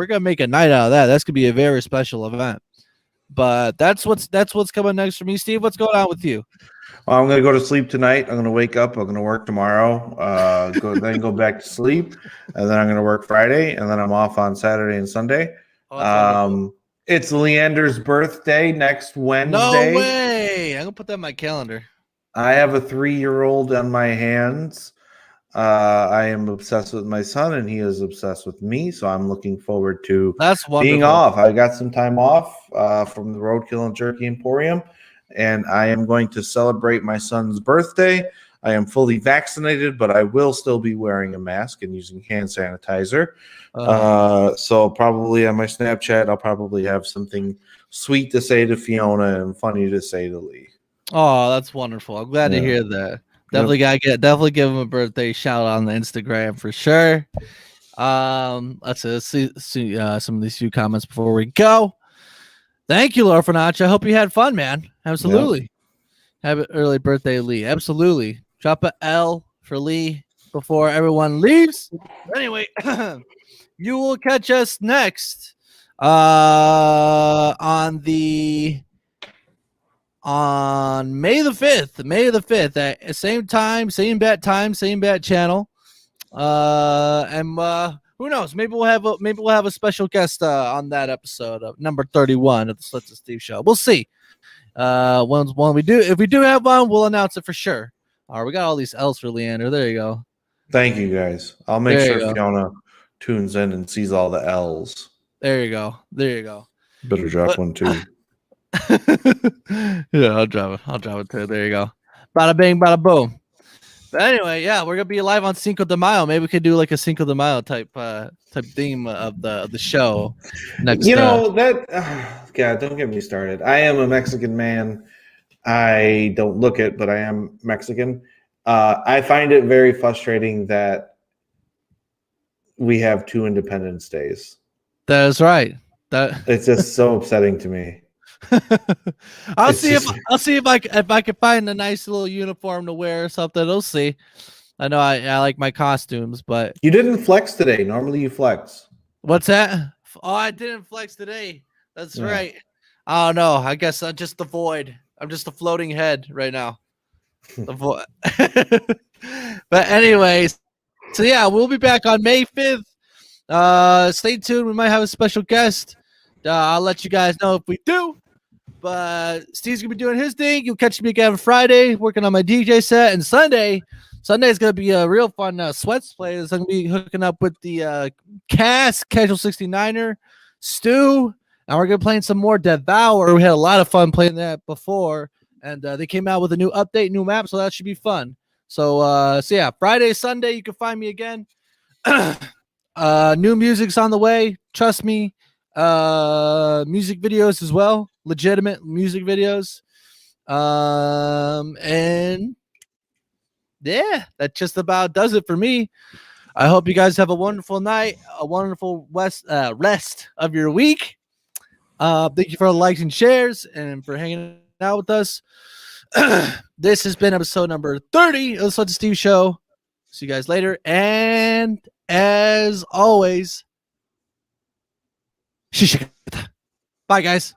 night out of that. That's gonna be a very special event. But that's what's coming next for me. Steve, what's going on with you? Well, I'm going to go to sleep tonight. I'm going to wake up. I'm going to work tomorrow. Then go back to sleep, and then I'm going to work Friday, and then I'm off on Saturday and Sunday. It's Leander's birthday next Wednesday. No way! I'm going to put that in my calendar. I have a 3-year-old on my hands. I am obsessed with my son, and he is obsessed with me. So I'm looking forward to being off. I got some time off from the Roadkill and Jerky Emporium, and I am going to celebrate my son's birthday. I am fully vaccinated, but I will still be wearing a mask and using hand sanitizer. So probably on my Snapchat, I'll probably have something sweet to say to Fiona and funny to say to Lee. Oh, that's wonderful. I'm glad to hear that. Definitely give him a birthday shout out on the Instagram for sure. Let's see some of these few comments before we go. Thank you, Laura Finaccia. I hope you had fun, man. Absolutely. Happy early birthday, Lee. Absolutely. Drop a L for Lee before everyone leaves. Anyway, you will catch us next on May the 5th at same time, same bat channel. Who knows? Maybe we'll have a special guest on that episode of number 31 of the S&S Steve Show. We'll see. When we do, if we do have one, we'll announce it for sure. All right, we got all these L's for Leander. There you go. Thank you, guys. I'll make sure Fiona tunes in and sees all the L's. There you go. Better drop one too. Yeah, I'll drop it too. There you go. Bada bing, bada boom. But anyway, yeah, we're gonna be live on Cinco de Mayo. Maybe we could do like a Cinco de Mayo type theme of the show next. God, don't get me started. I am a Mexican man. I don't look it, but I am Mexican. I find it very frustrating that we have 2 Independence Days. That is right. It's just so upsetting to me. I'll see if I can find a nice little uniform to wear or something. We'll see. I know I like my costumes, but you didn't flex today. Normally you flex. What's that? Oh, I didn't flex today. That's right. Oh no, I guess I'm just the void. I'm just a floating head right now. The void. But anyways, so yeah, we'll be back on May 5th. Stay tuned. We might have a special guest. I'll let you guys know if we do. But Steve's gonna be doing his thing. You'll catch me again Friday, working on my DJ set, and Sunday is gonna be a real fun sweats play. I'm gonna be hooking up with the Casual 69er, Stu, and we're gonna be playing some more Devour. We had a lot of fun playing that before, and they came out with a new update, new map, so that should be fun. So yeah, Friday, Sunday, you can find me again. New music's on the way. Trust me. Music videos as well, legitimate music videos. And yeah, that just about does it for me. I hope you guys have a wonderful night, a wonderful rest of your week. Thank you for the likes and shares and for hanging out with us. This has been episode number 30 of the S&S Steve Show. See you guys later, and as always, bye, guys.